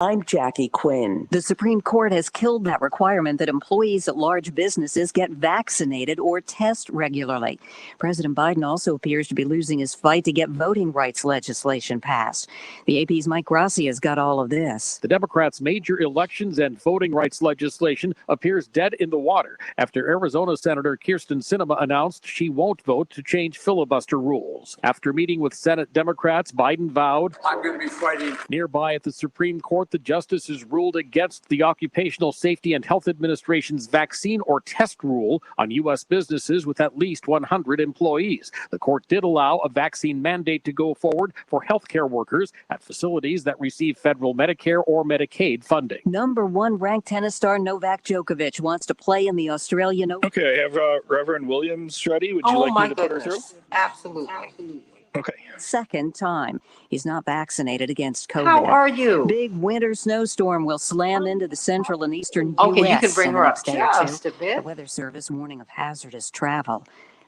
I'm Jackie Quinn. The Supreme Court has killed that requirement that employees at large businesses get vaccinated or test regularly. President Biden also appears to be losing his fight to get voting rights legislation passed. The AP's Mike Grassi has got all of this. The Democrats' major elections and voting rights legislation appears dead in the water after Arizona Senator Kyrsten Sinema announced she won't vote to change filibuster rules. After meeting with Senate Democrats, Biden vowed, "I'm going to be fighting." Nearby at the Supreme Court, the justices ruled against the Occupational Safety and Health Administration's vaccine or test rule on U.S. businesses with at least 100 employees. The court did allow a vaccine mandate to go forward for healthcare workers at facilities that receive federal Medicare or Medicaid funding. Number one ranked tennis star Novak Djokovic wants to play in the Australian Open. Okay, I have Reverend Williams ready. Would you like me to put her through? Absolutely. Okay. Second time. He's not vaccinated against COVID. How are you? Big winter snowstorm will slam into the central and eastern Okay, U.S. you can bring her up in the next day or just two. a bit. The Weather Service warning of hazardous travel.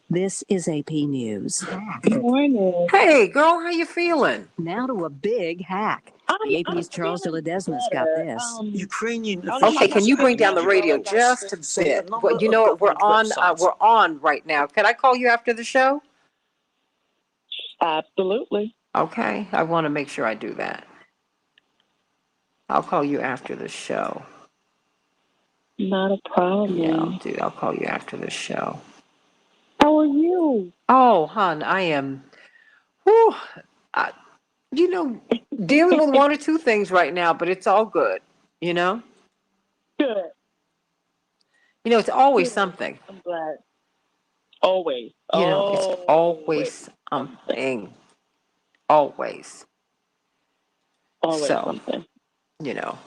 This is AP News. Good morning. Hey, girl, how you feeling? Now to a big hack. The AP's Charles de Ledesma's got this. Ukrainian. Okay, can you bring down the radio just a bit? Well, you know what? We're on right now. Can I call you after the show? Absolutely. Okay, I want to make sure I do that. I'll call you after the show. Not a problem. Yeah, I'll call you after the show. How are you? Oh, hon, I am, dealing with one or two things right now, but it's all good, you know? Good. You know, it's always something. I'm glad. Always. You know, it's always something. Always. Always So, something. you know,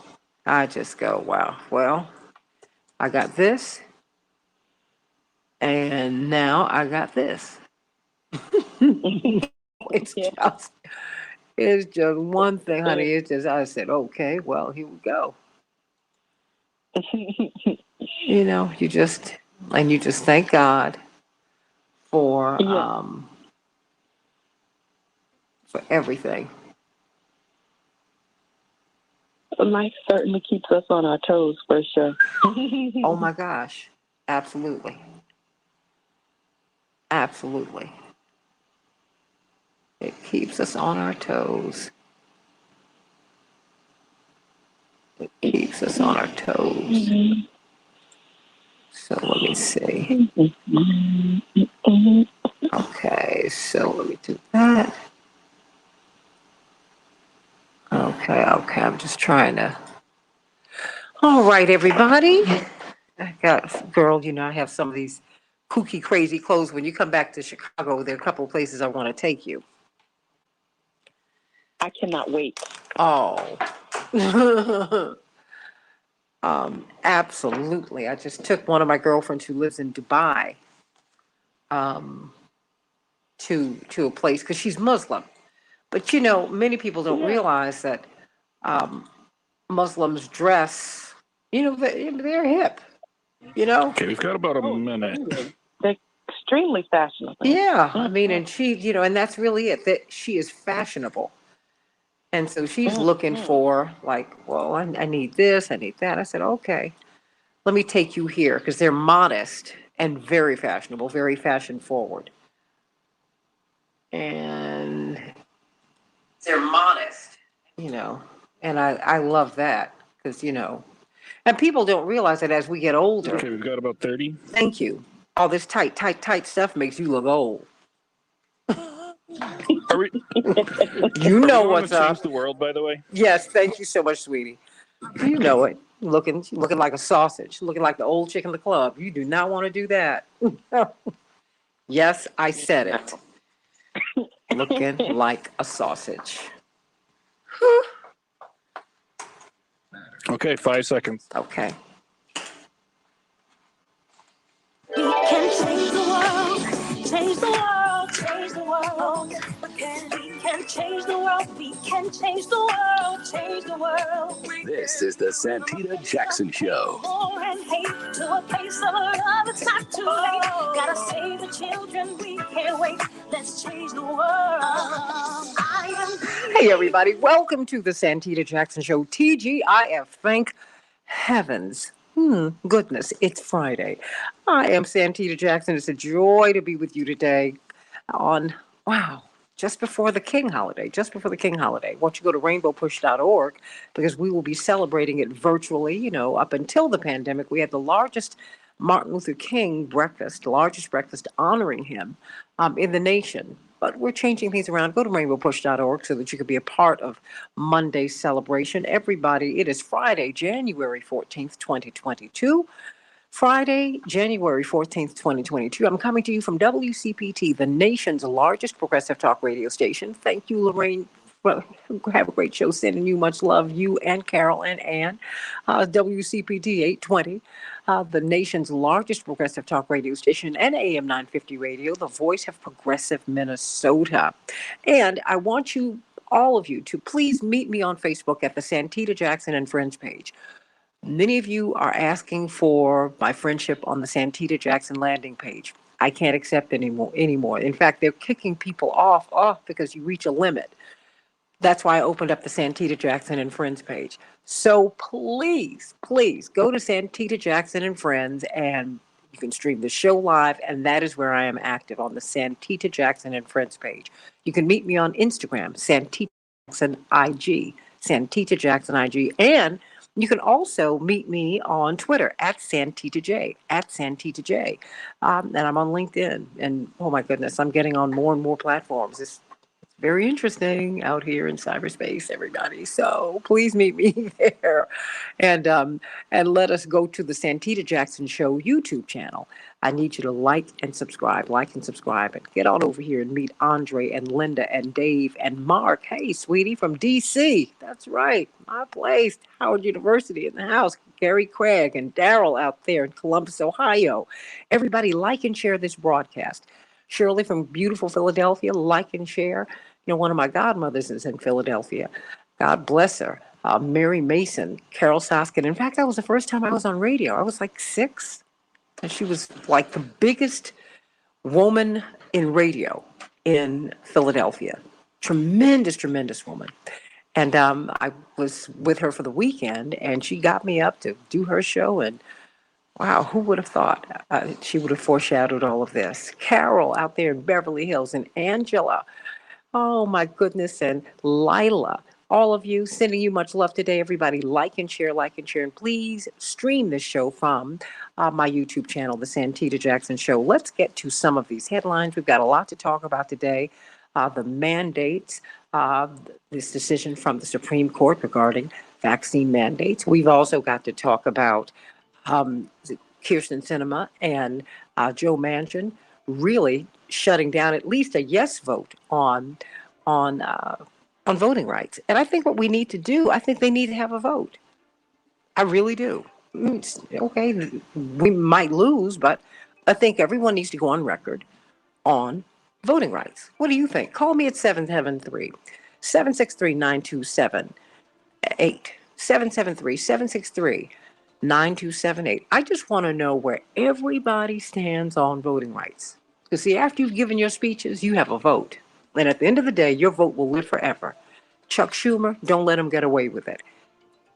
I just go, wow, well, I got this, and now I got this. It's just one thing, honey. It's just, I said, okay, well, here we go. You know, you just thank God for everything. Life certainly keeps us on our toes, for sure. Oh my gosh, absolutely. Absolutely. It keeps us on our toes. It keeps us on our toes. Mm-hmm. So let me see. Okay, so let me do that. Okay, I'm just trying to. All right, everybody. Girl, you know, I have some of these kooky, crazy clothes. When you come back to Chicago, there are a couple of places I want to take you. I cannot wait. Oh. Absolutely. I just took one of my girlfriends who lives in Dubai to a place, because she's Muslim. But, you know, many people don't realize that Muslims dress, you know, they're hip, you know? Okay, we've got about a minute. They're extremely fashionable. Yeah, I mean, and she, you know, and that's really it, that she is fashionable. And so she's looking for, like, well, I need this, I need that. I said, okay, let me take you here, because they're modest and very fashionable, very fashion forward. And they're modest, you know, and I love that, because, you know, and people don't realize that as we get older. Okay, we've got about 30. Thank you. All this tight stuff makes you look old. You know what's up. Change the world, by the way. Yes, thank you so much, sweetie. You know it. Looking like a sausage, looking like the old chick in the club. You do not want to do that. Yes, I said it. Looking like a sausage. Okay, 5 seconds. Okay. We can change the world, change the world, change the world. We can change the world, we can change the world, change the world. This is the Santita Jackson Show. War and hate to a place of love. It's not too late. Gotta save the children. We can't wait. Let's change the world. Hey, everybody. Welcome to the Santita Jackson Show. TGIF. Thank heavens. Goodness, it's Friday. I am Santita Jackson. It's a joy to be with you today on, just before the King holiday. Why don't you go to rainbowpush.org, because we will be celebrating it virtually. Up until the pandemic, we had the largest Martin Luther King breakfast, the largest breakfast honoring him in the nation. But we're changing things around. Go to rainbowpush.org so that you can be a part of Monday's celebration. Everybody, it is Friday, January 14th, 2022. Friday, January 14th, 2022. I'm coming to you from WCPT, the nation's largest progressive talk radio station. Thank you, Lorraine. Well, have a great show. Sending you much love, you and Carol and Ann. WCPT 820, the nation's largest progressive talk radio station, and AM 950 radio, the voice of progressive Minnesota. And I want you, all of you, to please meet me on Facebook at the Santita Jackson and Friends page. Many of you are asking for my friendship on the Santita Jackson landing page. I can't accept anymore. In fact, they're kicking people off because you reach a limit. That's why I opened up the Santita Jackson and Friends page. So please go to Santita Jackson and Friends, and you can stream the show live, and that is where I am active, on the Santita Jackson and Friends page. You can meet me on Instagram, Santita Jackson IG, Santita Jackson IG, and you can also meet me on Twitter at Santita J. And I'm on LinkedIn. And oh my goodness, I'm getting on more and more platforms. It's very interesting out here in cyberspace, everybody. So please meet me there, and let us go to the Santita Jackson Show YouTube channel. I need you to like and subscribe, and get on over here and meet Andre and Linda and Dave and Mark. Hey, sweetie, from DC. That's right, my place, Howard University in the house. Gary Craig and Daryl out there in Columbus, Ohio. Everybody, like and share this broadcast. Shirley from beautiful Philadelphia, like and share. One of my godmothers is in Philadelphia. God bless her. Mary Mason, Carol Soskin. In fact, that was the first time I was on radio. I was like 6. And she was like the biggest woman in radio in Philadelphia. Tremendous woman. And I was with her for the weekend, and she got me up to do her show. And wow, who would have thought she would have foreshadowed all of this? Carol out there in Beverly Hills, and Angela. Oh, my goodness. And Lila, all of you, sending you much love today. Everybody, like and share. And please stream this show from my YouTube channel, The Santita Jackson Show. Let's get to some of these headlines. We've got a lot to talk about today. The mandates, this decision from the Supreme Court regarding vaccine mandates. We've also got to talk about Kyrsten Sinema and Joe Manchin really shutting down at least a yes vote on voting rights. And I think what we need to do, I think they need to have a vote. I really do. Okay, we might lose, but I think everyone needs to go on record on voting rights. What do you think? Call me at 773-763-9278. 773-763-9278. I just want to know where everybody stands on voting rights. Because see, after you've given your speeches, you have a vote. And at the end of the day, your vote will live forever. Chuck Schumer, don't let him get away with it.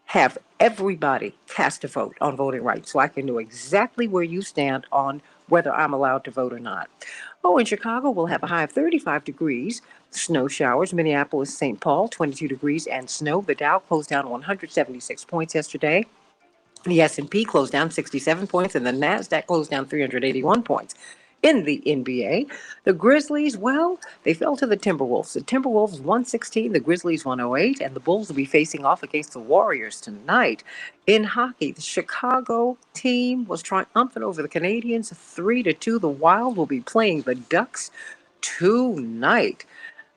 Have everybody cast a vote on voting rights so I can know exactly where you stand on whether I'm allowed to vote or not. In Chicago, we'll have a high of 35 degrees, snow showers. Minneapolis, St. Paul, 22 degrees and snow. The Dow closed down 176 points yesterday. The S&P closed down 67 points, and the NASDAQ closed down 381 points. In the NBA, the Grizzlies, they fell to the Timberwolves. The Timberwolves 116, the Grizzlies 108, and the Bulls will be facing off against the Warriors tonight. In hockey, the Chicago team was triumphant over the Canadiens 3-2. The Wild will be playing the Ducks tonight.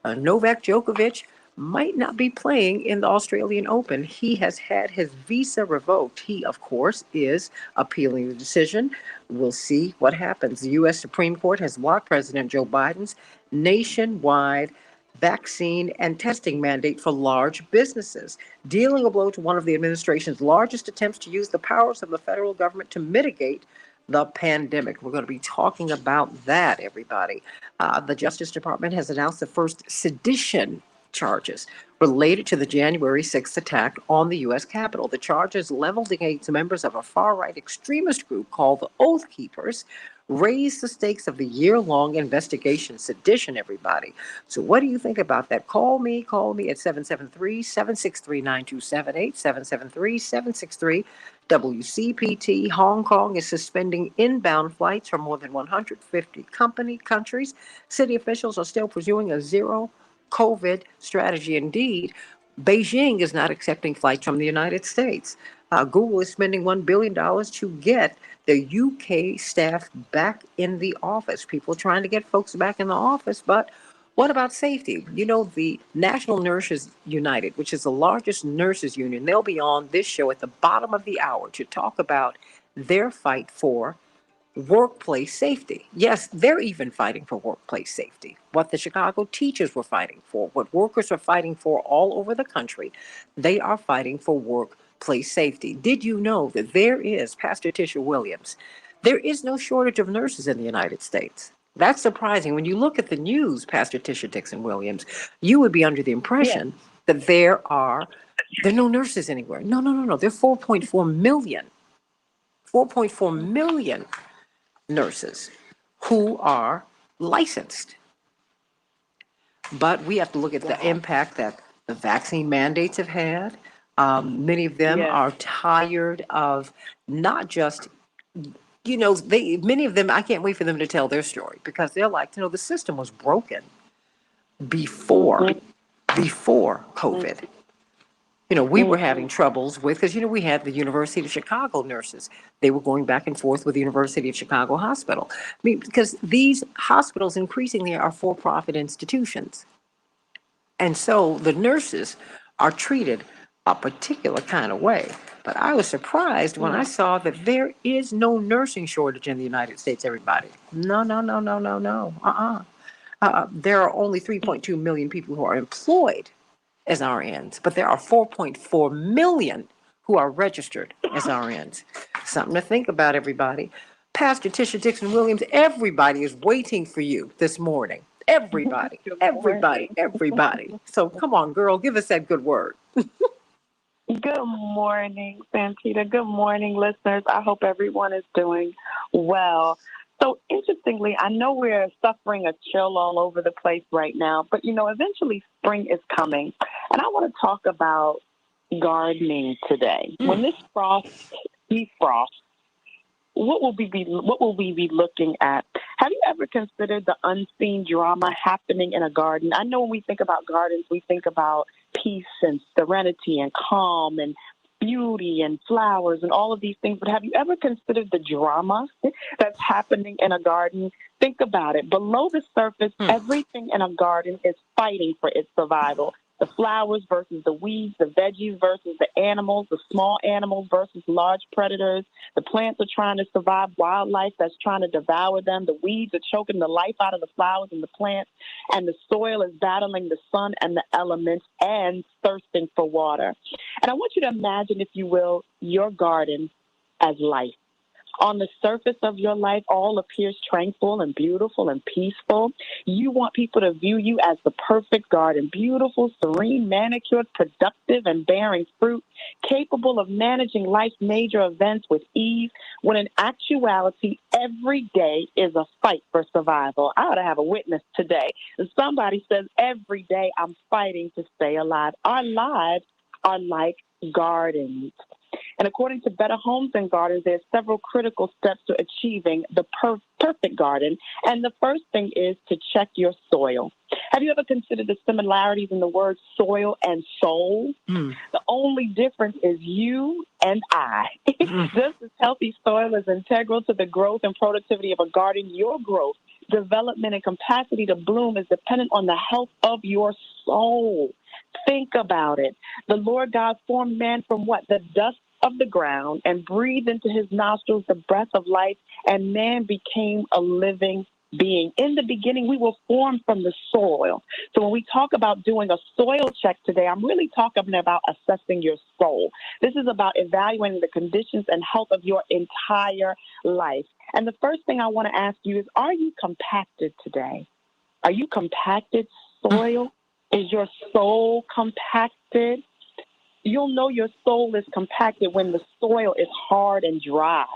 Novak Djokovic might not be playing in the Australian Open. He has had his visa revoked. He, of course, is appealing the decision. We'll see what happens. The U.S. Supreme Court has blocked President Joe Biden's nationwide vaccine and testing mandate for large businesses, dealing a blow to one of the administration's largest attempts to use the powers of the federal government to mitigate the pandemic. We're going to be talking about that, everybody. The Justice Department has announced the first sedition charges related to the January 6th attack on the U.S. Capitol. The charges leveled against members of a far-right extremist group called the Oath Keepers raise the stakes of the year-long investigation. Sedition, everybody. So what do you think about that? Call me at 773-763-9278, 773-763 WCPT. Hong Kong is suspending inbound flights from more than 150 countries. City officials are still pursuing a zero COVID strategy. Indeed, Beijing is not accepting flights from the United States. Google is spending $1 billion to get the UK staff back in the office. People are trying to get folks back in the office, but what about safety? You know, the National Nurses United, which is the largest nurses union, they'll be on this show at the bottom of the hour to talk about their fight for workplace safety. Yes, they're even fighting for workplace safety. What the Chicago teachers were fighting for, what workers are fighting for all over the country, they are fighting for workplace safety. Did you know that there is, Pastor Tisha Williams, there is no shortage of nurses in the United States? That's surprising. When you look at the news, Pastor Tisha Dixon Williams, you would be under the impression that there are no nurses anywhere. No. There are 4.4 million nurses who are licensed. But we have to look at the impact that the vaccine mandates have had. Many of them are tired of not just, many of them, I can't wait for them to tell their story because they're like, the system was broken before COVID. We were having troubles with, because, we had the University of Chicago nurses. They were going back and forth with the University of Chicago Hospital. Because these hospitals increasingly are for-profit institutions. And so the nurses are treated a particular kind of way. But I was surprised when I saw that there is no nursing shortage in the United States, everybody. No. There are only 3.2 million people who are employed as RNs, but there are 4.4 million who are registered as RNs. Something to think about, everybody. Pastor Tisha Dixon Williams, everybody is waiting for you this morning. Everybody. So come on, girl, give us that good word. Good morning, Santita. Good morning, listeners. I hope everyone is doing well. So interestingly, I know we're suffering a chill all over the place right now, but eventually spring is coming. And I want to talk about gardening today. When this frost defrosts, what will we be looking at? Have you ever considered the unseen drama happening in a garden? I know when we think about gardens, we think about peace and serenity and calm and beauty and flowers and all of these things. But have you ever considered the drama that's happening in a garden? Think about it. Below the surface, everything in a garden is fighting for its survival. The flowers versus the weeds, the veggies versus the animals, the small animals versus large predators. The plants are trying to survive wildlife that's trying to devour them. The weeds are choking the life out of the flowers and the plants. And the soil is battling the sun and the elements and thirsting for water. And I want you to imagine, if you will, your garden as life. On the surface of your life, all appears tranquil and beautiful and peaceful. You want people to view you as the perfect garden, beautiful, serene, manicured, productive, and bearing fruit, capable of managing life's major events with ease, when in actuality, every day is a fight for survival. I ought to have a witness today. Somebody says, every day I'm fighting to stay alive. Our lives are like gardens. And according to Better Homes and Gardens, there's several critical steps to achieving the perfect garden. And the first thing is to check your soil. Have you ever considered the similarities in the words soil and soul? The only difference is you and I. Just as healthy soil is integral to the growth and productivity of a garden, your growth, development, and capacity to bloom is dependent on the health of your soul. Think about it. The Lord God formed man from what? The dust of the ground and breathed into his nostrils the breath of life, and man became a living being. In the beginning, we were formed from the soil. So when we talk about doing a soil check today, I'm really talking about assessing your soul. This is about evaluating the conditions and health of your entire life. And the first thing I want to ask you is, are you compacted today? Are you compacted soil? Is your soul compacted? You'll know your soul is compacted when the soil is hard and dry,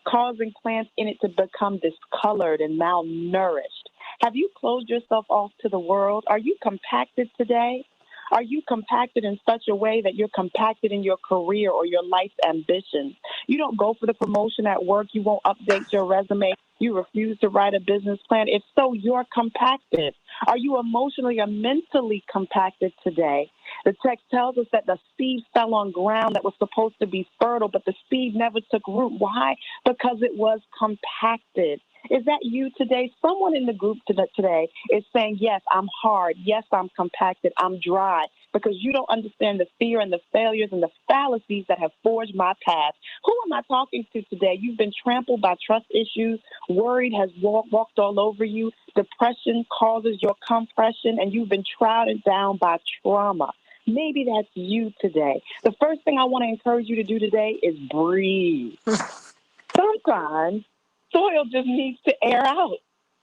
causing plants in it to become discolored and malnourished. Have you closed yourself off to the world? Are you compacted today? Are you compacted in such a way that you're compacted in your career or your life's ambitions? You don't go for the promotion at work. You won't update your resume. You refuse to write a business plan. If so, you're compacted. Are you emotionally or mentally compacted today? The text tells us that the seed fell on ground that was supposed to be fertile, but the seed never took root. Why? Because it was compacted. Is that you today? Someone in the group today is saying, yes, I'm hard. Yes, I'm compacted. I'm dry, because you don't understand the fear and the failures and the fallacies that have forged my path. Who am I talking to today? You've been trampled by trust issues. Worried has walked all over you. Depression causes your compression, and you've been trodden down by trauma. Maybe that's you today. The first thing I want to encourage you to do today is breathe. Sometimes soil just needs to air out.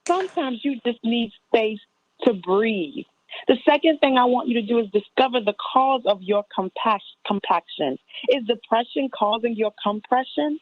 Sometimes you just need space to breathe. The second thing I want you to do is discover the cause of your compaction. Is depression causing your compression?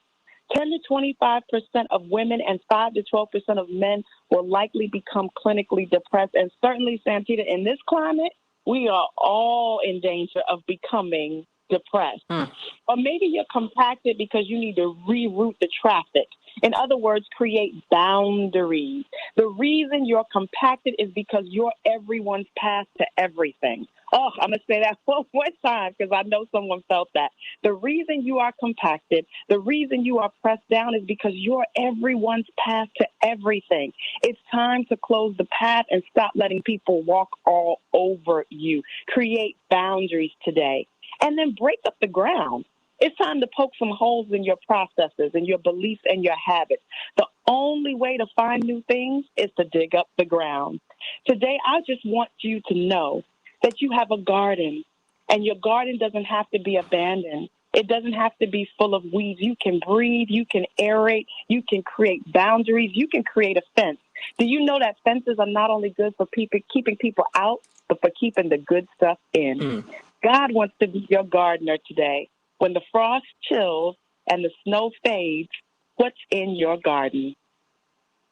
10 to 25% of women and 5 to 12% of men will likely become clinically depressed. And certainly, Santita, in this climate, we are all in danger of becoming depressed. Or maybe you're compacted because you need to reroute the traffic. In other words, create boundaries. The reason you're compacted is because you're everyone's path to everything. Oh, I'm going to say that one more time because I know someone felt that. The reason you are compacted, the reason you are pressed down is because you're everyone's path to everything. It's time to close the path and stop letting people walk all over you. Create boundaries today. And then break up the ground. It's time to poke some holes in your processes and your beliefs and your habits. The only way to find new things is to dig up the ground. Today, I just want you to know that you have a garden, and your garden doesn't have to be abandoned. It doesn't have to be full of weeds. You can breathe, you can aerate, you can create boundaries, you can create a fence. Do you know that fences are not only good for keeping people out, but for keeping the good stuff in? God wants to be your gardener today. When the frost chills and the snow fades, what's in your garden?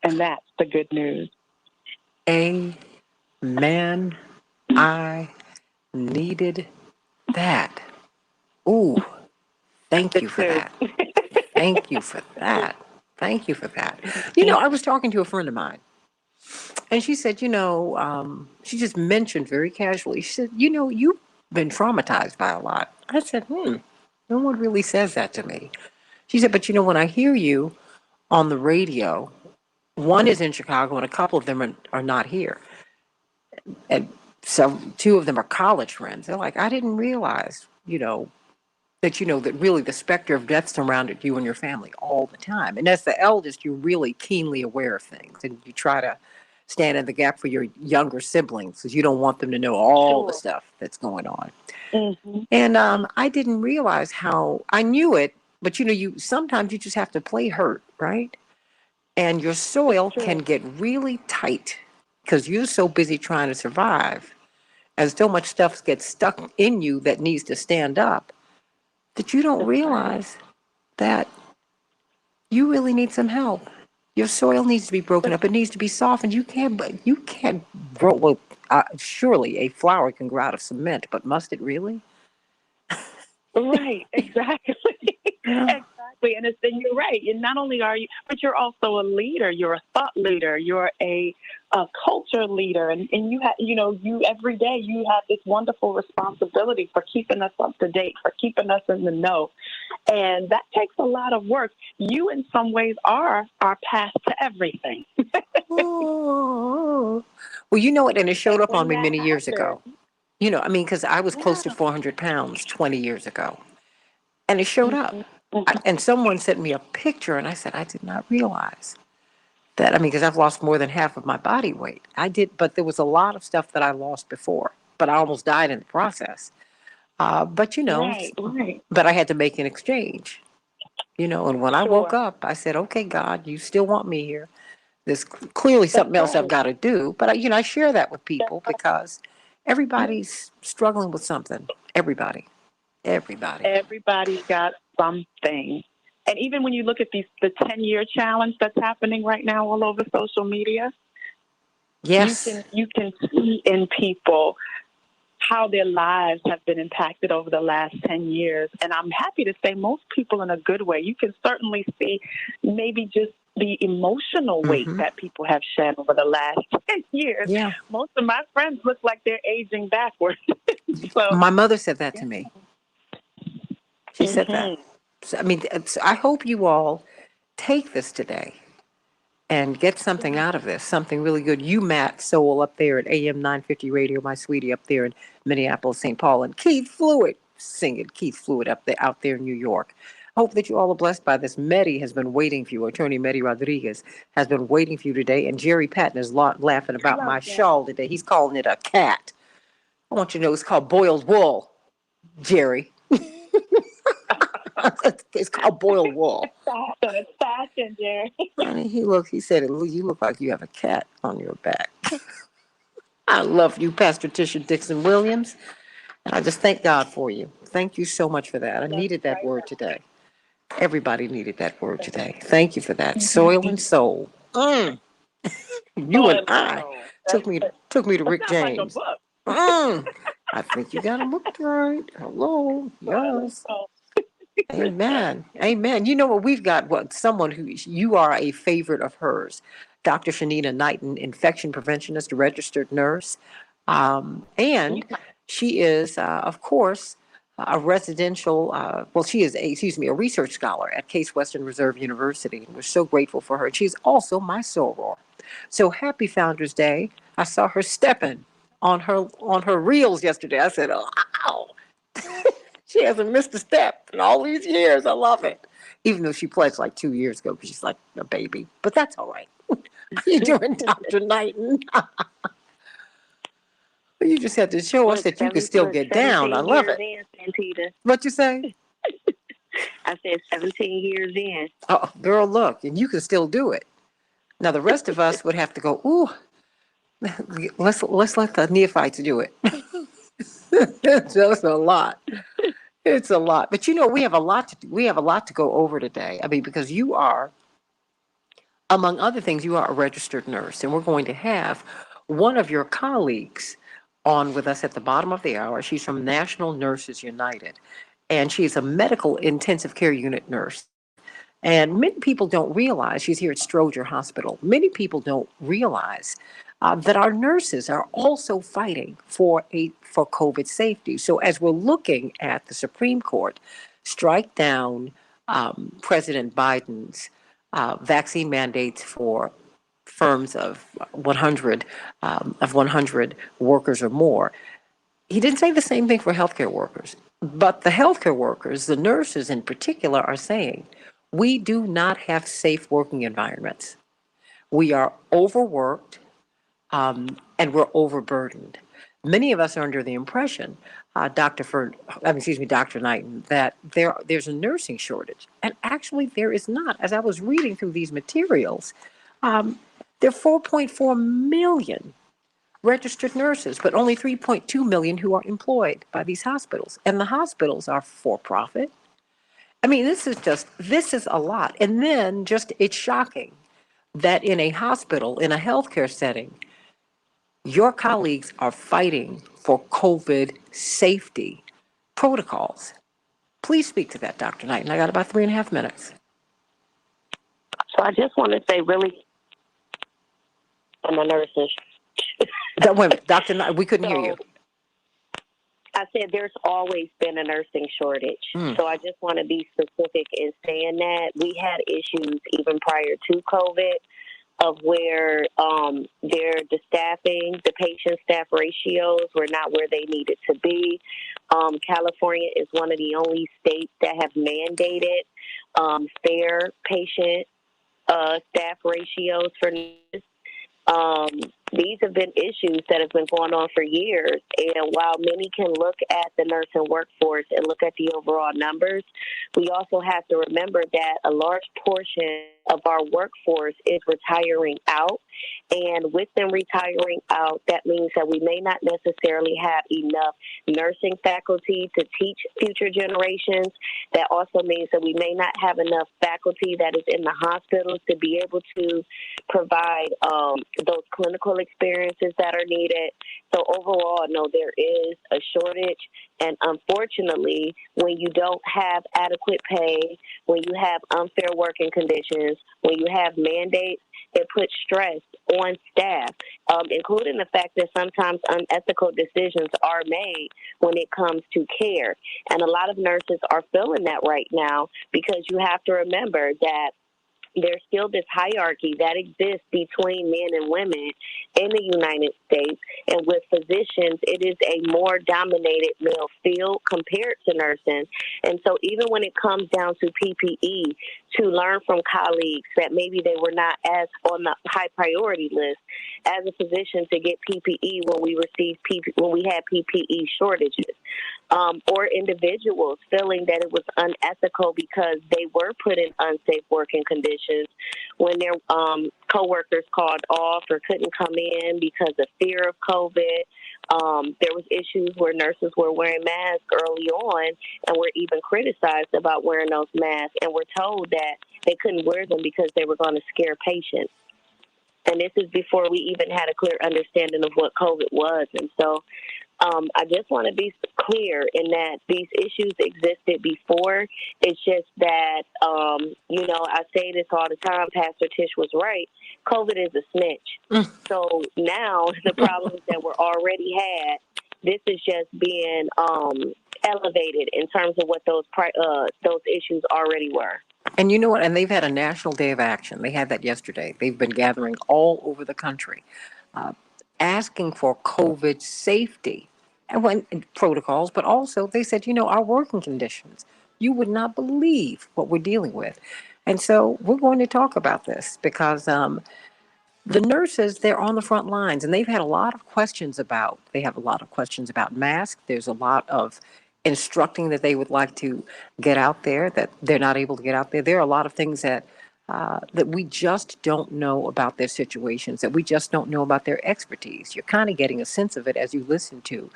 And that's the good news. Amen. I needed that. Ooh, thank you for that. Thank you for that. Thank you for that. You know, I was talking to a friend of mine, and she said, she just mentioned very casually, she said, you've been traumatized by a lot. I said, no one really says that to me. She said, but when I hear you on the radio, one is in Chicago and a couple of them are not here. And so 2 of them are college friends. They're like, I didn't realize, that really the specter of death surrounded you and your family all the time. And as the eldest, you're really keenly aware of things, and you try to stand in the gap for your younger siblings because you don't want them to know all the stuff that's going on. And I didn't realize how I knew it, but sometimes you just have to play hurt, right? And your soil can get really tight because you're so busy trying to survive, and so much stuff gets stuck in you that needs to stand up, that you don't realize that you really need some help. Your soil needs to be broken up. It needs to be softened. You can't grow. Well, surely a flower can grow out of cement, but must it really? Right, exactly. Exactly. And you're right. And not only are you, but you're also a leader. You're a thought leader. You're a culture leader. And you have, you every day you have this wonderful responsibility for keeping us up to date, for keeping us in the know. And that takes a lot of work. You, in some ways, are our path to everything. Well, and it showed up on me many years ago. Because I was close to 400 pounds 20 years ago. And it showed up. And someone sent me a picture, and I said, I did not realize Because I've lost more than half of my body weight. I did, but there was a lot of stuff that I lost before, but I almost died in the process. But Right. but I had to make an exchange, and when I woke Sure. up, I said, okay, God, you still want me here. There's clearly That's something else I've right. got to do. But I share that with That's people right. because everybody's struggling with something. Everybody. Everybody's got something. And even when you look at the 10-year challenge that's happening right now all over social media, Yes. you can see in people how their lives have been impacted over the last 10 years. And I'm happy to say most people in a good way. You can certainly see maybe just the emotional weight that people have shed over the last 10 years. Yeah. Most of my friends look like they're aging backwards. So, My mother said that to me. She said that. Mhm. So, I hope you all take this today and get something out of this, something really good. You, Matt Sowell, up there at AM 950 Radio, my sweetie, up there in Minneapolis, St. Paul, and Keith Fluid singing, Keith Fluid out there in New York. I hope that you all are blessed by this. Medi has been waiting for you. Attorney Medi Rodriguez has been waiting for you today. And Jerry Patton is laughing about my shawl today. He's calling it a cat. I want you to know it's called boiled wool, Jerry. It's called boiled wool. It's fashion, Jerry. He said, you look like you have a cat on your back. I love you, Pastor Tisha Dixon Williams. And I just thank God for you. Thank you so much for that. I needed that word today. Everybody needed that word today. Thank you for that. Soil and soul. You and I took me to Rick James. I think you got him looked right. Hello. Yes. Amen. Amen. You know what? We've got someone who you are a favorite of hers, Dr. Shanina Knighton, infection preventionist, registered nurse. And she is, of course, a residential, she is a research scholar at Case Western Reserve University. We're so grateful for her. She's also my soror. So happy Founders Day. I saw her stepping on her reels yesterday. I said, oh, ow. She hasn't missed a step in all these years. I love it. Even though she pledged like 2 years ago because she's like a baby. But that's all right. You're doing, Dr. Knighton. You just had to show us that you can still get down. I love it. Santita. What you say? I said 17 years in. Oh, girl, look, and you can still do it. Now the rest of us would have to go, ooh, let's let the neophytes do it. It's just a lot. It's a lot. But we have a lot to go over today. Because you are, among other things, you are a registered nurse, and we're going to have one of your colleagues on with us at the bottom of the hour. She's from National Nurses United, and she's a medical intensive care unit nurse. And many people don't realize she's here at Stroger Hospital. Many people don't realize that our nurses are also fighting for COVID safety. So as we're looking at the Supreme Court strike down President Biden's vaccine mandates for firms of 100 workers or more, he didn't say the same thing for healthcare workers. But the healthcare workers, the nurses in particular, are saying we do not have safe working environments. We are overworked. And we're overburdened. Many of us are under the impression, Dr. Knighton, that there's a nursing shortage. And actually there is not. As I was reading through these materials, there are 4.4 million registered nurses, but only 3.2 million who are employed by these hospitals. And the hospitals are for profit. This is a lot. And then it's shocking that in a hospital, in a healthcare setting, your colleagues are fighting for COVID safety protocols. Please speak to that, Dr. Knighton. I got about 3.5 minutes. So I just want to say, really, I'm a nurse. Wait a minute, Dr. Knighton, we couldn't hear you. I said there's always been a nursing shortage. So I just want to be specific in saying that we had issues even prior to COVID of where the staffing, the patient staff ratios were not where they needed to be. California is one of the only states that have mandated fair patient staff ratios for nurses. These have been issues that have been going on for years. And while many can look at the nursing workforce and look at the overall numbers, we also have to remember that a large portion of our workforce is retiring out. And with them retiring out, that means that we may not necessarily have enough nursing faculty to teach future generations. That also means that we may not have enough faculty that is in the hospitals to be able to provide those clinical experiences that are needed. So overall, no, there is a shortage. And unfortunately, when you don't have adequate pay, when you have unfair working conditions, when you have mandates, it puts stress on staff, including the fact that sometimes unethical decisions are made when it comes to care. And a lot of nurses are feeling that right now, because you have to remember that there's still this hierarchy that exists between men and women in the United States. And with physicians, it is a more dominated male field compared to nursing. And so even when it comes down to PPE, to learn from colleagues that maybe they were not as on the high priority list as a physician to get PPE when we had PPE shortages, or individuals feeling that it was unethical because they were put in unsafe working conditions when their coworkers called off or couldn't come in because of fear of COVID. There was issues where nurses were wearing masks early on and were even criticized about wearing those masks, and were told that they couldn't wear them because they were going to scare patients. And this is before we even had a clear understanding of what COVID was. And so I just want to be clear in that these issues existed before. It's just that, I say this all the time, Pastor Tish was right. COVID is a snitch. So now the problems that were already had, this is just being elevated in terms of what those issues already were. And you know what? And they've had a national day of action. They had that yesterday. They've been gathering all over the country, asking for COVID safety and protocols, but also they said, our working conditions, you would not believe what we're dealing with. And so we're going to talk about this because the nurses, they're on the front lines, and they've had a lot of questions about, masks. There's a lot of instructing that they would like to get out there that they're not able to get out there. There are a lot of things that we just don't know about their situations, that we just don't know about their expertise. You're kind of getting a sense of it as you listen to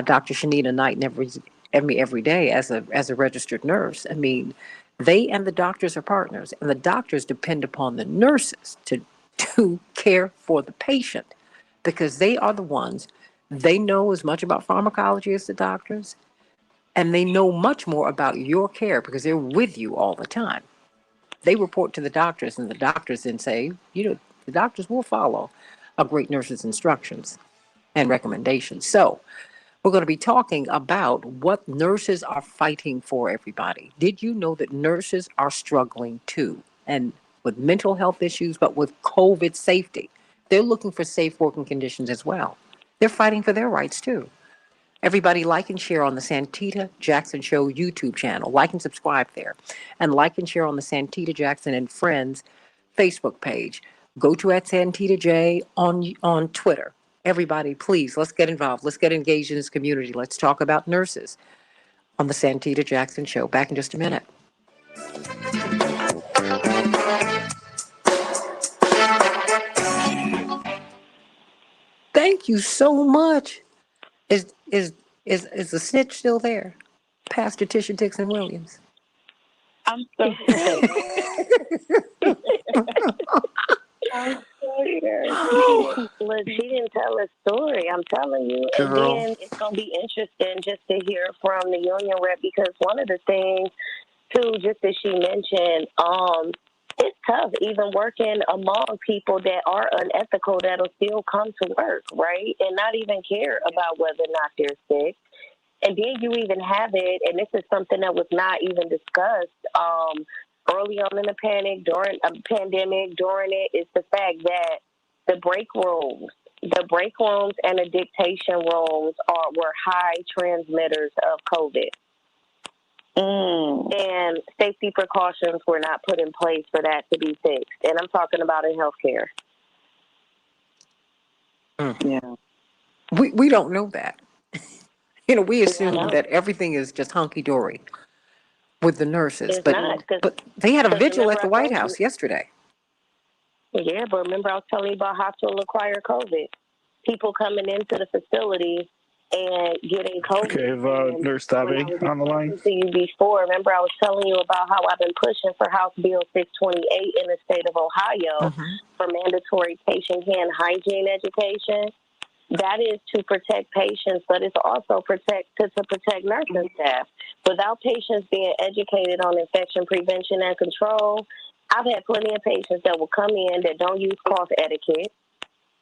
Dr. Shanina Knighton every day as a registered nurse. I mean, they and the doctors are partners, and the doctors depend upon the nurses to care for the patient, because they are the ones, they know as much about pharmacology as the doctors, and they know much more about your care because they're with you all the time. They report to the doctors, and the doctors then say, the doctors will follow a great nurse's instructions and recommendations. So we're going to be talking about what nurses are fighting for, everybody. Did you know that nurses are struggling too? And with mental health issues, but with COVID safety. They're looking for safe working conditions as well. They're fighting for their rights too. Everybody like and share on the Santita Jackson Show YouTube channel. Like and subscribe there. And like and share on the Santita Jackson and Friends Facebook page. Go to @SantitaJ on Twitter. Everybody, please, let's get involved. Let's get engaged in this community. Let's talk about nurses on the Santita Jackson Show. Back in just a minute. Thank you so much. Is the snitch still there? Pastor Tisha Dixon Williams. I'm so sorry. I'm so sorry. Look, she didn't tell a story. I'm telling you. Girl. Again, it's going to be interesting just to hear from the union rep, because one of the things, too, just as she mentioned, it's tough even working among people that are unethical that'll still come to work, right? And not even care about whether or not they're sick. And then you even have it, and this is something that was not even discussed early on in the pandemic, during it, is the fact that the break rooms and the dictation rooms were high transmitters of COVID. And safety precautions were not put in place for that to be fixed. And I'm talking about in healthcare. Yeah. We don't know that. We assume that everything is just hunky-dory with the nurses. It's not, but they had a vigil at the White told House yesterday. Yeah, but remember I was telling you about hospital-acquired COVID. People coming into the facility and getting COVID. Okay, have Nurse Dave on the line? To you before, remember I was telling you about how I've been pushing for House Bill 628 in the state of Ohio for mandatory patient hand hygiene education. That is to protect patients, but it's also to protect nursing staff. Without patients being educated on infection prevention and control, I've had plenty of patients that will come in that don't use cloth etiquette.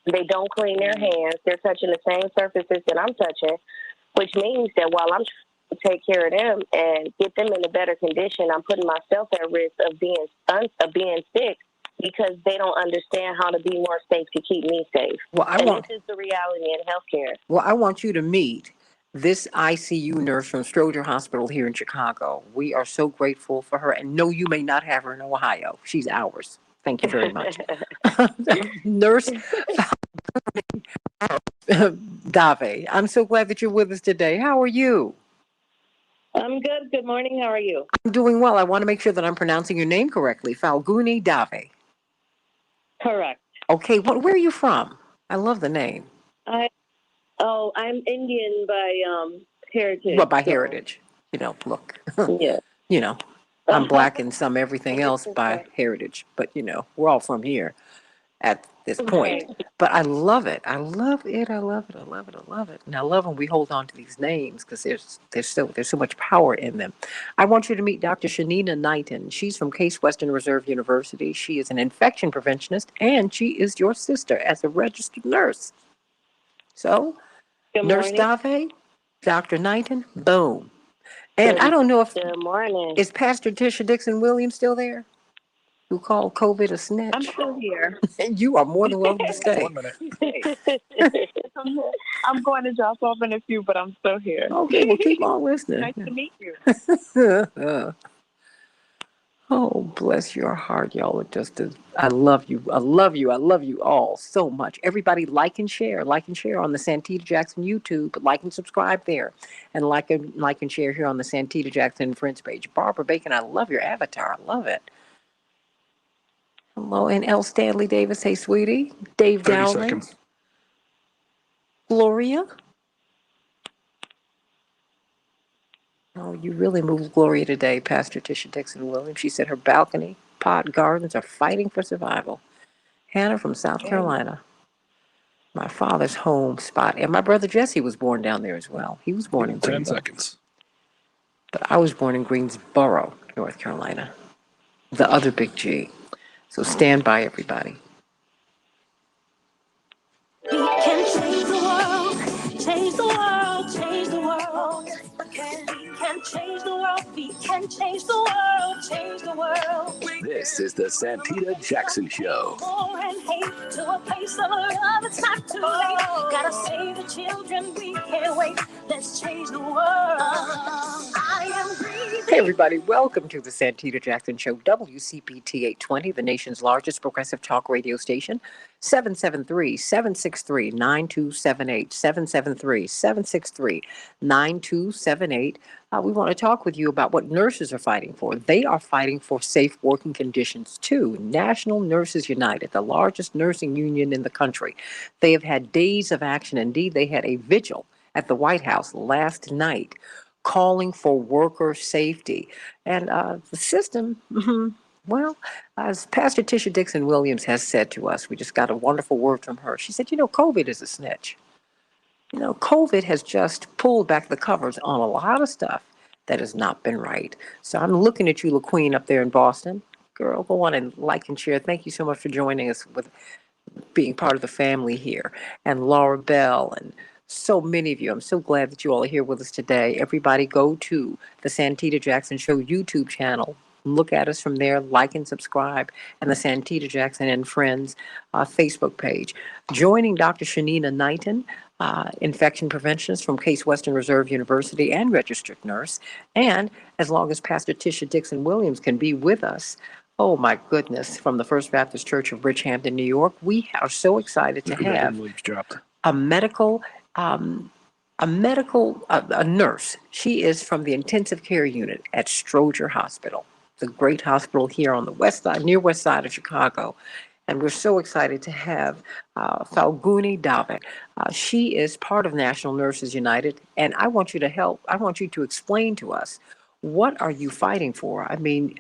They don't clean their hands. They're touching the same surfaces that I'm touching, which means that while I'm trying to take care of them and get them in a better condition, I'm putting myself at risk of being sick because they don't understand how to be more safe to keep me safe. This is the reality in healthcare. Well, I want you to meet this ICU nurse from Stroger Hospital here in Chicago. We are so grateful for her. And no, you may not have her in Ohio. She's ours. Thank you very much. Nurse Dave, I'm so glad that you're with us today. How are you? I'm good. Good morning. How are you? I'm doing well. I want to make sure that I'm pronouncing your name correctly. Falguni Dave. Correct. Okay, where are you from? I love the name. I'm Indian by heritage. Well, by heritage. Look. Yeah. I'm black and some everything else by heritage. But, we're all from here at this point. But I love it. I love it. I love it. I love it. I love it. And I love when we hold on to these names because there's so much power in them. I want you to meet Dr. Shanina Knighton. She's from Case Western Reserve University. She is an infection preventionist, and she is your sister as a registered nurse. So, Nurse Dave, Dr. Knighton, boom. And I don't know if is Pastor Tisha Dixon Williams still there? Who called COVID a snitch? I'm still here. You are more than welcome to stay. 1 minute. I'm going to drop off in a few, but I'm still here. Okay, well, keep on listening. Nice to meet you. Oh, bless your heart, y'all. I love you. I love you. I love you all so much. Everybody like and share on the Santita Jackson YouTube. Like and subscribe there. And like and share here on the Santita Jackson Friends page. Barbara Bacon, I love your avatar. I love it. Hello, and L. Stanley Davis. Hey, sweetie. Dave 30 Dowling. seconds. Gloria. Oh, you really moved Gloria today, Pastor Tisha Dixon Williams. She said her balcony, pot gardens are fighting for survival. Hannah from South Carolina. My father's home spot. And my brother Jesse was born down there as well. He was born in 10 Greenville. seconds. But I was born in Greensboro, North Carolina. The other big G. So stand by, everybody. We can change the world, change the world, change the world. We can change the world, we can change the world, change the world. This is the Santita Jackson Show. War and hate to a place of love, it's not too late. Gotta save the children, we can't wait. Let's change the world. I am breathing. Hey, everybody. Welcome to the Santita Jackson Show, WCPT 820, the nation's largest progressive talk radio station. 773-763-9278, 773-763-9278. We want to talk with you about what nurses are fighting for. They are fighting for safe working conditions, too. National Nurses United, the largest nursing union in the country. They have had days of action. Indeed, they had a vigil at the White House last night calling for worker safety. And the system, well, as Pastor Tisha Dixon Williams has said to us, we just got a wonderful word from her. She said, COVID is a snitch. COVID has just pulled back the covers on a lot of stuff that has not been right. So I'm looking at you, LaQueen, up there in Boston. Girl, go on and like and share. Thank you so much for joining us with being part of the family here. And Laura Bell and so many of you. I'm so glad that you all are here with us today. Everybody go to the Santita Jackson Show YouTube channel. Look at us from there, like and subscribe, and the Santita Jackson and Friends Facebook page. Joining Dr. Shanina Knighton, infection preventionist from Case Western Reserve University and registered nurse. And as long as Pastor Tisha Dixon Williams can be with us, oh my goodness, from the First Baptist Church of Bridgehampton, New York, we are so excited to have a medical, a nurse. She is from the intensive care unit at Stroger Hospital, the great hospital here on the west side, near west side of Chicago. And we're so excited to have Falguni Dave. She is part of National Nurses United, and I want you to explain to us, what are you fighting for? I mean,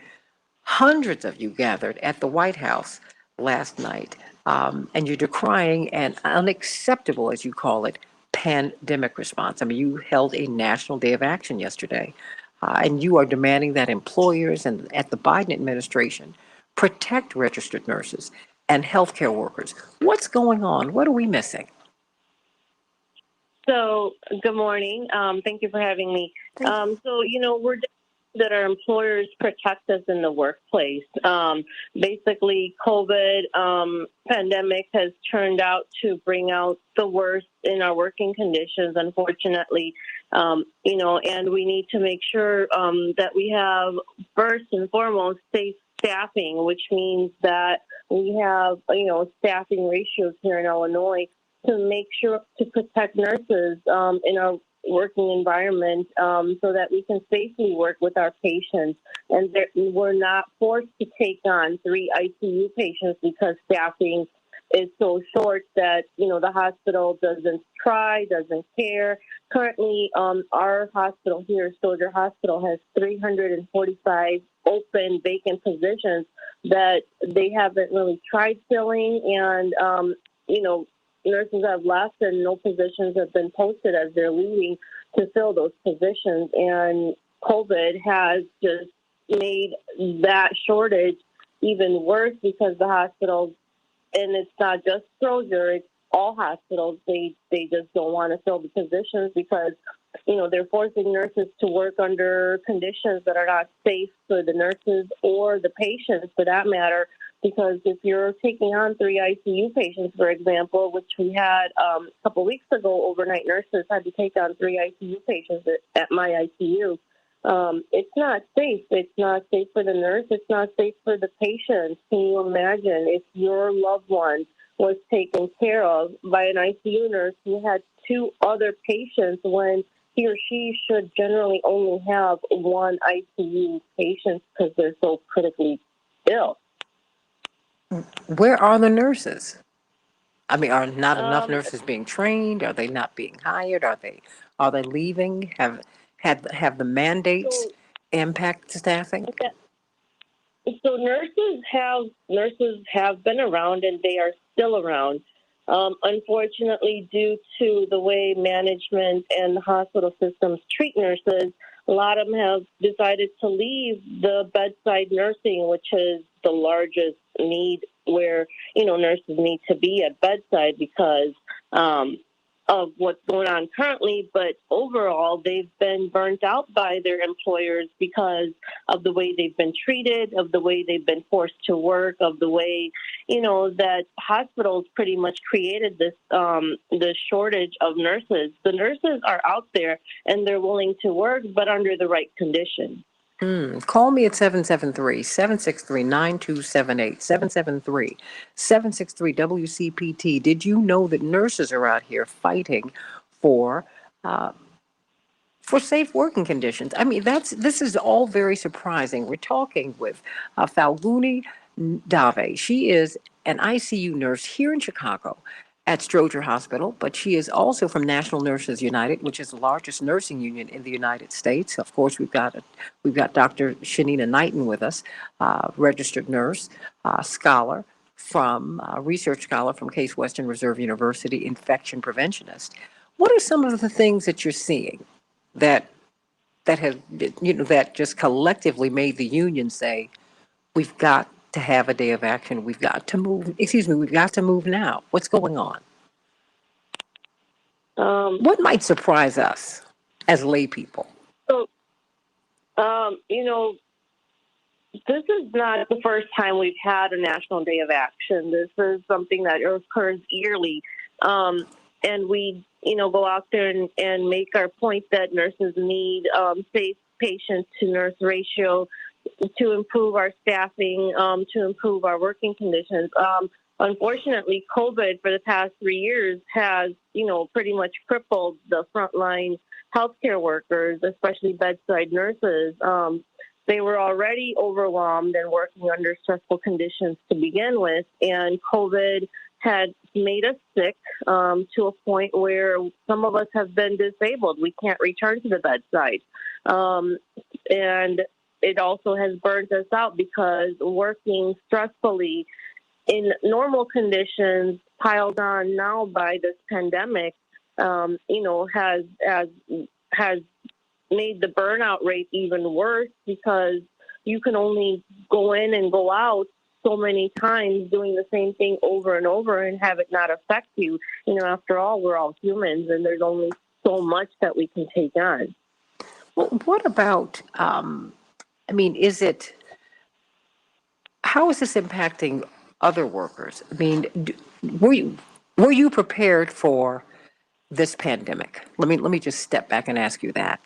hundreds of you gathered at the White House last night, and you're decrying an unacceptable, as you call it, pandemic response. I mean, you held a National Day of Action yesterday, and you are demanding that employers and at the Biden administration protect registered nurses and healthcare workers. What's going on? What are we missing? So, good morning. Thank you for having me. We're that our employers protect us in the workplace. Basically, COVID pandemic has turned out to bring out the worst in our working conditions, unfortunately. And we need to make sure that we have, first and foremost, safe staffing, which means that we have, staffing ratios here in Illinois to make sure to protect nurses in our working environment so that we can safely work with our patients. And we're not forced to take on 3 ICU patients because staffing is so short that, the hospital doesn't care. Currently, our hospital here, Soldier Hospital, has 345 open vacant positions that they haven't really tried filling. And, nurses have left and no positions have been posted as they're leaving to fill those positions. And COVID has just made that shortage even worse because the hospitals, and it's not just Stroger, it's all hospitals, they just don't want to fill the positions because, they're forcing nurses to work under conditions that are not safe for the nurses or the patients for that matter. Because if you're taking on 3 ICU patients, for example, which we had a couple weeks ago, overnight nurses had to take on 3 ICU patients at my ICU. It's not safe. It's not safe for the nurse. It's not safe for the patients. Can you imagine if your loved one was taken care of by an ICU nurse who had 2 other patients when he or she should generally only have 1 ICU patient because they're so critically ill? Where are the nurses? I mean, are not enough nurses being trained? Are they not being hired? Are they leaving? Have the mandates impact staffing? So nurses have been around and they are still around. Unfortunately, due to the way management and the hospital systems treat nurses, a lot of them have decided to leave the bedside nursing, which is the largest need where, nurses need to be at bedside because of what's going on currently. But overall, they've been burnt out by their employers because of the way they've been treated, of the way they've been forced to work, of the way, that hospitals pretty much created this the shortage of nurses. The nurses are out there and they're willing to work, but under the right conditions. Call me at 773-763-9278, 773-763-WCPT. Did you know that nurses are out here fighting for safe working conditions? I mean, this is all very surprising. We're talking with Falguni Dave. She is an ICU nurse here in Chicago at Stroger Hospital, but she is also from National Nurses United, which is the largest nursing union in the United States. Of course, we've got Dr. Shanina Knighton with us, registered nurse, scholar from research scholar from Case Western Reserve University, infection preventionist. What are some of the things that you're seeing that have that just collectively made the union say, we've got to have a day of action. We've got to move. We've got to move now. What's going on? What might surprise us as lay people? So, this is not the first time we've had a National Day of Action. This is something that occurs yearly. And we go out there and make our point that nurses need safe patient to nurse ratio to improve our staffing, to improve our working conditions. Unfortunately, COVID for the past 3 years has, pretty much crippled the frontline healthcare workers, especially bedside nurses. They were already overwhelmed and working under stressful conditions to begin with, and COVID had made us sick to a point where some of us have been disabled. We can't return to the bedside. And it also has burnt us out because working stressfully in normal conditions piled on now by this pandemic, has made the burnout rate even worse because you can only go in and go out so many times doing the same thing over and over and have it not affect you. After all, we're all humans and there's only so much that we can take on. Well, what about, how is this impacting other workers? Were you prepared for this pandemic? Let me just step back and ask you that.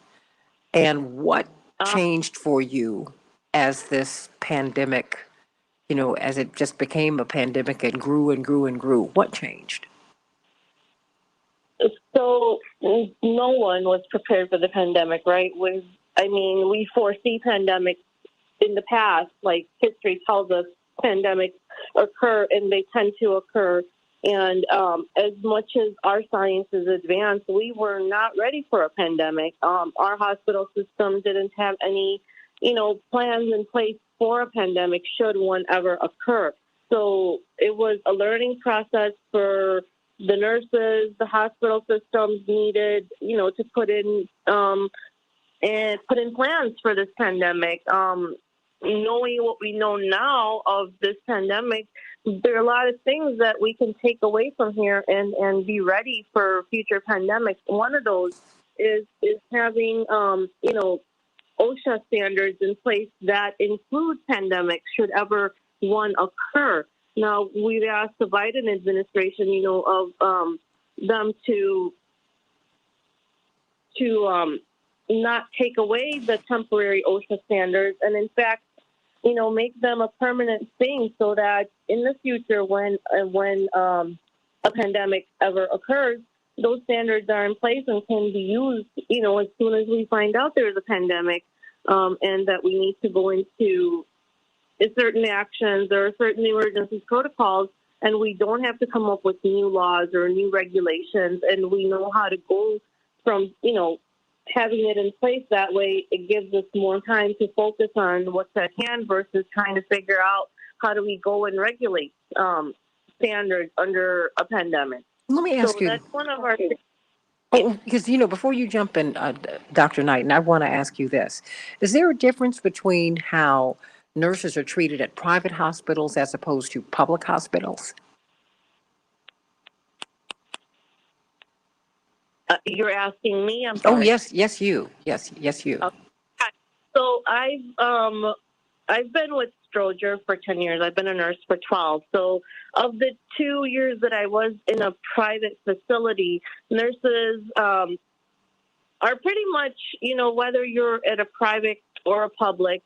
And what changed for you as this pandemic, as it just became a pandemic and grew and grew and grew? What changed? So no one was prepared for the pandemic, right? We foresee pandemics in the past, like history tells us pandemics occur and they tend to occur. And as much as our science is advanced, we were not ready for a pandemic. Our hospital system didn't have any, plans in place for a pandemic should one ever occur. So it was a learning process for the nurses. The hospital systems needed, to put in plans for this pandemic. Knowing what we know now of this pandemic, there are a lot of things that we can take away from here and be ready for future pandemics. One of those is having, OSHA standards in place that include pandemics should ever one occur. Now, we've asked the Biden administration, of them to not take away the temporary OSHA standards and, in fact, make them a permanent thing so that in the future when a pandemic ever occurs, those standards are in place and can be used, as soon as we find out there's a pandemic, and that we need to go into certain actions or certain emergency protocols, and we don't have to come up with new laws or new regulations, and we know how to go from, having it in place. That way it gives us more time to focus on what's at hand versus trying to figure out how do we go and regulate standards under a pandemic. Let me ask you. That's one of our... Because, before you jump in, Dr. Knighton, I want to ask you this. Is there a difference between how nurses are treated at private hospitals as opposed to public hospitals? You're asking me? I'm sorry. Oh, yes, you. Yes, you. Okay. So I've been with Stroger for 10 years. I've been a nurse for 12. So of the 2 years that I was in a private facility, nurses are pretty much, whether you're at a private or a public,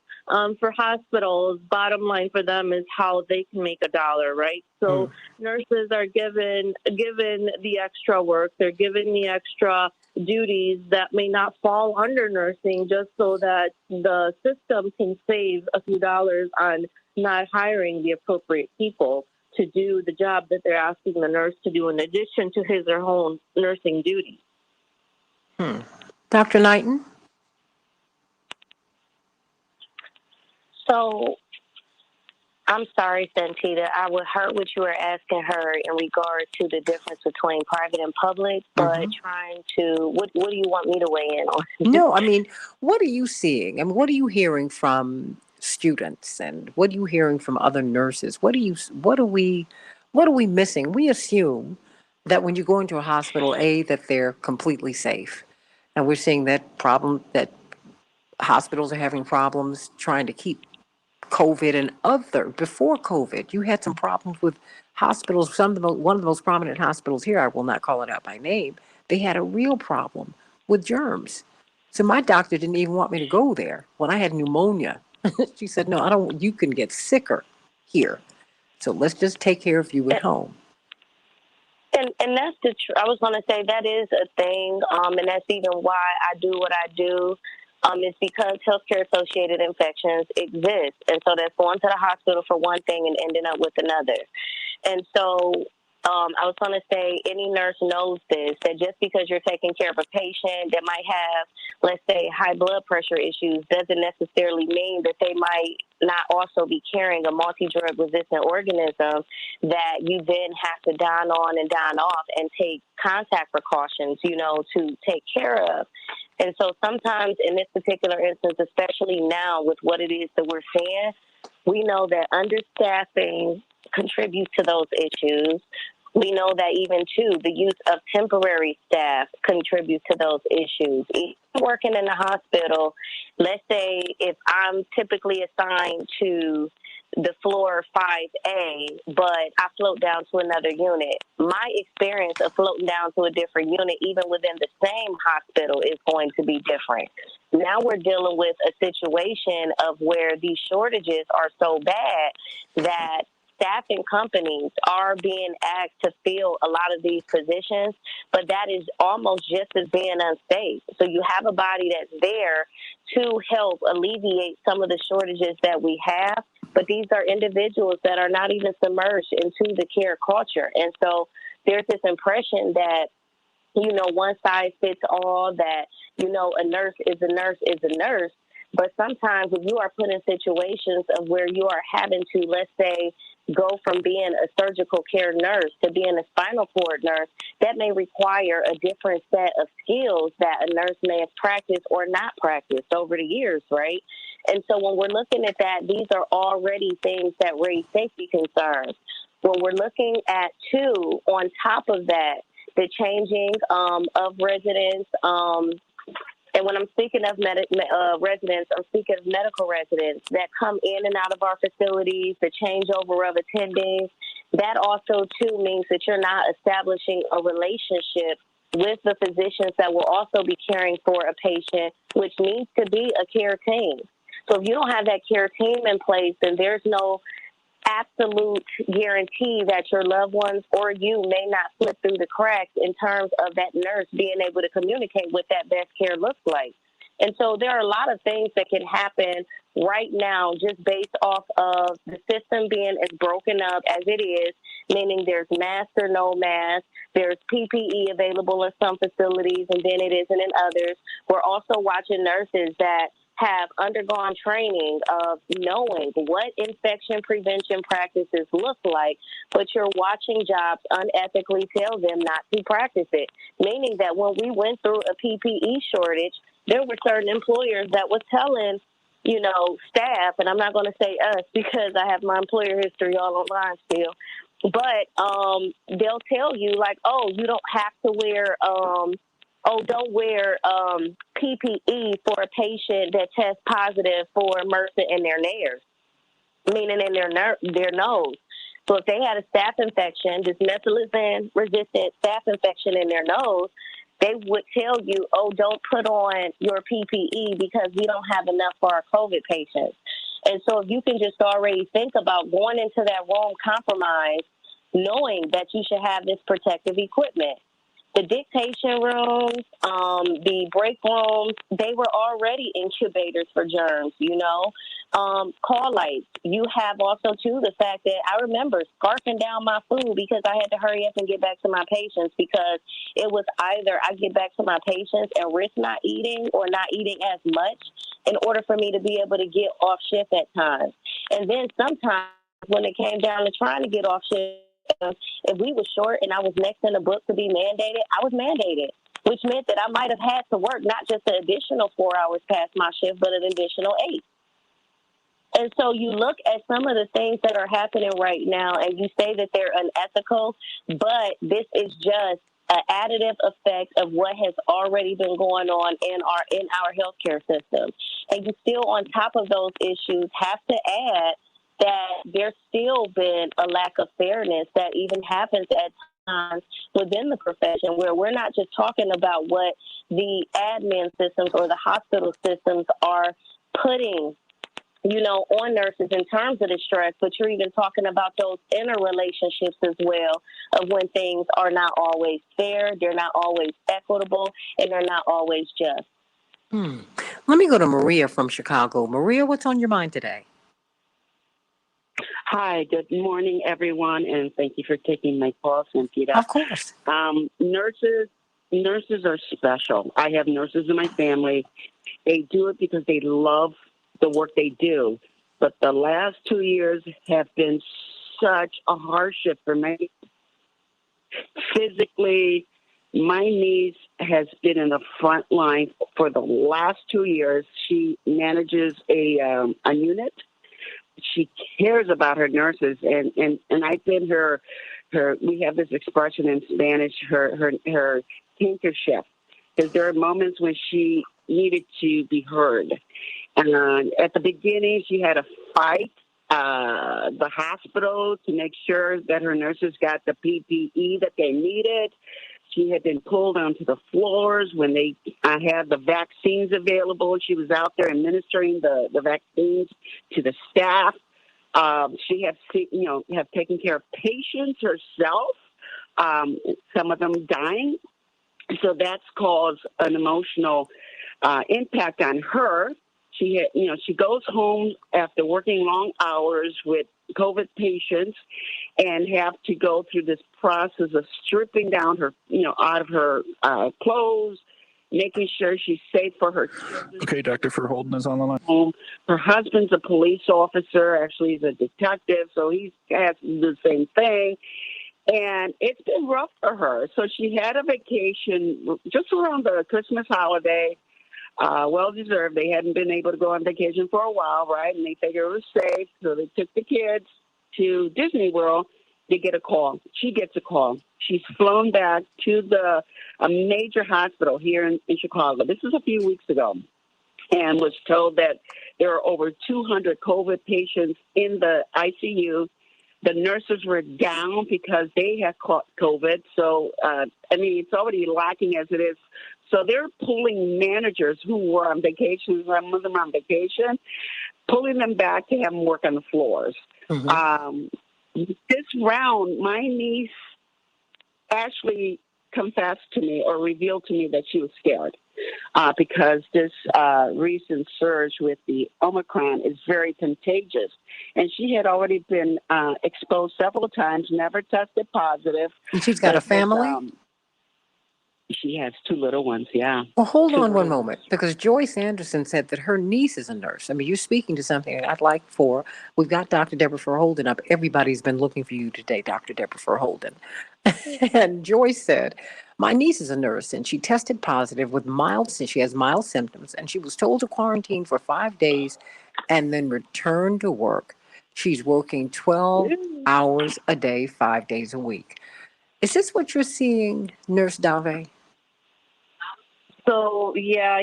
for hospitals, bottom line for them is how they can make a dollar, right? So nurses are given the extra work. They're given the extra duties that may not fall under nursing just so that the system can save a few dollars on not hiring the appropriate people to do the job that they're asking the nurse to do in addition to his or her own nursing duties. Dr. Knighton? So, I'm sorry, Santita. I heard what you were asking her in regard to the difference between private and public, but trying to, what do you want me to weigh in on? No, what are you seeing? What are you hearing from students, and what are you hearing from other nurses? What are we missing? We assume that when you go into a hospital, that they're completely safe, and we're seeing that hospitals are having problems trying to keep COVID and before COVID, you had some problems with hospitals. One of the most prominent hospitals here, I will not call it out by name, they had a real problem with germs. So my doctor didn't even want me to go there when I had pneumonia. She said, no, I don't, you can get sicker here. So let's just take care of you at home. And that's I was going to say that is a thing, and that's even why I do what I do. It's because healthcare associated infections exist, and so that's going to the hospital for one thing and ending up with another. And so I was going to say any nurse knows this, that just because you're taking care of a patient that might have, let's say, high blood pressure issues doesn't necessarily mean that they might not also be carrying a multi-drug resistant organism that you then have to dine on and dine off and take contact precautions, to take care of. And so sometimes in this particular instance, especially now with what it is that we're seeing, we know that understaffing contributes to those issues. We know that even, too, the use of temporary staff contributes to those issues. Even working in the hospital, let's say if I'm typically assigned to the floor 5A, but I float down to another unit, my experience of floating down to a different unit, even within the same hospital, is going to be different. Now we're dealing with a situation of where these shortages are so bad that staffing companies are being asked to fill a lot of these positions, but that is almost just as being unsafe. So you have a body that's there to help alleviate some of the shortages that we have, but these are individuals that are not even submerged into the care culture. And so there's this impression that, one size fits all, that, a nurse is a nurse is a nurse. But sometimes if you are put in situations of where you are having to, let's say, go from being a surgical care nurse to being a spinal cord nurse, that may require a different set of skills that a nurse may have practiced or not practiced over the years, right? And so when we're looking at that, these are already things that raise safety concerns. When we're looking at, too, on top of that, the changing of residents, and when I'm speaking of residents, I'm speaking of medical residents that come in and out of our facilities, the changeover of attendings. That also, too, means that you're not establishing a relationship with the physicians that will also be caring for a patient, which needs to be a care team. So if you don't have that care team in place, then there's no absolute guarantee that your loved ones or you may not slip through the cracks in terms of that nurse being able to communicate what that best care looks like. And so there are a lot of things that can happen right now just based off of the system being as broken up as it is, meaning there's mask or no mask, there's PPE available in some facilities and then it isn't in others. We're also watching nurses that have undergone training of knowing what infection prevention practices look like, but you're watching jobs unethically tell them not to practice it, meaning that when we went through a PPE shortage, there were certain employers that was telling, staff, and I'm not going to say us because I have my employer history all online still, but they'll tell you like, oh, you don't have to wear don't wear PPE for a patient that tests positive for MRSA in their nares, meaning in their nose. So if they had a staph infection, this methicillin-resistant staph infection in their nose, they would tell you, oh, don't put on your PPE because we don't have enough for our COVID patients. And so if you can just already think about going into that room compromised, knowing that you should have this protective equipment. The dictation rooms, the break rooms, they were already incubators for germs, call lights. You have also, too, the fact that I remember scarfing down my food because I had to hurry up and get back to my patients because it was either I get back to my patients and risk not eating or not eating as much in order for me to be able to get off shift at times. And then sometimes when it came down to trying to get off shift, if we were short and I was next in the book to be mandated, I was mandated, which meant that I might have had to work not just an additional 4 hours past my shift, but an additional 8. And so you look at some of the things that are happening right now and you say that they're unethical, but this is just an additive effect of what has already been going on in our healthcare system. And you still, on top of those issues, have to add that there's still been a lack of fairness that even happens at times within the profession where we're not just talking about what the admin systems or the hospital systems are putting, on nurses in terms of the stress, but you're even talking about those inner relationships as well, of when things are not always fair, they're not always equitable, and they're not always just. Let me go to Maria from Chicago. Maria, what's on your mind today? Hi, good morning, everyone, and thank you for taking my call, Santita. Of course. Nurses are special. I have nurses in my family. They do it because they love the work they do. But the last 2 years have been such a hardship for me. Physically, my niece has been in the front line for the last 2 years. She manages a unit. She cares about her nurses, and I've been her. We have this expression in Spanish, her tinkership, because there are moments when she needed to be heard. And at the beginning, she had to fight the hospital to make sure that her nurses got the PPE that they needed. She had been pulled onto the floors when they had the vaccines available. She was out there administering the vaccines to the staff. She have taken care of patients herself, some of them dying. So that's caused an emotional impact on her. She goes home after working long hours with COVID patients and have to go through this process of stripping down her, out of her clothes, making sure she's safe for her children. Okay, Dr. Verholden is on the line. Her husband's a police officer. Actually, he's a detective, so he has to do the same thing. And it's been rough for her. So she had a vacation just around the Christmas holiday. Well-deserved. They hadn't been able to go on vacation for a while, right? And they figured it was safe, so they took the kids to Disney World. They get a call. She gets a call. She's flown back to a major hospital here in Chicago. This is a few weeks ago, and was told that there are over 200 COVID patients in the ICU. The nurses were down because they had caught COVID. So, it's already lacking as it is. So they're pulling managers who were on vacation, some of them on vacation, pulling them back to have them work on the floors. Mm-hmm. This round, my niece actually confessed to me or revealed to me that she was scared because this recent surge with the Omicron is very contagious. And she had already been exposed several times, never tested positive. And she's got a family? She has 2 little ones, yeah. Well, hold on one moment, because Joyce Anderson said that her niece is a nurse. I mean, you're speaking to something I'd like for. We've got Dr. Deborah Verholden up. Everybody's been looking for you today, Dr. Deborah Verholden. And Joyce said, my niece is a nurse, and she tested positive with she has mild symptoms, and she was told to quarantine for 5 days and then return to work. She's working 12 hours a day, 5 days a week. Is this what you're seeing, Nurse Dave? So, yeah,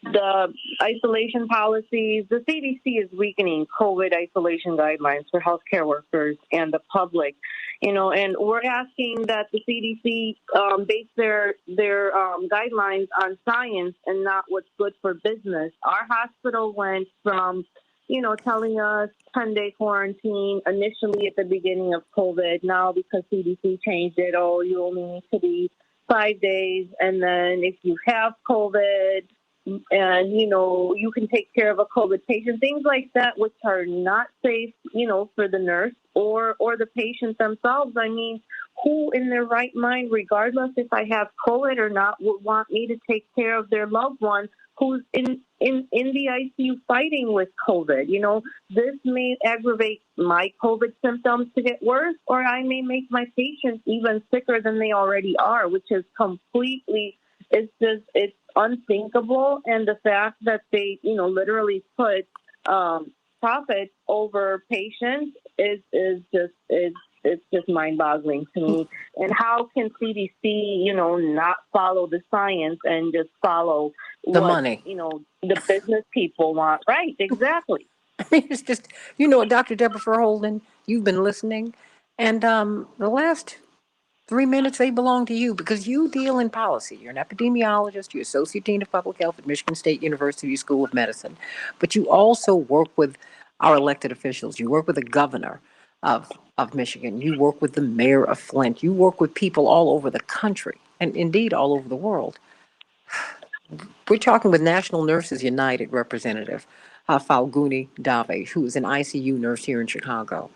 the isolation policies, the CDC is weakening COVID isolation guidelines for healthcare workers and the public, and we're asking that the CDC base their guidelines on science and not what's good for business. Our hospital went from, telling us 10-day quarantine initially at the beginning of COVID. Now, because CDC changed it, you only need to be 5 days, and then if you have COVID and, you can take care of a COVID patient, things like that, which are not safe, for the nurse or the patient themselves. I mean, who in their right mind, regardless if I have COVID or not, would want me to take care of their loved one who's in the ICU fighting with COVID? This may aggravate my COVID symptoms to get worse, or I may make my patients even sicker than they already are, which is it's unthinkable. And the fact that they, literally put profit over patients is just mind-boggling to me. And how can CDC, not follow the science and just follow the money, the business people want? Right, exactly. I mean, it's just, Dr. Deborah Verholden, you've been listening, And the last 3 minutes, they belong to you because you deal in policy. You're an epidemiologist, you're Associate Dean of Public Health at Michigan State University School of Medicine, but you also work with our elected officials. You work with the governor of Michigan. You work with the mayor of Flint. You work with people all over the country and indeed all over the world. We're talking with National Nurses United representative Falguni Dave, who is an ICU nurse here in Chicago,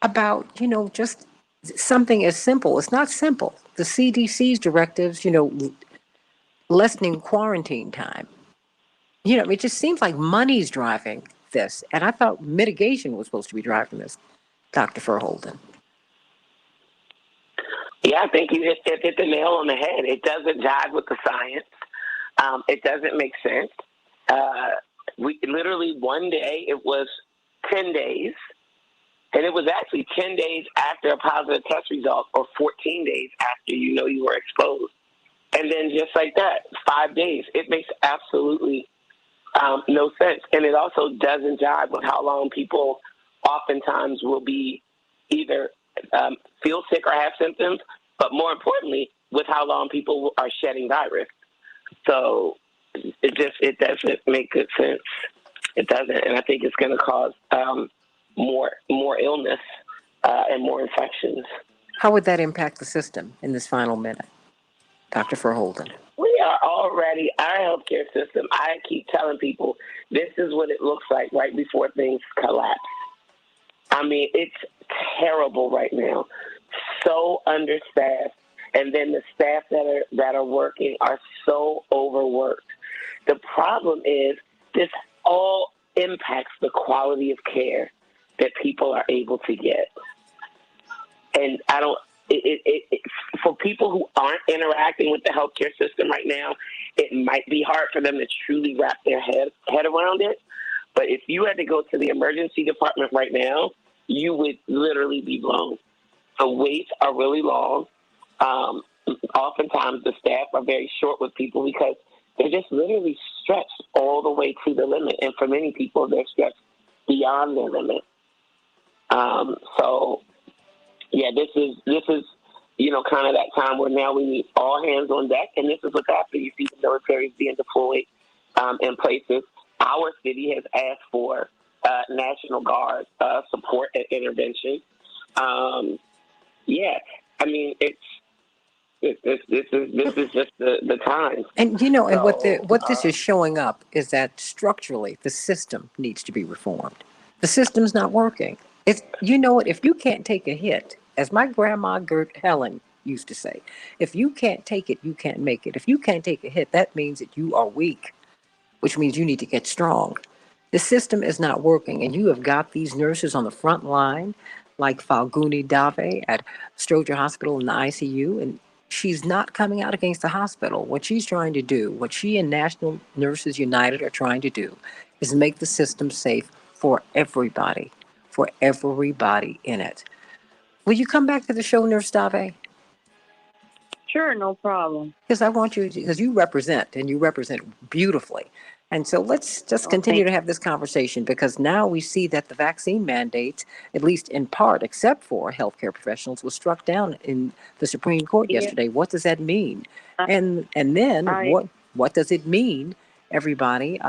about, just something as simple. It's not simple. The CDC's directives, lessening quarantine time. It just seems like money's driving this. And I thought mitigation was supposed to be driving this, Dr. Verholden. Yeah, I think you hit the nail on the head. It doesn't jive with the science. It doesn't make sense. We literally one day, it was 10 days. And it was actually 10 days after a positive test result or 14 days after you were exposed. And then just like that, 5 days. It makes absolutely no sense. And it also doesn't jive with how long people oftentimes will be either feel sick or have symptoms, but more importantly, with how long people are shedding virus. So it doesn't make good sense. It doesn't. And I think it's going to cause more illness and more infections. How would that impact the system in this final minute, Dr. Verholden? We are already, our healthcare system, I keep telling people, this is what it looks like right before things collapse. I mean, it's terrible right now. So understaffed. And then the staff that are working are so overworked. The problem is this all impacts the quality of care that people are able to get. And for people who aren't interacting with the healthcare system right now, it might be hard for them to truly wrap their head around it. But if you had to go to the emergency department right now, you would literally be blown. The waits are really long. Oftentimes the staff are very short with people because they're just literally stretched all the way to the limit. And for many people, they're stretched beyond their limit. So, yeah, this is kind of that time where now we need all hands on deck, and this is what's happening. You see the military being deployed in places. Our city has asked for National Guard support and intervention. Yeah, I mean, this is just the time. And and what this is showing up is that structurally the system needs to be reformed. The system's not working. If you can't take a hit, as my grandma Gert Helen used to say, if you can't take it, you can't make it. If you can't take a hit, that means that you are weak, which means you need to get strong. The system is not working, and you have got these nurses on the front line, like Falguni Dave at Stroger Hospital in the ICU, and she's not coming out against the hospital. What she's trying to do, what she and National Nurses United are trying to do, is make the system safe for everybody in it. Will you come back to the show, Nurse Dave? Sure, no problem. Because I want you, because you represent beautifully. And so let's just continue to have this conversation, because now we see that the vaccine mandate, at least in part, except for healthcare professionals, was struck down in the Supreme Court yesterday. What does that mean? And then what does it mean, everybody?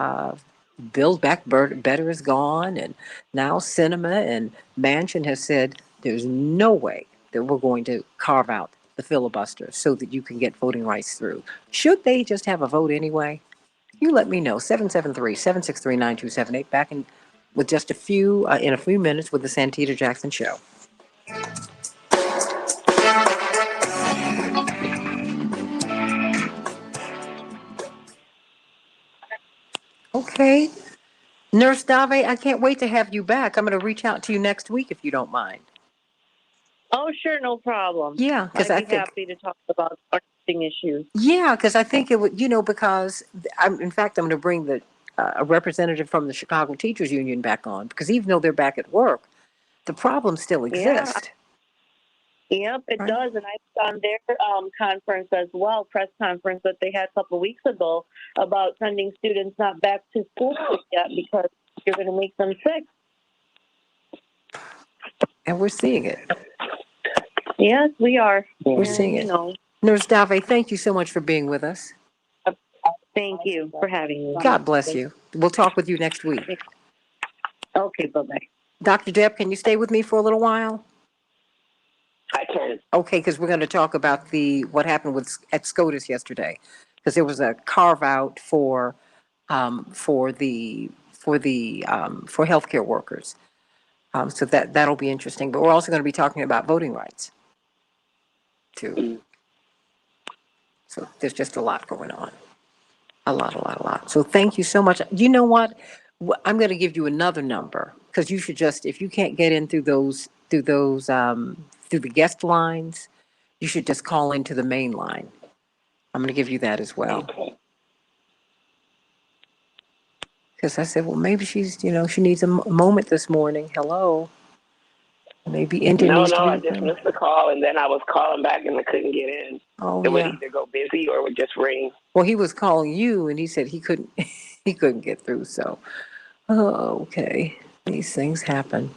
Build Back Better is gone, and now Sinema and Manchin has said there's no way that we're going to carve out the filibuster so that you can get voting rights through. Should they just have a vote anyway? You let me know. 773-763-9278. Back in with just a few minutes with the Santita Jackson Show. Okay. Nurse Dave, I can't wait to have you back. I'm going to reach out to you next week if you don't mind. Oh, sure, no problem. Yeah, because I'd be happy to talk about existing issues. Yeah, because I think it would, because in fact, I'm going to bring a representative from the Chicago Teachers Union back on, because even though they're back at work, the problem still exists. Yep, it does. And I was on their conference as well, press conference that they had a couple of weeks ago about sending students not back to school yet because you're going to make them sick. And we're seeing it. Yes, we are. We're seeing it. know. Nurse Dave, thank you so much for being with us. Thank you for having me. God bless you. We'll talk with you next week. Okay, bye-bye. Dr. Deb, can you stay with me for a little while? I can. Okay, because we're going to talk about what happened at SCOTUS yesterday, because there was a carve out for healthcare workers. So that'll be interesting. But we're also going to be talking about voting rights too. So there's just a lot going on. A lot. So thank you so much. You know what? I'm going to give you another number, because you should just, if you can't get in through the guest lines, you should just call into the main line. I'm going to give you that as well. Okay. Because I said, well, maybe she needs a moment this morning. Hello. Maybe India No, needs to be. I just missed the call, and then I was calling back and I couldn't get in. Oh, It would yeah. either go busy or it would just ring. Well, he was calling you, and he said he couldn't get through. So, okay. These things happen.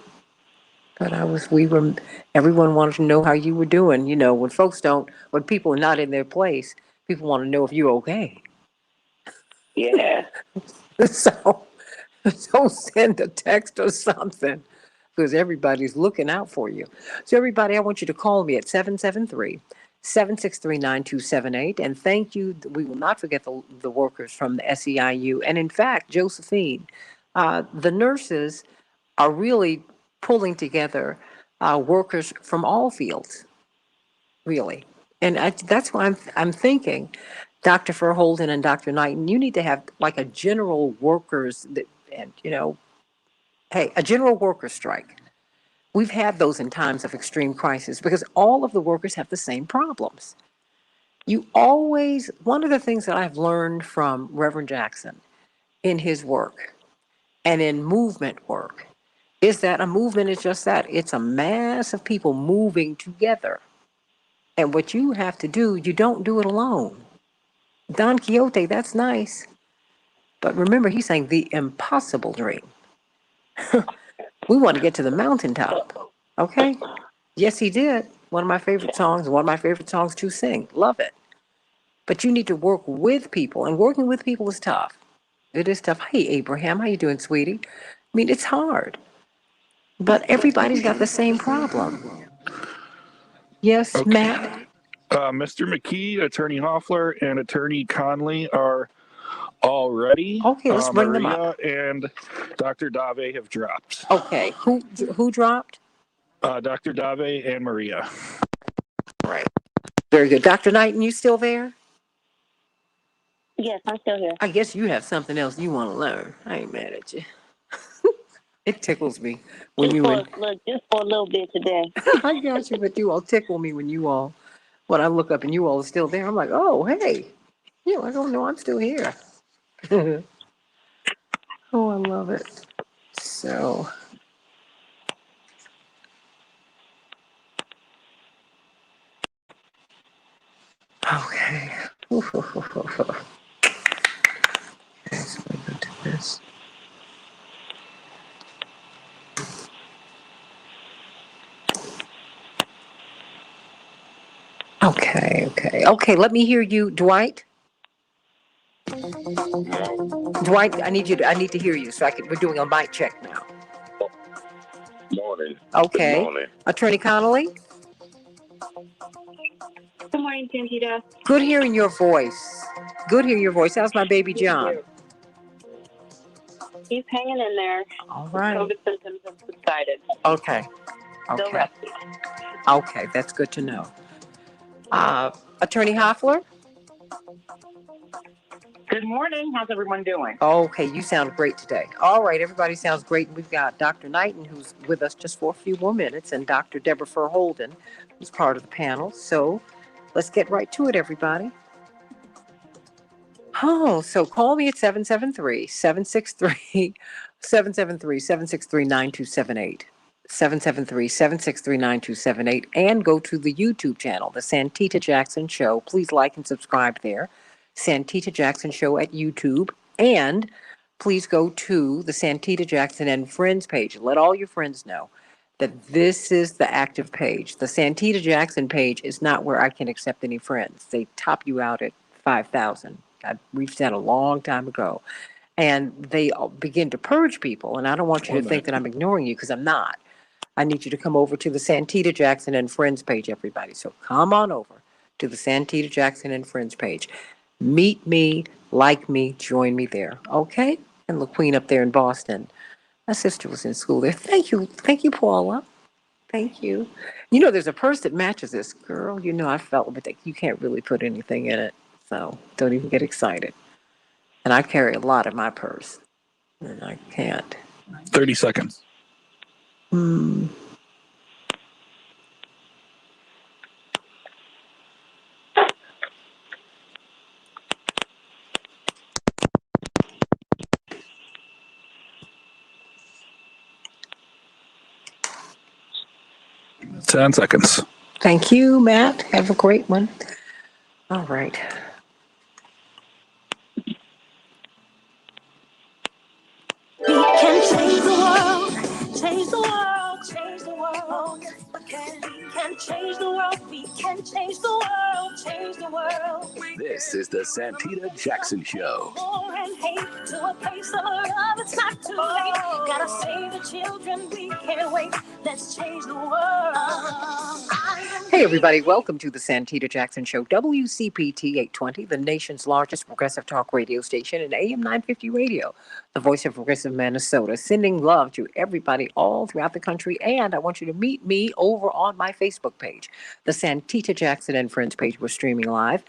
But everyone wanted to know how you were doing. When people are not in their place, people want to know if you're okay. Yeah. So send a text or something, because everybody's looking out for you. So everybody, I want you to call me at 773-763-9278. And thank you. We will not forget the workers from the SEIU. And in fact, Josephine, the nurses are really pulling together workers from all fields, really. And that's why I'm thinking, Dr. Verholden and Dr. Knighton, you need to have like a general workers a general workers strike. We've had those in times of extreme crisis, because all of the workers have the same problems. One of the things that I've learned from Reverend Jackson in his work and in movement work is that a movement is just that. It's a mass of people moving together. And what you have to do, you don't do it alone. Don Quixote, that's nice. But remember, he's saying the impossible dream. We want to get to the mountaintop. Okay? Yes, he did. One of my favorite songs to sing. Love it. But you need to work with people, and working with people is tough. It is tough. Hey, Abraham, how you doing, sweetie? I mean, it's hard. But everybody's got the same problem. Yes, okay. Matt? Mr. McKee, Attorney Hoffler, and Attorney Conley are all ready. Okay, let's bring them up. Maria and Dr. Dave have dropped. Okay, who dropped? Dr. Dave and Maria. Right. Very good. Dr. Knighton, you still there? Yes, I'm still here. I guess you have something else you want to learn. I ain't mad at you. It tickles me when just for a little bit today. I got you, but you all tickle me when I look up and you all are still there. I'm like, oh, hey. I don't know, I'm still here. Oh, I love it. So. Okay. Let's go to this. Okay. Let me hear you, Dwight. Dwight, I need to hear you, so we're doing a mic check now. Morning. Okay. Good morning. Attorney Connolly. Good morning, Santita. Good hearing your voice. How's my baby John? He's hanging in there. All right. COVID symptoms have subsided. Okay. Still resting. Okay, that's good to know. Attorney Hoffler? Good morning. How's everyone doing? Okay, you sound great today. All right, everybody sounds great. We've got Dr. Knighton, who's with us just for a few more minutes, and Dr. Deborah Verholden, who's part of the panel. So let's get right to it, everybody. So call me at 773-763-9278. 773-763-9278, and go to the YouTube channel, The Santita Jackson Show. Please like and subscribe there. Santita Jackson Show at YouTube. And please go to the Santita Jackson and Friends page. Let all your friends know that this is the active page. The Santita Jackson page is not where I can accept any friends. They top you out at 5,000. I reached that a long time ago. And they begin to purge people. And I don't want you to think that I'm ignoring you, because I'm not. I need you to come over to the Santita Jackson and Friends page, everybody. So come on over to the Santita Jackson and Friends page. Meet me, like me, join me there. Okay? And LaQueen up there in Boston. My sister was in school there. Thank you, Paula. Thank you. You know, there's a purse that matches this, girl. You know, I felt that you can't really put anything in it. So don't even get excited. And I carry a lot in my purse. And I can't. 30 seconds. 10 seconds. Thank you, Matt. Have a great one. All right. We can change the world, change the world, change the world. We can change the world, we can change the world, change the world. This is the Santita Jackson Show. War and hate to a place of love, it's not too late. Gotta save the children, we can't wait. Let's change the world. Hey, everybody. Welcome to the Santita Jackson Show. WCPT 820, the nation's largest progressive talk radio station, and AM 950 radio, the voice of progressive Minnesota, sending love to everybody all throughout the country. And I want you to meet me over on my Facebook page, the Santita Jackson and Friends page. We're streaming live.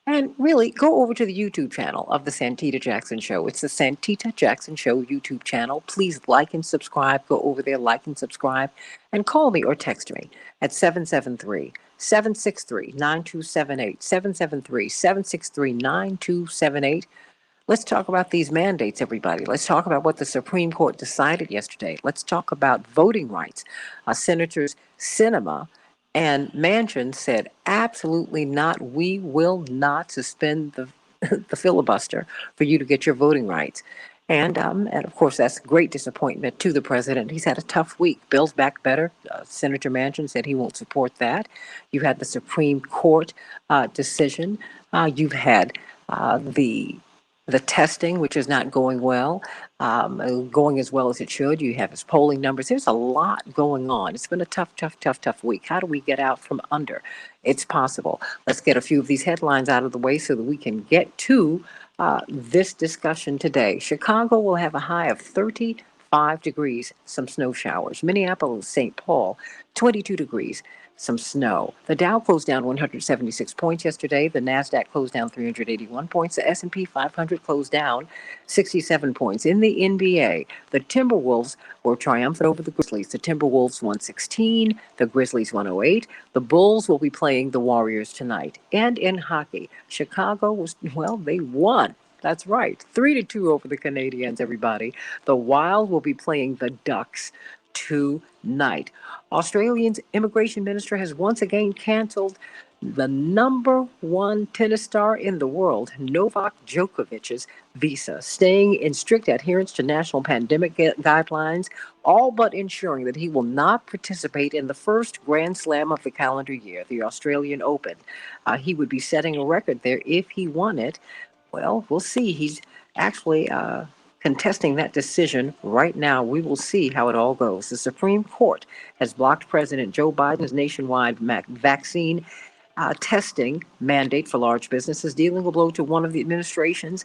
And really, go over to the YouTube channel of the Santita Jackson Show. It's the Santita Jackson Show YouTube channel. Please like and subscribe. Go over there, like and subscribe, and call me or text me at 773-763-9278, 773-763-9278. Let's talk about these mandates, everybody. Let's talk about what the Supreme Court decided yesterday. Let's talk about voting rights. Senators Sinema and Manchin said, absolutely not. We will not suspend the filibuster for you to get your voting rights. And of course, that's great disappointment to the president. He's had a tough week. Build Back Better. Senator Manchin said he won't support that. You had the Supreme Court decision. You've had the testing, which is not going well, going as well as it should. You have his polling numbers. There's a lot going on. It's been a tough week. How do we get out from under? It's possible. Let's get a few of these headlines out of the way so that we can get to this discussion today. Chicago will have a high of 35 degrees, some snow showers. Minneapolis, St. Paul, 22 degrees. Some snow. The Dow closed down 176 points yesterday. The NASDAQ closed down 381 points. The S&P 500 closed down 67 points. In the NBA, the Timberwolves were triumphant over the Grizzlies. The Timberwolves 116, the Grizzlies 108. The Bulls will be playing the Warriors tonight. And in hockey, Chicago they won. That's right. 3-2 over the Canadiens, everybody. The Wild will be playing the Ducks tonight. Australia's immigration minister has once again canceled the number one tennis star in the world, Novak Djokovic's visa, staying in strict adherence to national pandemic guidelines, all but ensuring that he will not participate in the first Grand Slam of the calendar year, the Australian Open. He would be setting a record there if he won it. Well, we'll see. He's actually contesting that decision right now. We will see how it all goes. The Supreme Court has blocked President Joe Biden's nationwide vaccine testing mandate for large businesses, dealing a blow to one of the administration's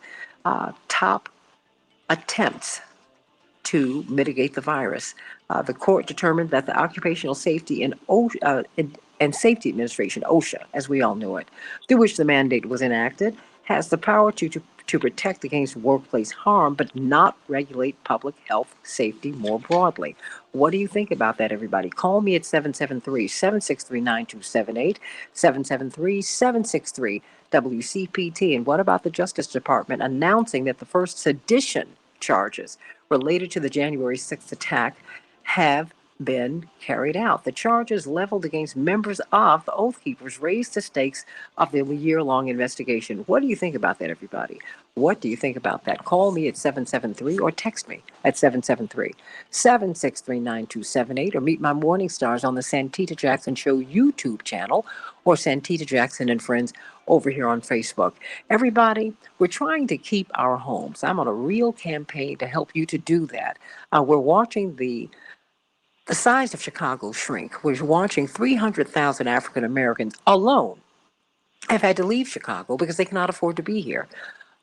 top attempts to mitigate the virus. The court determined that the Occupational Safety and Safety Administration, OSHA, as we all know it, through which the mandate was enacted, has the power to protect against workplace harm, but not regulate public health safety more broadly. What do you think about that, everybody? Call me at 773-763-9278, 773-763-WCPT. And what about the Justice Department announcing that the first sedition charges related to the January 6th attack have been carried out. The charges leveled against members of the Oath Keepers raised the stakes of the year-long investigation. What do you think about that, everybody? What do you think about that? Call me at 773 or text me at 773-763-9278 or meet my morning stars on the Santita Jackson Show YouTube channel or Santita Jackson and Friends over here on Facebook. Everybody, we're trying to keep our homes. I'm on a real campaign to help you to do that. We're watching the size of Chicago shrink. We're watching 300,000 African Americans alone have had to leave Chicago because they cannot afford to be here.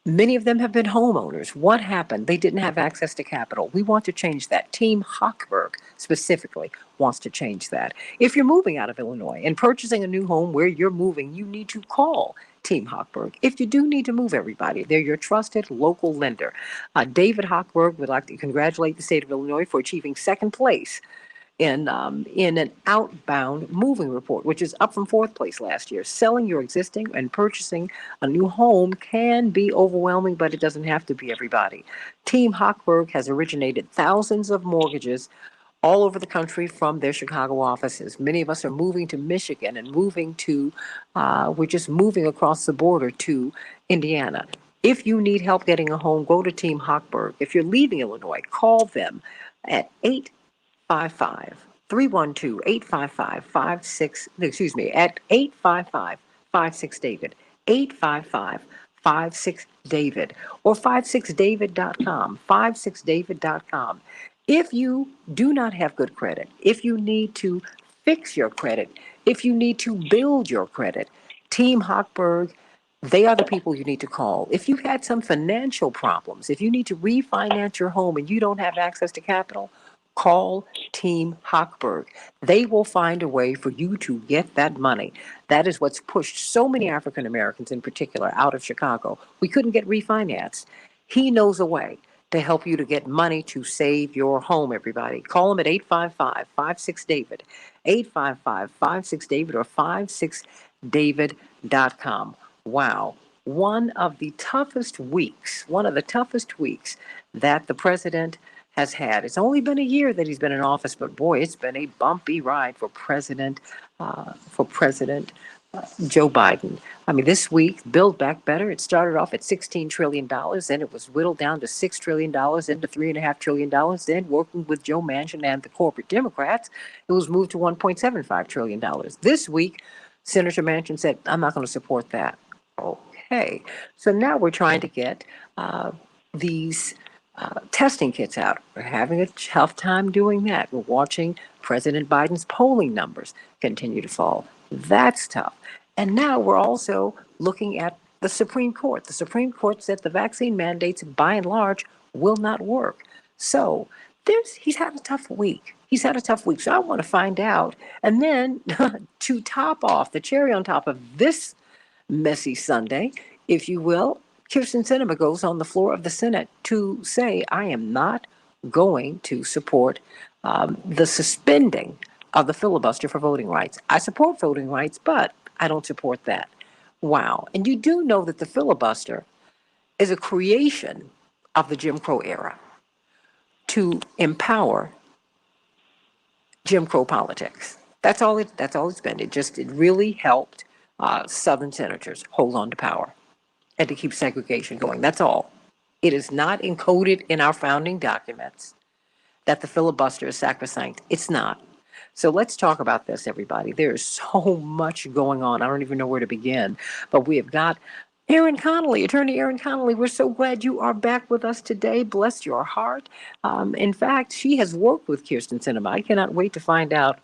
Many of them have been homeowners. What happened? They didn't have access to capital. We want to change that. Team Hochberg specifically wants to change that. If you're moving out of Illinois and purchasing a new home where you're moving, you need to call Team Hochberg. If you do need to move, everybody, they're your trusted local lender. David Hochberg would like to congratulate the state of Illinois for achieving second place in an outbound moving report, which is up from fourth place last year. Selling your existing and purchasing a new home can be overwhelming, but it doesn't have to be, everybody. Team Hochberg has originated thousands of mortgages all over the country from their Chicago offices. Many of us are moving to Michigan and we're just moving across the border to Indiana. If you need help getting a home, go to Team Hochberg. If you're leaving Illinois, call them at 312-855-56, excuse me, at 855-56-DAVID, 855-56-DAVID, or 56david.com, 56david.com. If you do not have good credit, if you need to fix your credit, if you need to build your credit, Team Hochberg, they are the people you need to call. If you've had some financial problems, if you need to refinance your home and you don't have access to capital, call Team Hochberg. They will find a way for you to get that money. That is what's pushed so many African Americans in particular out of Chicago. We couldn't get refinanced. He knows a way to help you to get money to save your home, everybody. Call him at 855-56-DAVID, 855-56-DAVID, or 56david.com. Wow. One of the toughest weeks that the president has had. It's only been a year that he's been in office, but boy, it's been a bumpy ride for President Joe Biden. I mean, this week, Build Back Better, it started off at $16 trillion, then it was whittled down to $6 trillion, into $3.5 trillion. Then, working with Joe Manchin and the corporate Democrats, it was moved to $1.75 trillion. This week, Senator Manchin said, I'm not going to support that. Okay. So now we're trying to get these testing kits out. We're having a tough time doing that. We're watching President Biden's polling numbers continue to fall. That's tough. And now we're also looking at the Supreme Court. The Supreme Court said the vaccine mandates, by and large, will not work. So he's had a tough week. So I want to find out. And then to top off, the cherry on top of this messy Sunday, if you will, Kyrsten Sinema goes on the floor of the Senate to say, I am not going to support the suspending of the filibuster for voting rights. I support voting rights, but I don't support that. Wow. And you do know that the filibuster is a creation of the Jim Crow era to empower Jim Crow politics. That's all it's been. It really helped Southern senators hold on to power and to keep segregation going. That's all. It is not encoded in our founding documents that the filibuster is sacrosanct. It's not. So let's talk about this, everybody. There is so much going on. I don't even know where to begin. But we have got Attorney Erin Connolly. We're so glad you are back with us today. Bless your heart. In fact, she has worked with Kyrsten Sinema. I cannot wait to find out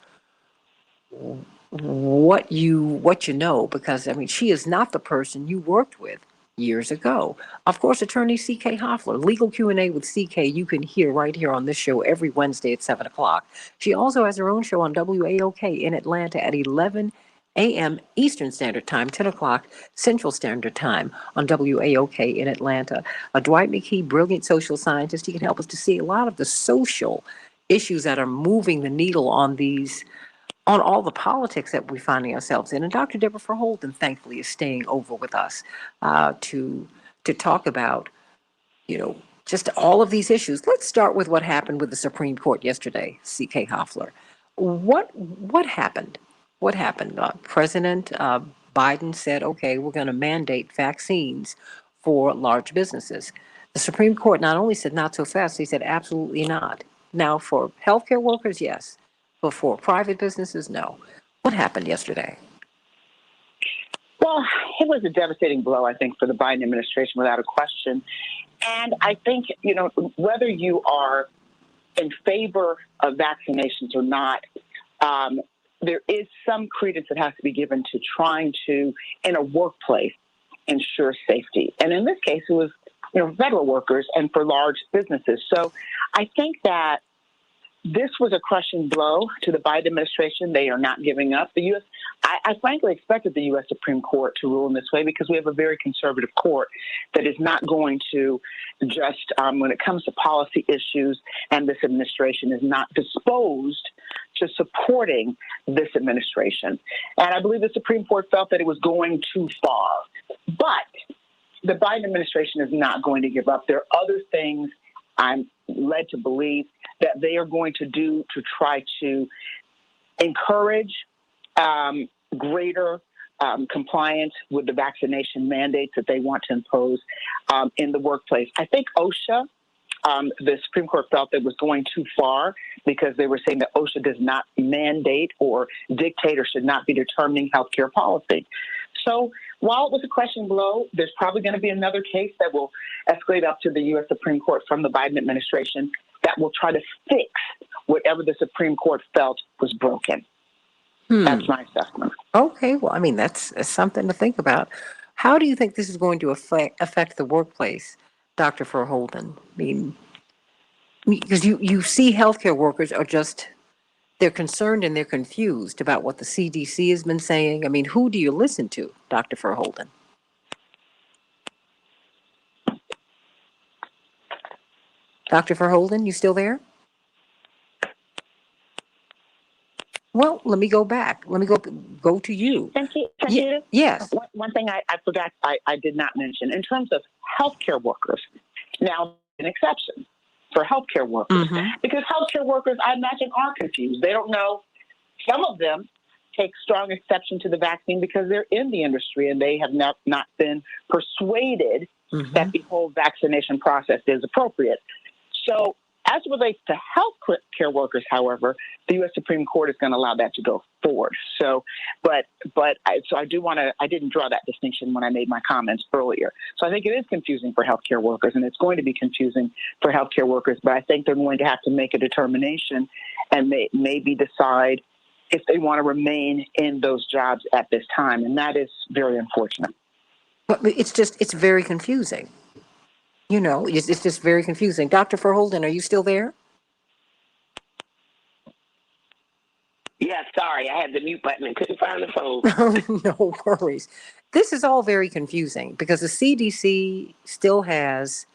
what you know, because I mean, she is not the person you worked with years ago. Of course, attorney C.K. Hoffler, Legal Q&A with C.K. you can hear right here on this show every Wednesday at 7 o'clock. She also has her own show on WAOK in Atlanta at 11 a.m. Eastern Standard Time, 10 o'clock Central Standard Time on WAOK in Atlanta. Dwight McKee, brilliant social scientist. He can help us to see a lot of the social issues that are moving the needle on all the politics that we're finding ourselves in. And Dr. Deborah Verholden, thankfully, is staying over with us to talk about, just all of these issues. Let's start with what happened with the Supreme Court yesterday, C.K. Hoffler. What happened? What happened? President Biden said, okay, we're going to mandate vaccines for large businesses. The Supreme Court not only said not so fast, they said absolutely not. Now, for healthcare workers, yes. But for private businesses, no. What happened yesterday? Well, it was a devastating blow, I think, for the Biden administration, without a question. And I think, whether you are in favor of vaccinations or not, there is some credence that has to be given to trying to, in a workplace, ensure safety. And in this case, it was, federal workers and for large businesses. So I think that this was a crushing blow to the Biden administration. They are not giving up. I frankly expected the U.S. Supreme Court to rule in this way because we have a very conservative court that is not going to just, when it comes to policy issues, and this administration is not disposed to supporting this administration. And I believe the Supreme Court felt that it was going too far. But the Biden administration is not going to give up. There are other things I'm led to believe that they are going to do to try to encourage greater compliance with the vaccination mandates that they want to impose in the workplace. I think OSHA, the Supreme Court felt that was going too far because they were saying that OSHA does not mandate or dictate or should not be determining healthcare policy. So while it was a crushing blow, there's probably going to be another case that will escalate up to the U.S. Supreme Court from the Biden administration that will try to fix whatever the Supreme Court felt was broken. That's my assessment. Okay, well, I mean, that's something to think about. How do you think this is going to affect the workplace, Dr. Verholden? I mean, because you see healthcare workers are just, they're concerned and they're confused about what the CDC has been saying. I mean, who do you listen to, Dr. Verholden? Dr. Verholden, you still there? Well, let me go back. Let me go to you. Santita? Yes. One thing I forgot I did not mention in terms of healthcare workers. Now, an exception for healthcare workers because healthcare workers, I imagine, are confused. They don't know. Some of them take strong exception to the vaccine because they're in the industry and they have not been persuaded that the whole vaccination process is appropriate. So as it relates to health care workers, however, the U.S. Supreme Court is going to allow that to go forward. So, I do want to, I didn't draw that distinction when I made my comments earlier. So I think it is confusing for healthcare workers, and it's going to be confusing for healthcare workers, but I think they're going to have to make a determination and maybe decide if they want to remain in those jobs at this time. And that is very unfortunate. But it's very confusing. It's just very confusing. Dr. Verholden, are you still there? Yeah, sorry, I had the mute button and couldn't find the phone. No worries. This is all very confusing because the CDC still have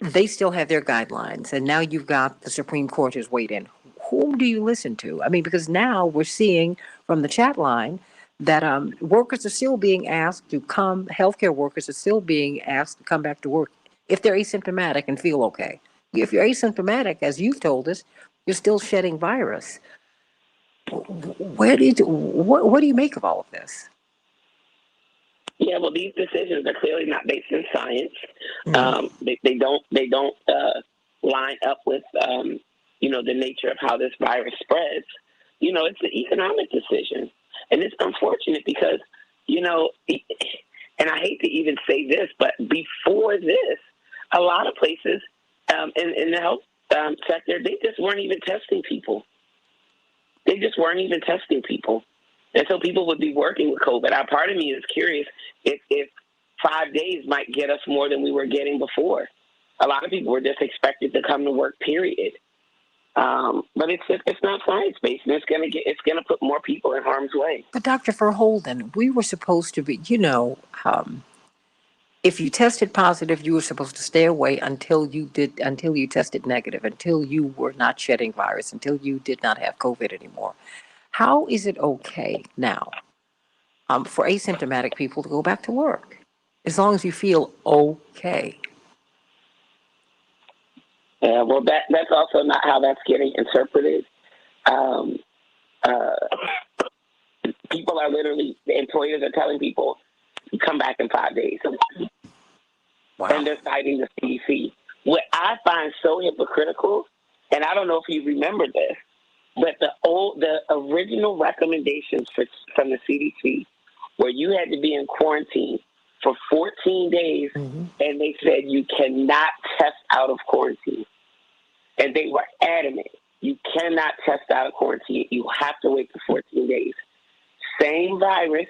their guidelines, and now you've got the Supreme Court has weighed in. Whom do you listen to? I mean, because now we're seeing from the chat line that workers are still being asked to come, healthcare workers are still being asked to come back to work if they're asymptomatic and feel okay. If you're asymptomatic, as you've told us, you're still shedding virus. What do you make of all of this? Yeah, well, these decisions are clearly not based in science. They don't line up with the nature of how this virus spreads. It's an economic decision, and it's unfortunate because and I hate to even say this, but before this, a lot of places in the health sector, they just weren't even testing people. They just weren't even testing people. And so people would be working with COVID. Part of me is curious if 5 days might get us more than we were getting before. A lot of people were just expected to come to work, period. But it's not science-based, and it's gonna put more people in harm's way. But Dr. Verholden, we were supposed to be, if you tested positive, you were supposed to stay away until you tested negative, until you were not shedding virus, until you did not have COVID anymore. How is it okay now for asymptomatic people to go back to work as long as you feel okay? Well, that's also not how that's getting interpreted. People are literally, the employers are telling people, come back in 5 days. Wow. And they're citing the CDC. What I find so hypocritical, and I don't know if you remember this, but the original recommendations from the CDC, where you had to be in quarantine for 14 days, and they said you cannot test out of quarantine. And they were adamant, you cannot test out of quarantine. You have to wait for 14 days. Same virus,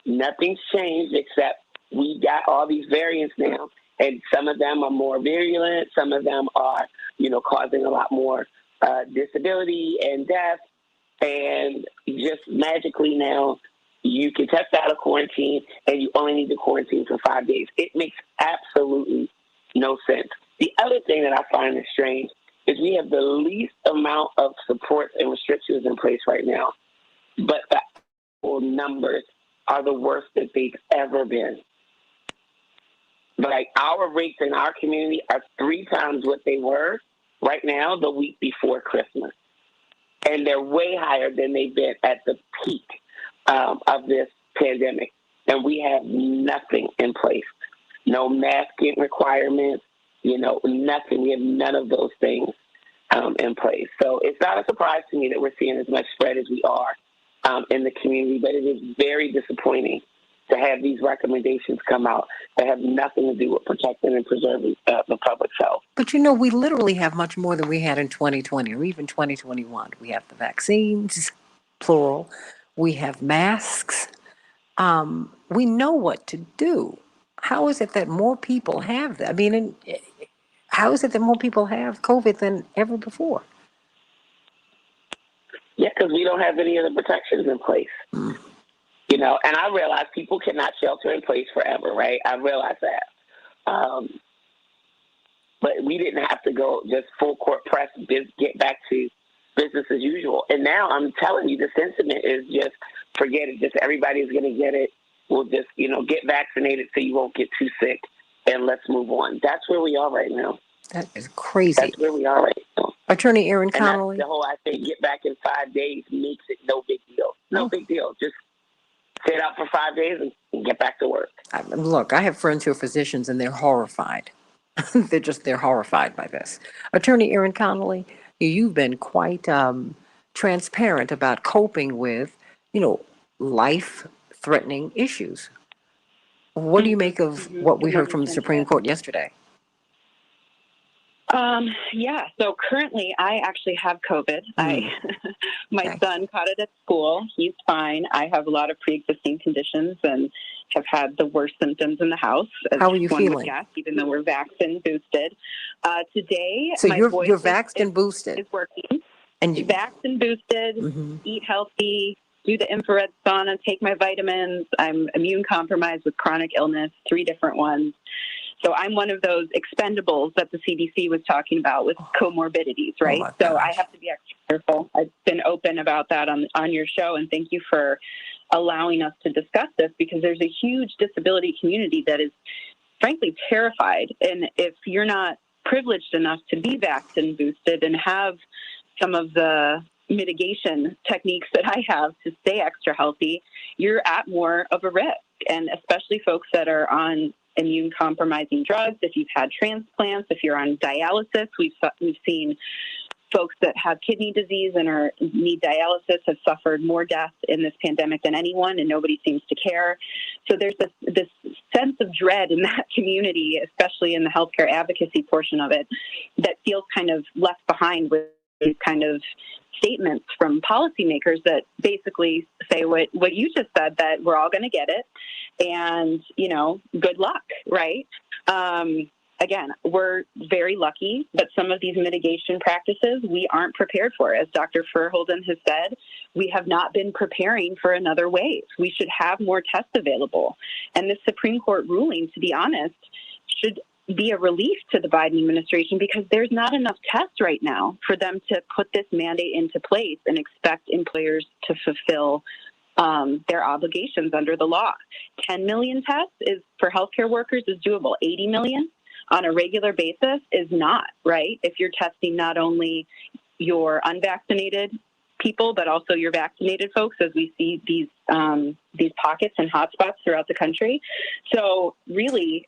nothing's changed except we got all these variants now, and some of them are more virulent, some of them are, causing a lot more disability and death, and just magically now you can test out of quarantine and you only need to quarantine for 5 days. It makes absolutely no sense. The other thing that I find is strange is we have the least amount of supports and restrictions in place right now, but the actual numbers are the worst that they've ever been. Like, our rates in our community are 3 times what they were right now the week before Christmas. And they're way higher than they've been at the peak of this pandemic. And we have nothing in place. No masking requirements, nothing. We have none of those things in place. So it's not a surprise to me that we're seeing as much spread as we are in the community, but it is very disappointing to have these recommendations come out that have nothing to do with protecting and preserving the public's health. But we literally have much more than we had in 2020 or even 2021. We have the vaccines, plural. We have masks. We know what to do. How is it that more people have that? How is it that more people have COVID than ever before? Yeah, because we don't have any of the protections in place. And I realize people cannot shelter in place forever, right? I realize that. But we didn't have to go just full court press, get back to business as usual. And now I'm telling you, the sentiment is just forget it. Just everybody's going to get it. We'll just, get vaccinated so you won't get too sick, and let's move on. That's where we are right now. That is crazy. That's where we are right now. Attorney Erin Connolly. The whole, I think, get back in 5 days makes it no big deal. No big deal. Just sit out for 5 days and get back to work. Look, I have friends who are physicians, and they're horrified. they're horrified by this. Attorney Erin Connolly, you've been quite transparent about coping with, life-threatening issues. What do you make of what we heard from the Supreme Court yesterday? So currently I actually have COVID. My son caught it at school. He's fine. I have a lot of pre-existing conditions and have had the worst symptoms in the house. How are you feeling? Guess, even though we're vaccine boosted. Today, so you're vaxxed and boosted. Is working. And you vaxxed and boosted, eat healthy, do the infrared sauna, take my vitamins. I'm immune compromised with chronic illness, 3 different ones. So I'm one of those expendables that the CDC was talking about with comorbidities, right? So I have to be extra careful. I've been open about that on your show, and thank you for allowing us to discuss this, because there's a huge disability community that is frankly terrified. And if you're not privileged enough to be vaccine boosted and have some of the mitigation techniques that I have to stay extra healthy, you're at more of a risk. And especially folks that are on immune compromising drugs, if you've had transplants, if you're on dialysis, we've seen folks that have kidney disease and need dialysis have suffered more deaths in this pandemic than anyone, and nobody seems to care. So there's this sense of dread in that community, especially in the healthcare advocacy portion of it, that feels kind of left behind with these kind of statements from policymakers that basically say what you just said, that we're all going to get it and, good luck, right? Again, we're very lucky, but some of these mitigation practices we aren't prepared for. As Dr. Furholden has said, we have not been preparing for another wave. We should have more tests available. And this Supreme Court ruling, to be honest, should be a relief to the Biden administration, because there's not enough tests right now for them to put this mandate into place and expect employers to fulfill their obligations under the law. 10 million tests for healthcare workers is doable. 80 million, on a regular basis is not, right? If you're testing not only your unvaccinated people, but also your vaccinated folks, as we see these pockets and hotspots throughout the country. So really,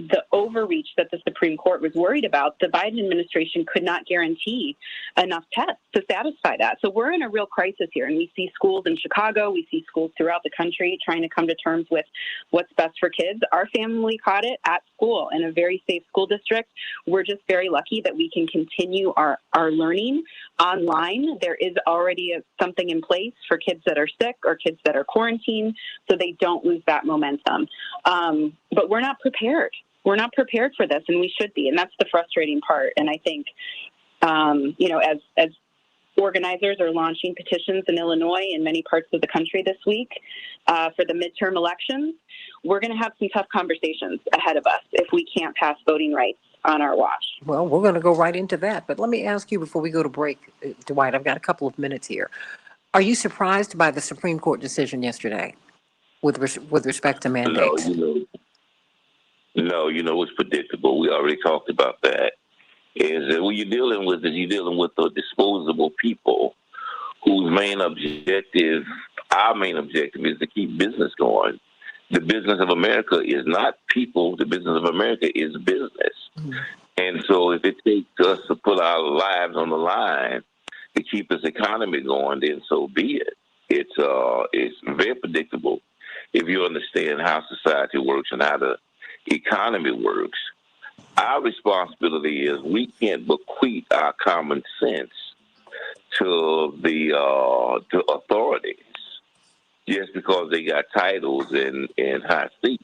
the overreach that the Supreme Court was worried about, the Biden administration could not guarantee enough tests to satisfy that. So we're in a real crisis here, and we see schools in Chicago, we see schools throughout the country trying to come to terms with what's best for kids. Our family caught it at school in a very safe school district. We're just very lucky that we can continue our learning online. There is already something in place for kids that are sick or kids that are quarantined, so they don't lose that momentum. But we're not prepared. We're not prepared for this, and we should be, and that's the frustrating part. And I think, as organizers are launching petitions in Illinois and many parts of the country this week for the midterm elections, we're going to have some tough conversations ahead of us if we can't pass voting rights on our watch. Well, we're going to go right into that. But let me ask you before we go to break, Dwight, I've got a couple of minutes here. Are you surprised by the Supreme Court decision yesterday with respect to mandates? No, it's predictable. We already talked about that. Is that what you're dealing with the disposable people whose our main objective is to keep business going. The business of America is not people. The business of America is business. Mm-hmm. And so if it takes us to put our lives on the line to keep this economy going, then so be it. It's very predictable if you understand how society works and how the economy works. Our responsibility is we can't bequeath our common sense to the to authorities just because they got titles and high seats.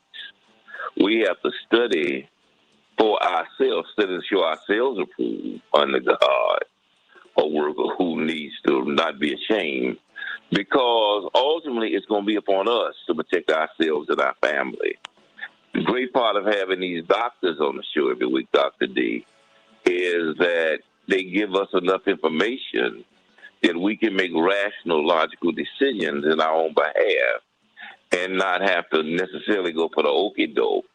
We have to study for ourselves, study to show ourselves approved under God, a worker who needs to not be ashamed, because ultimately it's going to be upon us to protect ourselves and our family. The great part of having these doctors on the show every week, Dr. D, is that they give us enough information that we can make rational, logical decisions in our own behalf and not have to necessarily go for the okie doke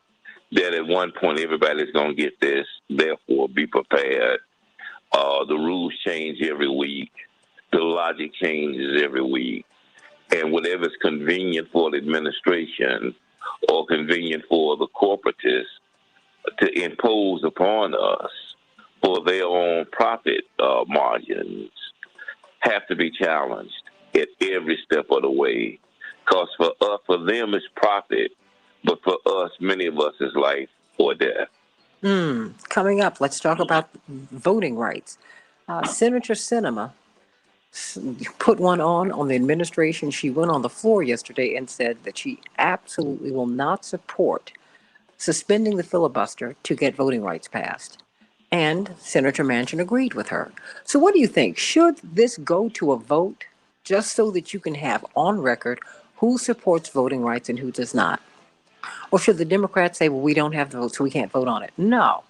that at one point everybody's going to get this, therefore be prepared. The rules change every week. The logic changes every week. And whatever's convenient for the administration or convenient for the corporatists to impose upon us for their own profit margins have to be challenged at every step of the way. Because for them it's profit, but for us, many of us, is life or death. Coming up, let's talk about voting rights. Senator Sinema put one on the administration. She went on the floor yesterday and said that she absolutely will not support suspending the filibuster to get voting rights passed. And Senator Manchin agreed with her. So what do you think? Should this go to a vote just so that you can have on record who supports voting rights and who does not? Or should the Democrats say, well, we don't have the vote, so we can't vote on it? No.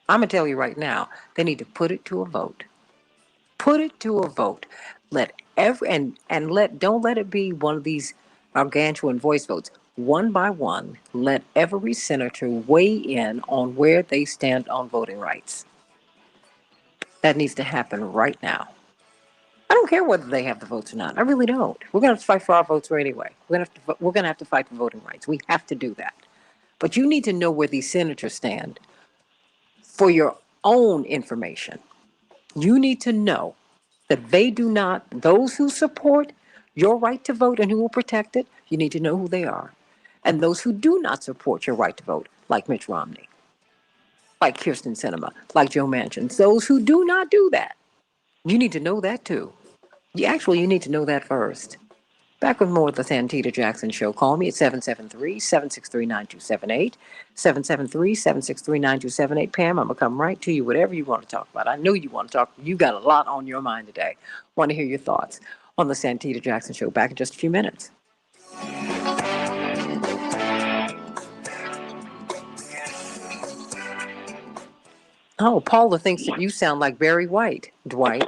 I'm going to tell you right now, they need to put it to a vote. Put it to a vote. Don't let it be one of these gargantuan voice votes. One by one, let every senator weigh in on where they stand on voting rights. That needs to happen right now. I don't care whether they have the votes or not. I really don't. We're going to have to fight for our votes anyway. We're going to have to fight for voting rights. We have to do that. But you need to know where these senators stand for your own information. You need to know that those who support your right to vote and who will protect it, you need to know who they are. And those who do not support your right to vote, like Mitch Romney, like Kirsten Sinema, like Joe Manchin, those who do not do that, you need to know that too. You need to know that first. Back with more of the Santita Jackson Show. Call me at 773-763-9278, 773-763-9278. Pam, I'm going to come right to you, whatever you want to talk about. I know you want to talk. You got a lot on your mind today. Want to hear your thoughts on the Santita Jackson Show. Back in just a few minutes. Oh, Paula thinks that you sound like Barry White, Dwight.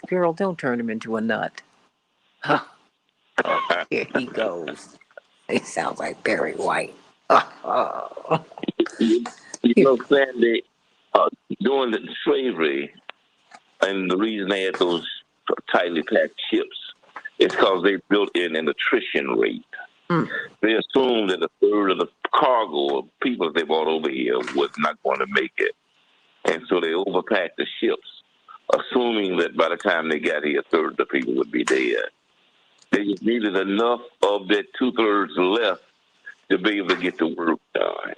Girl, don't turn him into a nut. Huh. Here he goes. He sounds like Barry White. You know, Sandy, during the slavery, and the reason they had those tightly packed ships is because they built in an attrition rate. They assumed that a third of the cargo of people that they brought over here was not going to make it. And so they overpacked the ships, assuming that by the time they got here, a third of the people would be dead. They just needed enough of that 2/3 left to be able to get the work done.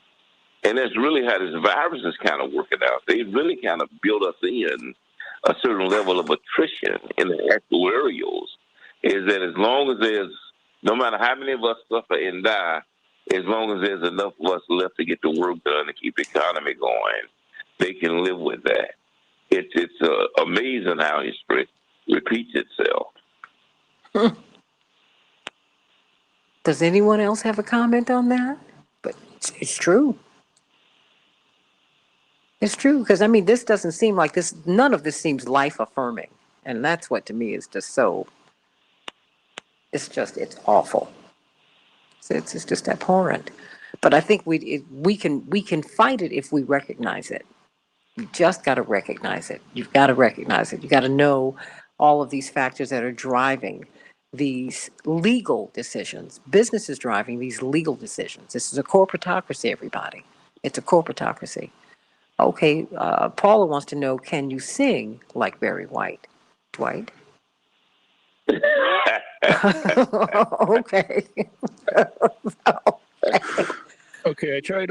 And that's really how this virus is kind of working out. They really kind of built us in a certain level of attrition in the actuarials, is that as long as there's, no matter how many of us suffer and die, as long as there's enough of us left to get the work done to keep the economy going, they can live with that. It's amazing how history repeats itself. Does anyone else have a comment on that? But it's true. It's true, because I mean, this doesn't seem like this, none of this seems life affirming. And that's what to me is just so, it's awful. It's just abhorrent. But I think we can fight it if we recognize it. You just got to recognize it. You've got to recognize it. You got to know all of these factors that are driving these legal decisions. Business is driving these legal decisions. This is a corporatocracy, everybody. It's a corporatocracy. Okay, Paula wants to know, can you sing like Barry White? Dwight? Okay. Okay, I tried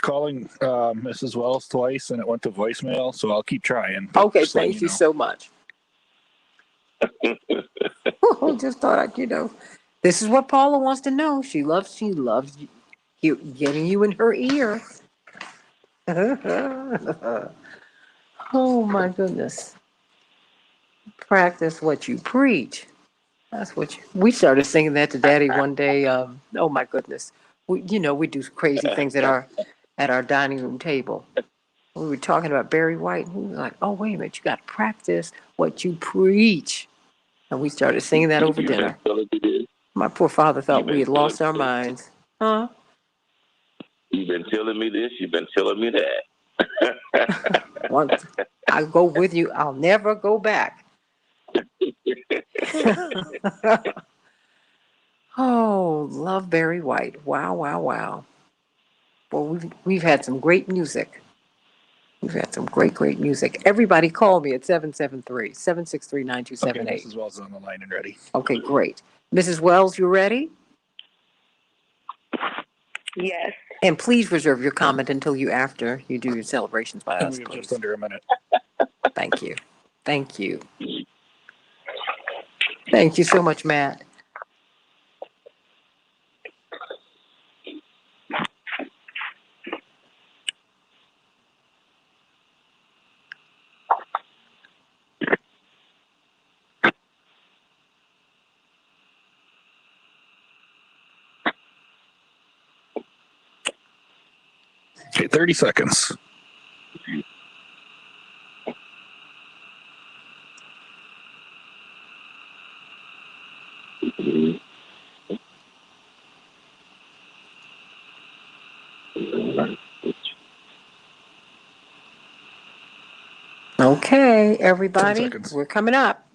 calling Mrs. Wells twice, and it went to voicemail, so I'll keep trying. Okay, thank you so much. Just thought this is what Paula wants to know. She loves you, getting you in her ear. Oh my goodness. Practice what you preach. That's what we started singing that to Daddy one day. Oh my goodness. We do crazy things at our dining room table. We were talking about Barry White, and he was like, "Oh, wait a minute, you got to practice what you preach." And we started singing that over dinner. My poor father thought we had lost our minds. Huh? You've been telling me this, you've been telling me that. Once I go with you, I'll never go back. Oh, love Barry White. Wow, wow, wow. Well, we've had some great music. We've had some great music. Everybody call me at 773-763-9278. Okay, Mrs. Wells is on the line and ready. Okay, great. Mrs. Wells, you ready? Yes. And please reserve your comment until after you do your celebrations by us, We have please. just under a minute. Thank you. Thank you. Thank you so much, Matt. Okay, 30 seconds. Okay, everybody, we're coming up.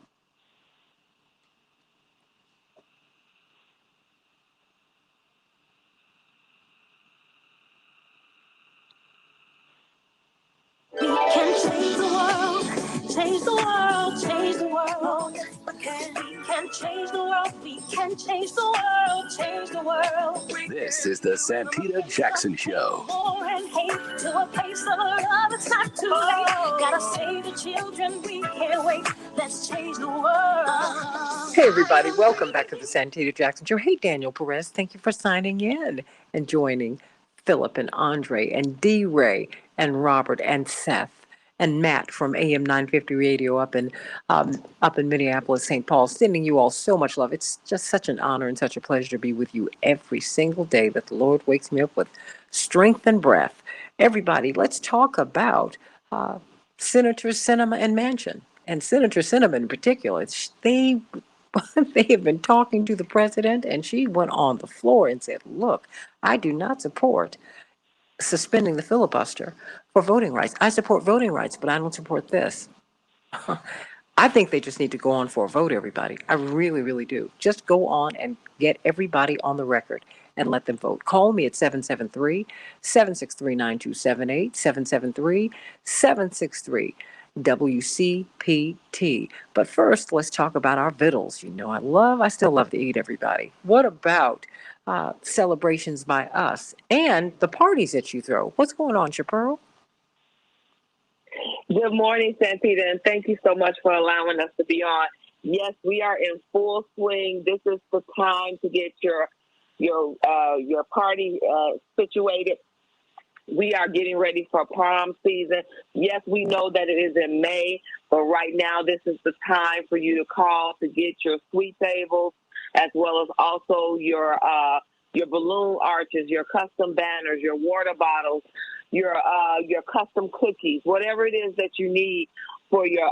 We can change the world, change the world, change the world. We can change the world, we can change the world, change the world. This is the Santita Jackson Show. War and hate to a place of love, it's not too late. Gotta save the children, we can't wait. Let's change the world. Hey, everybody, welcome back to the Santita Jackson Show. Hey, Daniel Perez, thank you for signing in and joining Philip and Andre and D-Ray and Robert and Seth and Matt from AM 950 Radio up in Minneapolis, St. Paul, sending you all so much love. It's just such an honor and such a pleasure to be with you every single day that the Lord wakes me up with strength and breath. Everybody, let's talk about Senator Sinema and Manchin. And Senator Sinema in particular, they have been talking to the president, and she went on the floor and said, look, I do not support suspending the filibuster for voting rights. I support voting rights, but I don't support this. I think they just need to go on for a vote, everybody. I really, really do. Just go on and get everybody on the record and let them vote. Call me at 773-763-9278, 773-763-WCPT. But first, let's talk about our vittles. You know, I still love to eat, everybody. What about celebrations by us and the parties that you throw? What's going on, Chaparro? Good morning, Santita, and thank you so much for allowing us to be on. Yes, we are in full swing. This is the time to get your party situated. We are getting ready for prom season. Yes, we know that it is in May, but right now this is the time for you to call to get your sweet tables, as well as also your balloon arches, your custom banners, your water bottles, your custom cookies, whatever it is that you need for your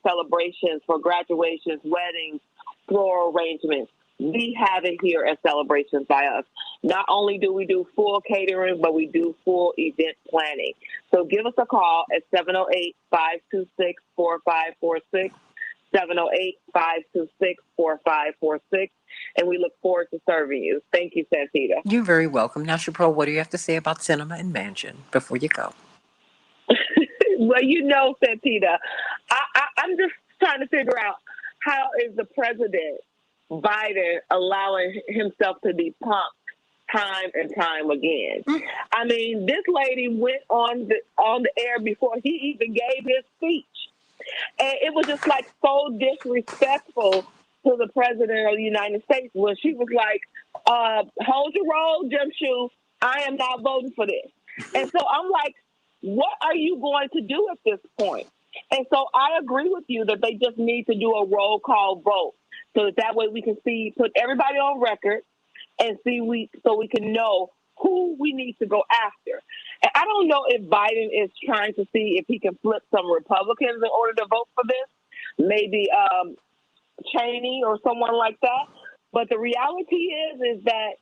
celebrations, for graduations, weddings, floral arrangements. We have it here at Celebrations by Us. Not only do we do full catering, but we do full event planning. So give us a call at 708-526-4546, 708-526-4546, and we look forward to serving you. Thank you, Santita. You're very welcome. Now, Chaparro, what do you have to say about Cinema and Mansion before you go? Well, you know, Santita, I'm just trying to figure out how is the president Biden allowing himself to be punked time and time again. I mean, this lady went on the air before he even gave his speech. And it was just like so disrespectful to the president of the United States when she was like, hold your roll, jump shoe. I am not voting for this. And so I'm like, what are you going to do at this point? And so I agree with you that they just need to do a roll call vote so that way we can put everybody on record and so we can know who we need to go after. And I don't know if Biden is trying to see if he can flip some Republicans in order to vote for this, maybe Cheney or someone like that. But the reality is that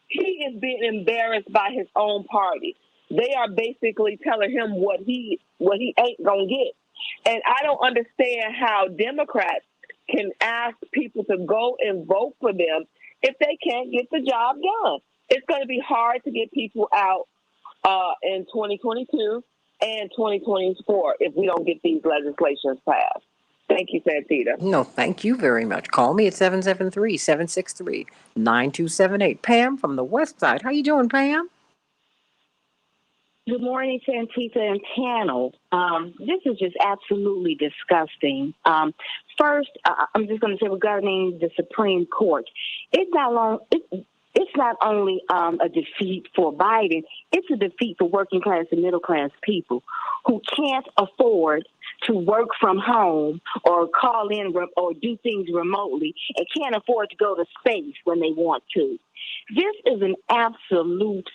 he is being embarrassed by his own party. They are basically telling him what he ain't gonna get. And I don't understand how Democrats can ask people to go and vote for them if they can't get the job done. It's going to be hard to get people out in 2022 and 2024 if we don't get these legislations passed. Thank you, Santita. No, thank you very much. Call me at 773-763-9278. Pam from the West Side. How you doing, Pam? Good morning, Santita and panel. This is just absolutely disgusting. First, I'm just going to say regarding the Supreme Court, it's not only a defeat for Biden, it's a defeat for working class and middle class people who can't afford to work from home or call in or do things remotely and can't afford to go to space when they want to. This is an absolute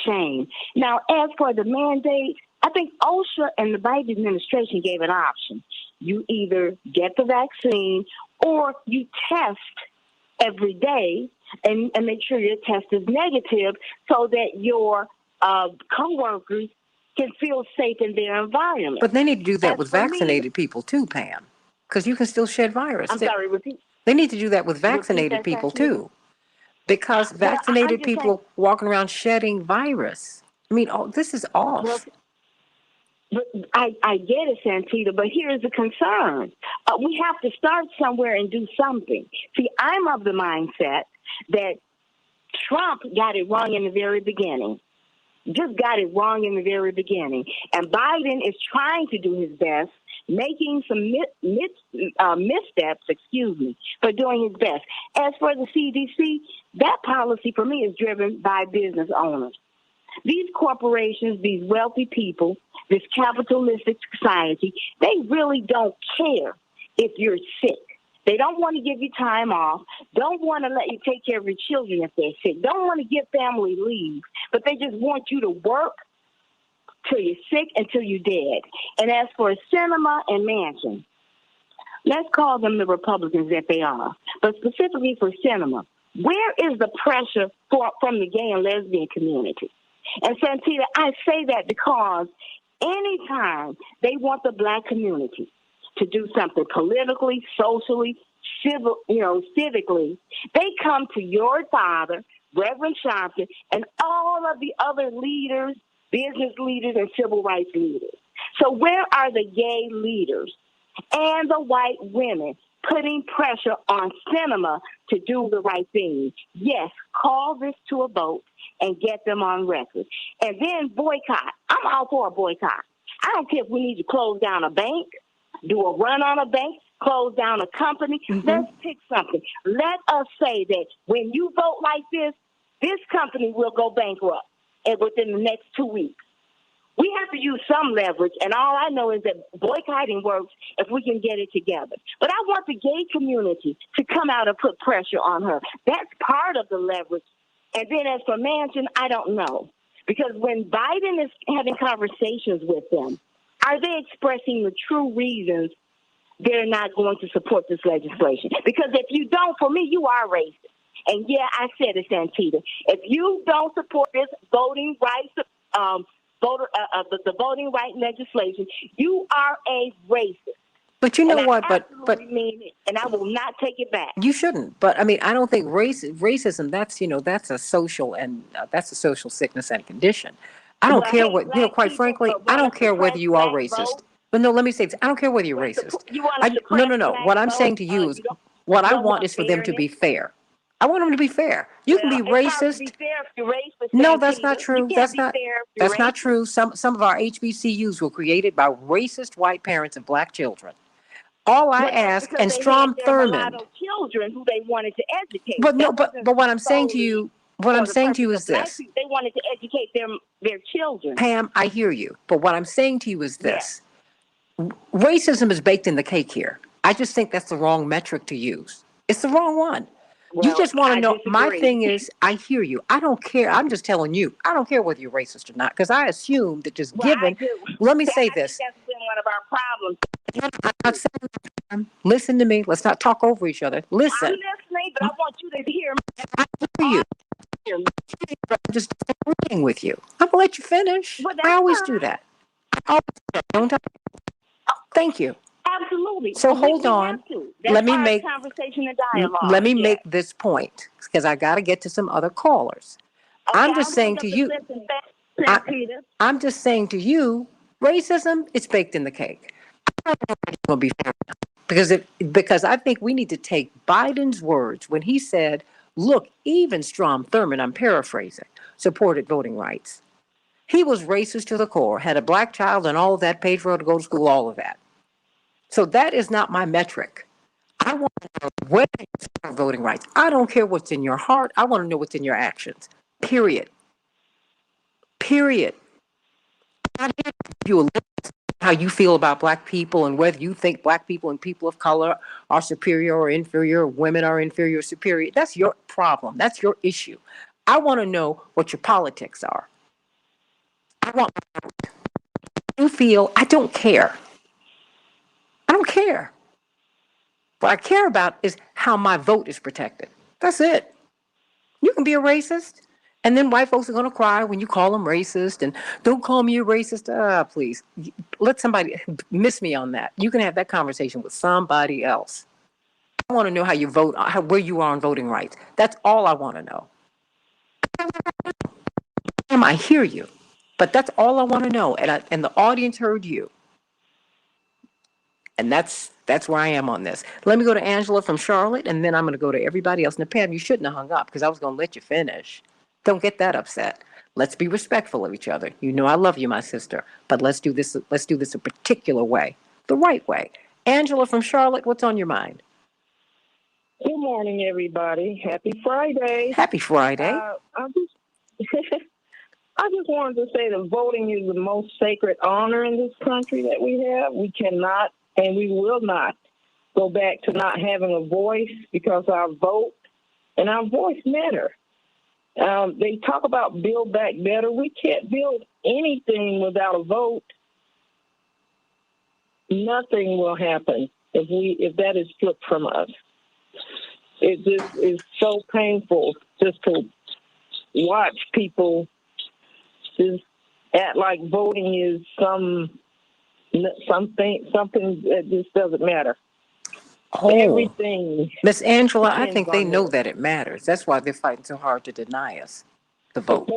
shame. Now, as for the mandate, I think OSHA and the Biden administration gave an option. You either get the vaccine or you test every day and make sure your test is negative so that your coworkers can feel safe in their environment. But they need to do that with vaccinated people too, Pam, because you can still shed virus. I'm sorry, repeat. They need to do that with vaccinated people too, because vaccinated people walking around shedding virus. I mean, this is off. But I get it, Santita, but here's the concern. We have to start somewhere and do something. See, I'm of the mindset that Trump got it wrong in the very beginning. Just got it wrong in the very beginning. And Biden is trying to do his best, making some missteps, but doing his best. As for the CDC, that policy for me is driven by business owners. These corporations, these wealthy people, this capitalistic society, they really don't care if you're sick. They don't want to give you time off, don't want to let you take care of your children if they're sick, don't want to give family leave, but they just want you to work till you're sick until you're dead. And as for Cinema and Mansion, let's call them the Republicans that they are, but specifically for Cinema, where is the pressure from the gay and lesbian community? And Santita, I say that because anytime they want the Black community to do something politically, socially, civically, they come to your father, Reverend Sharpton, and all of the other leaders, business leaders, and civil rights leaders. So where are the gay leaders and the white women putting pressure on cinema to do the right thing? Yes, call this to a vote and get them on record. And then boycott. I'm all for a boycott. I don't care if we need to close down a bank, do a run on a bank, close down a company. Let's pick something. Let us say that when you vote like this company will go bankrupt within the next 2 weeks. We have to use some leverage, and all I know is that boycotting works if we can get it together. But I want the gay community to come out and put pressure on her. That's part of the leverage. And then as for Manchin, I don't know. Because when Biden is having conversations with them, are they expressing the true reasons they're not going to support this legislation? Because if you don't, for me, you are racist. And yeah, I said it, Santita. If you don't support this voting rights, the voting right legislation, you are a racist. But you know and what? I But absolutely mean it, and I will not take it back. you shouldn't. But I mean, I don't think racism. That's a social sickness and condition. I don't care what Quite frankly, I don't care whether you are racist. But no, let me say this. I don't care whether you're racist. No. What I'm saying to you is, what I want is for them to be fair. I want them to be fair. You can be racist. No, that's not true. That's not true. Some of our HBCUs were created by racist white parents of Black children. All I ask, and Strom Thurmond. Children who they wanted to educate. But no, but what I'm saying to you, is this. They wanted to educate their children. Pam, I hear you. But what I'm saying to you is this. Racism is baked in the cake here. I just think that's the wrong metric to use. It's the wrong one. You just want to know. My thing is, I hear you. I don't care. I'm just telling you. I don't care whether you're racist or not, because I assume that just given. Let me say this. That's been one of our problems. I'm not saying, listen to me. Let's not talk over each other. Listen. I'm listening, but I want you to hear me. I hear you. I'm just agreeing with you. I'm gonna let you finish. I always do that. Don't I? Thank you. Absolutely. So hold on. Let me make conversation and dialogue. Let me make this point, because I got to get to some other callers. Okay, I'm just saying to you. I'm just saying to you, racism, it's baked in the cake. I don't know if it's going to be fair, because I think we need to take Biden's words when he said, "Look, even Strom Thurmond," I'm paraphrasing, supported voting rights. He was racist to the core, had a Black child and all of that, paid for her to go to school, all of that. So that is not my metric. I want to know whether you support voting rights. I don't care what's in your heart. I want to know what's in your actions. Period. I'm here to give you a list of how you feel about Black people and whether you think Black people and people of color are superior or inferior, women are inferior or superior. That's your problem. That's your issue. I want to know what your politics are. I want to know what you feel. I don't care. I don't care. What I care about is how my vote is protected. That's it. You can be a racist, and then white folks are going to cry when you call them racist, and don't call me a racist. Please, let somebody miss me on that. You can have that conversation with somebody else. I want to know how you vote, where you are on voting rights. That's all I want to know. I hear you, but that's all I want to know, and the audience heard you. And that's where I am on this. Let me go to Angela from Charlotte, and then I'm going to go to everybody else. Now, Pam, you shouldn't have hung up because I was going to let you finish. Don't get that upset. Let's be respectful of each other. You know I love you, my sister, but let's do this a particular way, the right way. Angela from Charlotte, what's on your mind? Good morning, everybody. Happy Friday. Happy Friday. I just wanted to say that voting is the most sacred honor in this country that we have. We cannot and we will not go back to not having a voice, because our vote and our voice matter. They talk about build back better. We can't build anything without a vote. Nothing will happen if that is stripped from us. It just is so painful just to watch people is act like voting is something that just doesn't matter. Oh, Everything. Miss Angela, I think they depends on know them. that it matters. That's why they're fighting so hard to deny us the vote.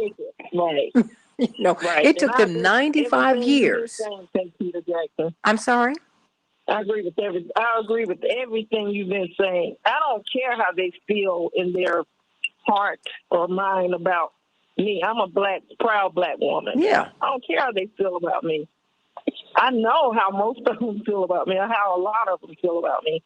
Right. You know, Right. it took And I them agree with 95 everything you've been years. saying, Santita Jackson. I'm sorry? I agree with everything you've been saying. I don't care how they feel in their heart or mind about me. I'm a proud black woman. Yeah. I don't care how they feel about me. I know how most of them feel about me, or how a lot of them feel about me.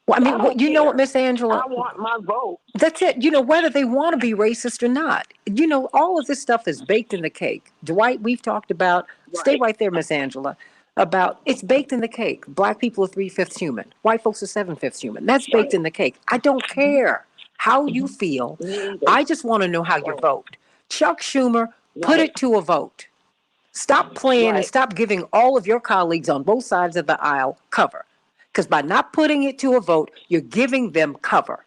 Well, I mean, you know what, Miss Angela? I want my vote. That's it. You know, whether they want to be racist or not. You know, all of this stuff is baked in the cake. Dwight, we've talked about, stay right there, Miss Angela, about it's baked in the cake. Black people are 3/5 human. White folks are 7/5 human. That's baked in the cake. I don't care how you feel. I just want to know how you vote. Chuck Schumer, put it to a vote. Stop playing and stop giving all of your colleagues on both sides of the aisle cover. Because by not putting it to a vote, you're giving them cover.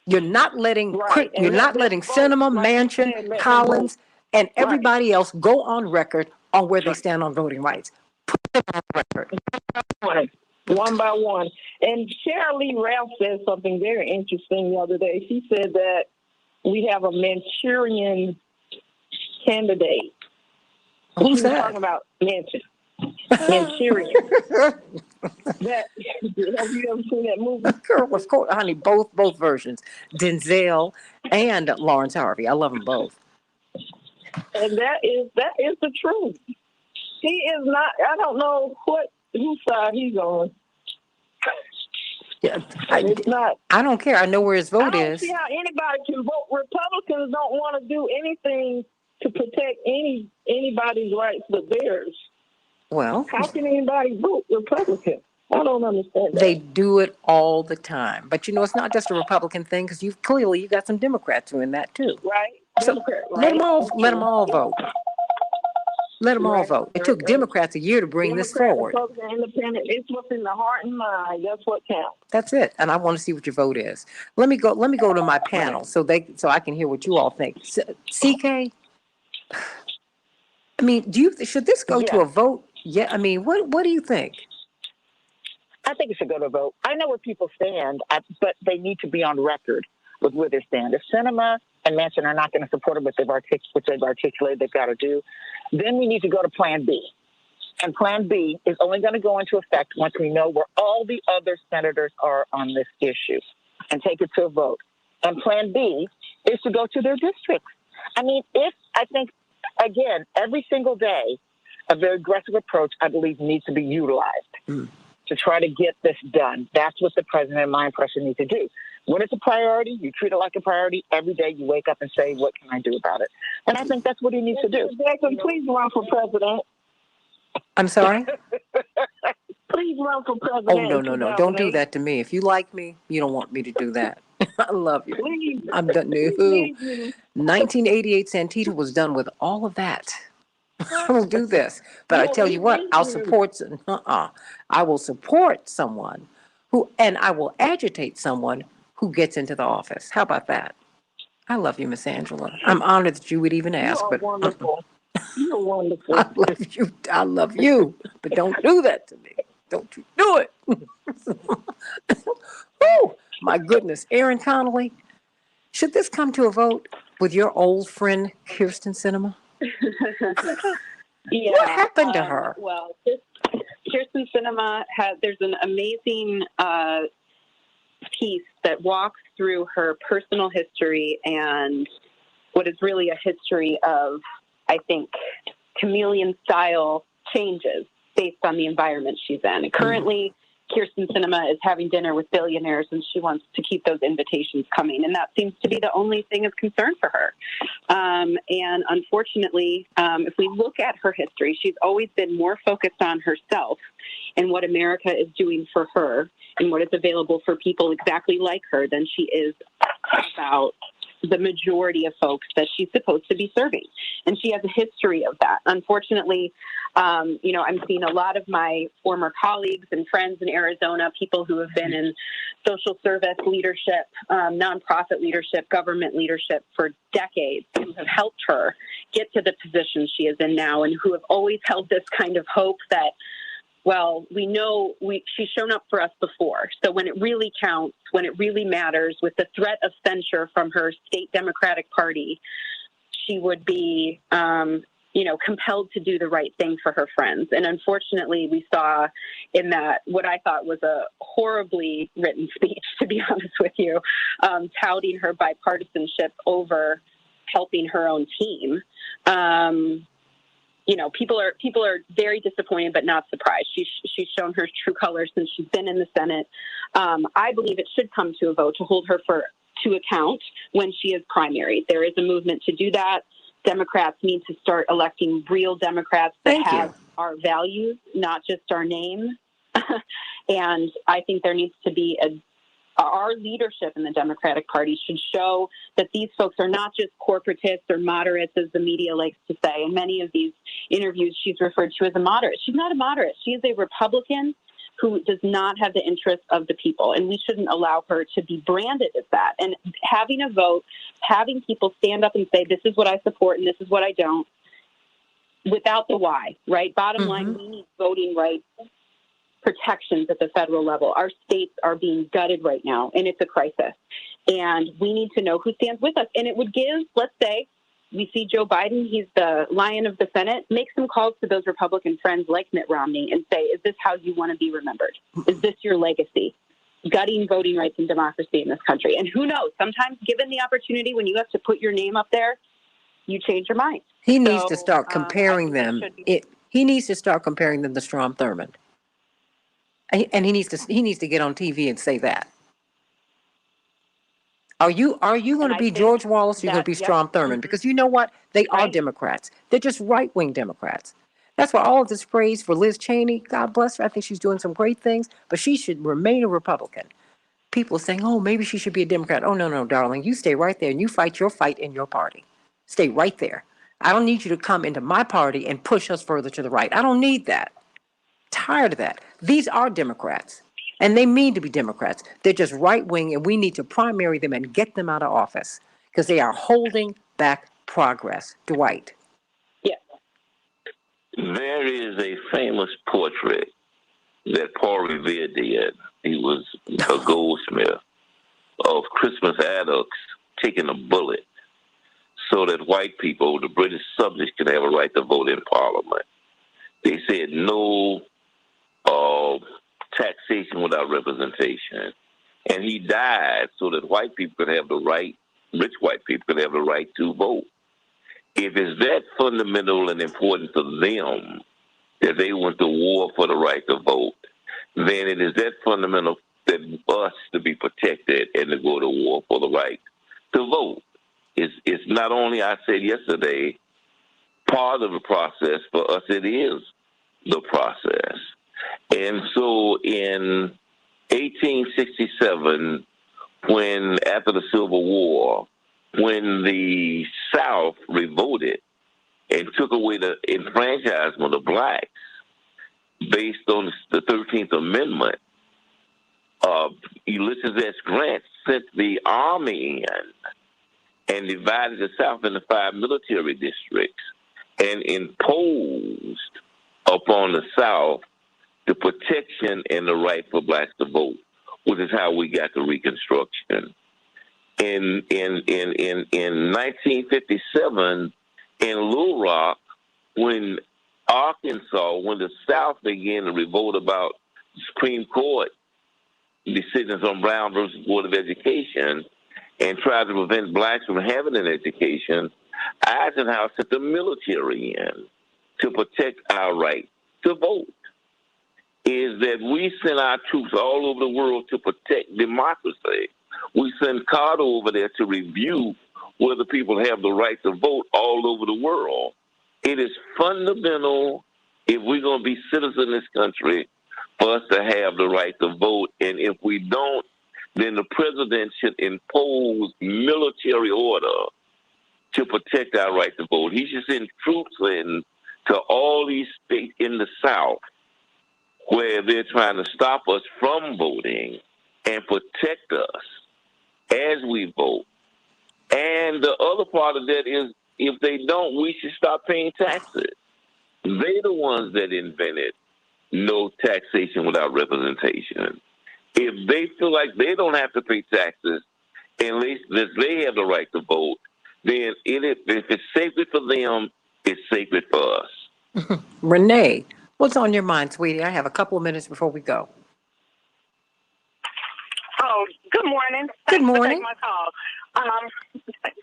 You're not letting Sinema, Manchin, Collins, and everybody else go on record on where they stand on voting rights. Put them on record. One by one. And Cheryl Lee Ralph said something very interesting the other day. She said that we have a Manchurian candidate. Who's she was that? talking about Manchin. Manchurian. Have you ever seen that movie? Girl, of course, honey, both versions. Denzel and Lawrence Harvey. I love them both. And that is the truth. He is not. I don't know whose side he's on. Yeah, it's not. I don't care. I know where his vote I don't is. see how anybody can vote. Republicans don't want to do anything to protect anybody's rights but theirs. Well, how can anybody vote Republican? I don't understand that. They do it all the time. But you know, it's not just a Republican thing, because you got some Democrats who are in that too. Right. So let them all vote. Let them all vote. It took Democrats a year to bring this forward. Republican, Independent, it's what's in the heart and mind. That's what counts. That's it. And I want to see what your vote is. Let me go to my panel so I can hear what you all think. CK, I mean, should this go to a vote? Yeah. I mean, what do you think? I think it should go to a vote. I know where people stand, but they need to be on record with where they stand. If Sinema and Manchin are not going to support it, which they've articulated they've got to do, then we need to go to Plan B. And Plan B is only going to go into effect once we know where all the other senators are on this issue, and take it to a vote. And Plan B is to go to their districts. I mean, again, every single day, a very aggressive approach, I believe, needs to be utilized to try to get this done. That's what the president, in my impression, needs to do. When it's a priority, you treat it like a priority. Every day you wake up and say, what can I do about it? And I think that's what he needs to do. Jackson, please run for president. I'm sorry? Please run for president. Oh, no. Don't do that to me. If you like me, you don't want me to do that. I love you. Please. I'm done. No. 1988 Santita was done with all of that. I will do this. But I tell you what, I'll support. I will support someone and I will agitate someone who gets into the office. How about that? I love you, Miss Angela. I'm honored that you would even ask. You're wonderful. You're wonderful. I love you. But don't do that to me. Don't you do it. Oh, my goodness. Aaron Connolly, should this come to a vote with your old friend, Kirsten Sinema? Yeah. What happened to her? Well, Kirsten Sinema there's an amazing piece that walks through her personal history and what is really a history of, I think, chameleon style changes based on the environment she's in. And currently, Kirsten Sinema is having dinner with billionaires, and she wants to keep those invitations coming. And that seems to be the only thing of concern for her. And unfortunately, if we look at her history, she's always been more focused on herself and what America is doing for her and what is available for people exactly like her than she is about the majority of folks that she's supposed to be serving. And she has a history of that. Unfortunately, I'm seeing a lot of my former colleagues and friends in Arizona, people who have been in social service leadership, nonprofit leadership, government leadership for decades, who have helped her get to the position she is in now, and who have always held this kind of hope that, well, we know she's shown up for us before. So when it really counts, when it really matters, with the threat of censure from her state Democratic Party, she would be, compelled to do the right thing for her friends. And unfortunately, we saw in that what I thought was a horribly written speech, to be honest with you, touting her bipartisanship over helping her own team. People are very disappointed, but not surprised. She's shown her true colors since she's been in the Senate. I believe it should come to a vote to hold her to account when she is primaried. There is a movement to do that. Democrats need to start electing real Democrats that have our values, not just our name. And I think there needs to be our leadership in the Democratic Party should show that these folks are not just corporatists or moderates, as the media likes to say. In many of these interviews, she's referred to as a moderate. She's not a moderate. She is a Republican who does not have the interests of the people, and we shouldn't allow her to be branded as that. And having a vote, having people stand up and say, this is what I support and this is what I don't, without the why, right? Bottom line, we need voting rights protections at the federal level. Our states are being gutted right now, and it's a crisis. And we need to know who stands with us. And it would give, let's say, we see Joe Biden, he's the lion of the Senate, make some calls to those Republican friends like Mitt Romney and say, is this how you want to be remembered? Is this your legacy? Gutting voting rights and democracy in this country. And who knows, sometimes given the opportunity when you have to put your name up there, you change your mind. He needs to start comparing them. He needs to start comparing them to Strom Thurmond. And he needs to get on TV and say that. Are you going to be George Wallace? Or you're going to be Strom Thurmond? Because you know what? They are Democrats. They're just right-wing Democrats. That's why all of this praise for Liz Cheney, God bless her. I think she's doing some great things, but she should remain a Republican. People are saying, oh, maybe she should be a Democrat. Oh, no, darling. You stay right there and you fight your fight in your party. Stay right there. I don't need you to come into my party and push us further to the right. I don't need that. Tired of that. These are Democrats. And they mean to be Democrats. They're just right-wing, and we need to primary them and get them out of office because they are holding back progress. Dwight. Yeah. There is a famous portrait that Paul Revere did. He was a goldsmith of Christmas Adams taking a bullet so that white people, the British subjects, could have a right to vote in Parliament. They said no taxation without representation. And he died so that white people could have the right, rich white people could have the right to vote. If it's that fundamental and important to them that they went to war for the right to vote, then it is that fundamental that us to be protected and to go to war for the right to vote. It's not only, I said yesterday, part of the process. For us, it is the process. And so in 1867, after the Civil War, when the South revolted and took away the enfranchisement of blacks based on the 13th Amendment, Ulysses S. Grant sent the army in and divided the South into 5 military districts and imposed upon the South the protection and the right for blacks to vote, which is how we got to Reconstruction. In 1957, in Little Rock, when the South began to revolt about Supreme Court decisions on Brown versus Board of Education and tried to prevent blacks from having an education, Eisenhower sent the military in to protect our right to vote. Is that we send our troops all over the world to protect democracy. We send Carter over there to review whether people have the right to vote all over the world. It is fundamental, if we're going to be citizens in this country, for us to have the right to vote. And if we don't, then the president should impose military order to protect our right to vote. He should send troops in to all these states in the South where they're trying to stop us from voting and protect us as we vote. And the other part of that is if they don't, we should stop paying taxes. They're the ones that invented no taxation without representation. If they feel like they don't have to pay taxes, and they have the right to vote, then if it's sacred for them, it's sacred for us. Renee, what's on your mind, sweetie? I have a couple of minutes before we go. Oh, good morning. Good morning. Thanks for taking my call.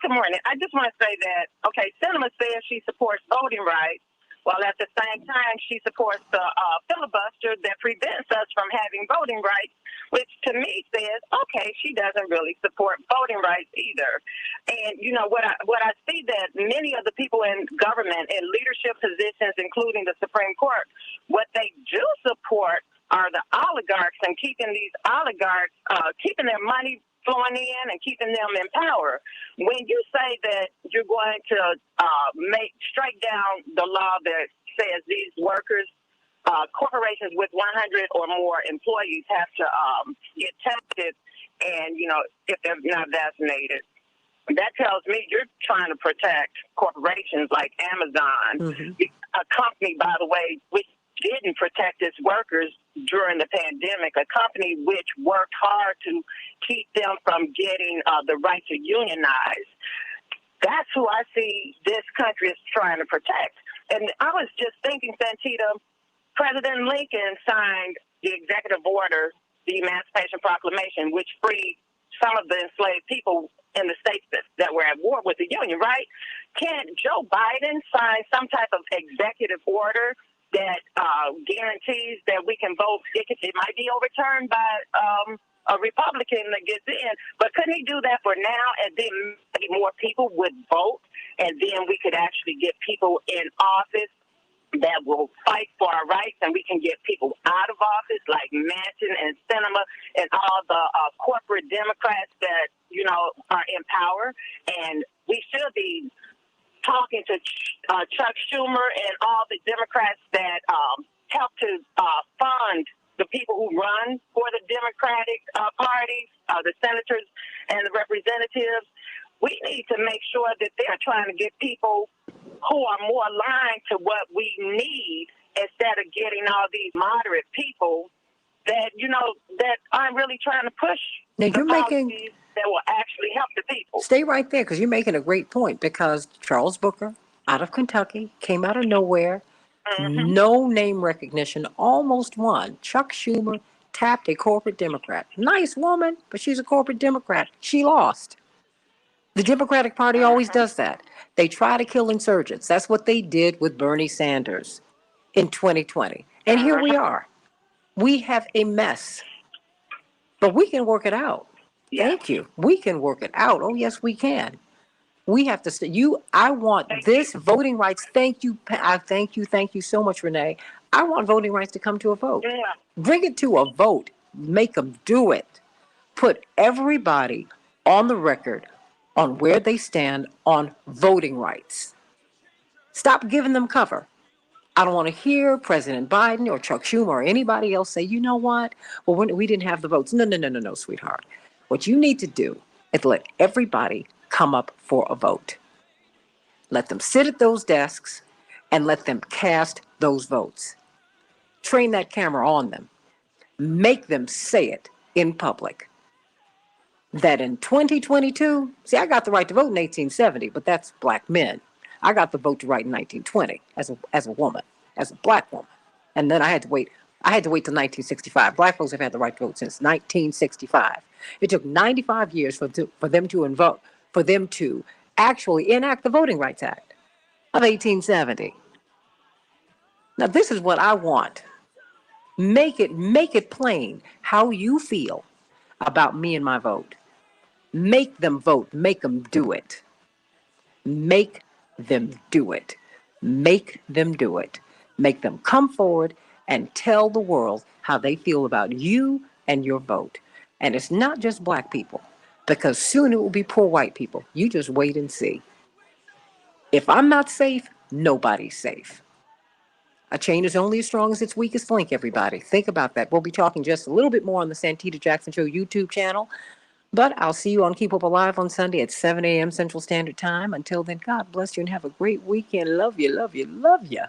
Good morning. I just want to say that, okay, Sinema says she supports voting rights, while at the same time she supports the filibuster that prevents us from having voting rights, which to me says, okay, she doesn't really support voting rights either. And, you know, what I see that many of the people in government, in leadership positions, including the Supreme Court, what they do support are the oligarchs and keeping these oligarchs, keeping their money flowing in and keeping them in power. When you say that you're going to strike down the law that says these workers, corporations with 100 or more employees have to get tested, and, you know, if they're not vaccinated, that tells me you're trying to protect corporations like Amazon, a company, by the way, which didn't protect its workers during the pandemic, a company which worked hard to keep them from getting the right to unionize. That's who I see this country is trying to protect. And I was just thinking, Santita, President Lincoln signed the executive order, the Emancipation Proclamation, which freed some of the enslaved people in the states that were at war with the Union, right? Can't Joe Biden sign some type of executive order that guarantees that we can vote? It might be overturned by a Republican that gets in, but couldn't he do that for now, and then maybe more people would vote, and then we could actually get people in office that will fight for our rights, and we can get people out of office like Manchin and Sinema and all the corporate Democrats that, you know, are in power. And we should be talking to Chuck Schumer and all the Democrats that help to fund the people who run for the Democratic Party, the senators and the representatives. We need to make sure that they're trying to get people who are more aligned to what we need, instead of getting all these moderate people that, you know, that aren't really trying to push the policies that will actually help the people. Stay right there, because you're making a great point, because Charles Booker, out of Kentucky, came out of nowhere, no name recognition, almost won. Chuck Schumer tapped a corporate Democrat. Nice woman, but she's a corporate Democrat. She lost. The Democratic Party always does that. They try to kill insurgents. That's what they did with Bernie Sanders in 2020. And here we are. We have a mess, but we can work it out. Thank you. We can work it out. Oh, yes, we can. We have to. I want this voting rights. Thank you. Thank you so much, Renee. I want voting rights to come to a vote. Bring it to a vote. Make them do it. Put everybody on the record on where they stand on voting rights. Stop giving them cover. I don't want to hear President Biden or Chuck Schumer or anybody else say, you know what? Well, we didn't have the votes. No, sweetheart. What you need to do is let everybody come up for a vote. Let them sit at those desks and let them cast those votes. Train that camera on them. Make them say it in public. That in 2022, see, I got the right to vote in 1870, but that's black men. I got the vote to write in 1920 as a woman, as a black woman. And then I had to wait till 1965. Black folks have had the right to vote since 1965. It took 95 years for them to actually enact the Voting Rights Act of 1870. Now, this is what I want. Make it plain how you feel about me and my vote. Make them vote. Make them do it. Make them do it. Make them do it. Make them come forward and tell the world how they feel about you and your vote. And it's not just black people, because soon it will be poor white people. You just wait and see. If I'm not safe, nobody's safe. A chain is only as strong as its weakest link, everybody. Think about that. We'll be talking just a little bit more on the Santita Jackson Show YouTube channel. But I'll see you on Keep Up Alive on Sunday at 7 a.m. Central Standard Time. Until then, God bless you and have a great weekend. Love you, love you, love you.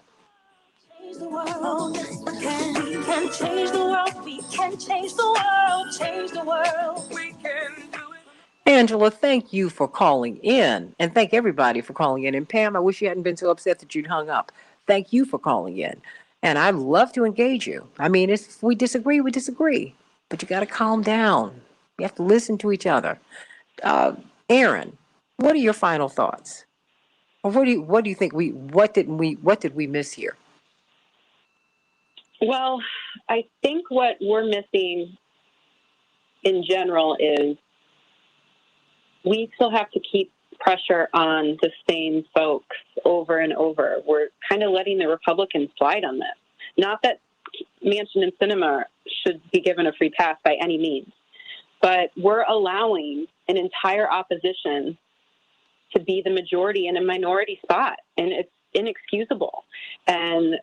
Change the world. We can change the world. We can change the world. Change the world. We can do it. Angela, thank you for calling in. And thank everybody for calling in. And Pam, I wish you hadn't been so upset that you'd hung up. Thank you for calling in. And I'd love to engage you. I mean, if we disagree, we disagree. But you got to calm down. You have to listen to each other. Aaron, what are your final thoughts? Or what do you think what did we miss here? Well, I think what we're missing in general is we still have to keep pressure on the same folks over and over. We're kind of letting the Republicans slide on this. Not that Manchin and Sinema should be given a free pass by any means, but we're allowing an entire opposition to be the majority in a minority spot, and it's inexcusable. And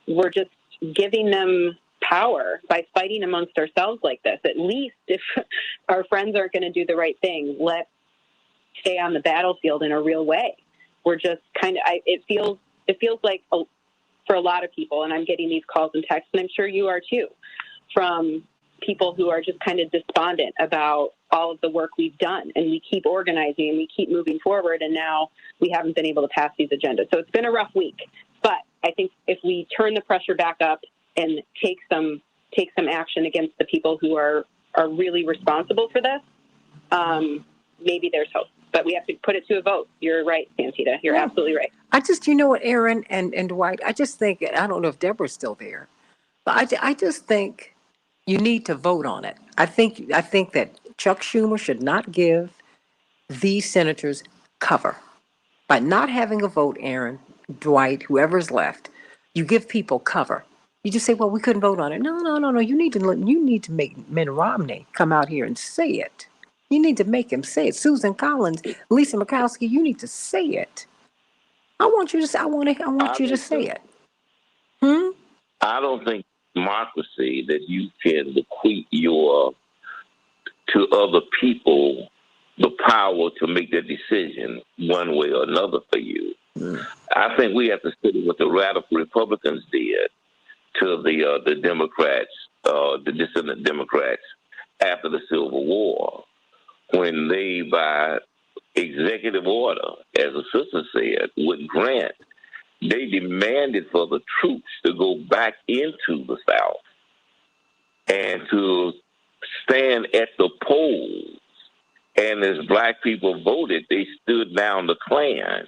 we're just giving them power by fighting amongst ourselves like this. At least if our friends aren't going to do the right thing, let's stay on the battlefield in a real way. We're just kind of, it feels like for a lot of people, and I'm getting these calls and texts, and I'm sure you are too, from people who are just kind of despondent about all of the work we've done, and we keep organizing and we keep moving forward, and now we haven't been able to pass these agendas. So it's been a rough week, but I think if we turn the pressure back up and take some action against the people who are really responsible for this, maybe there's hope. But we have to put it to a vote. You're right, Santita. You're absolutely right. I just, you know what, Aaron and Dwight, I just think, I don't know if Deborah's still there, but I just think you need to vote on it. I think that Chuck Schumer should not give these senators cover. By not having a vote, Aaron, Dwight, whoever's left, you give people cover. You just say, well, we couldn't vote on it. No. You need to make Mitt Romney come out here and say it. You need to make him say it. Susan Collins, Lisa Murkowski, you need to say it. I want you to say it. I don't think democracy that you can bequeath to other people the power to make that decision one way or another for you. I think we have to study what the radical Republicans did to the Democrats, the dissident Democrats after the Civil War, when they, by executive order, as the sister said, would grant, they demanded for the troops to go back into the South and to stand at the polls. And as black people voted, they stood down the Klan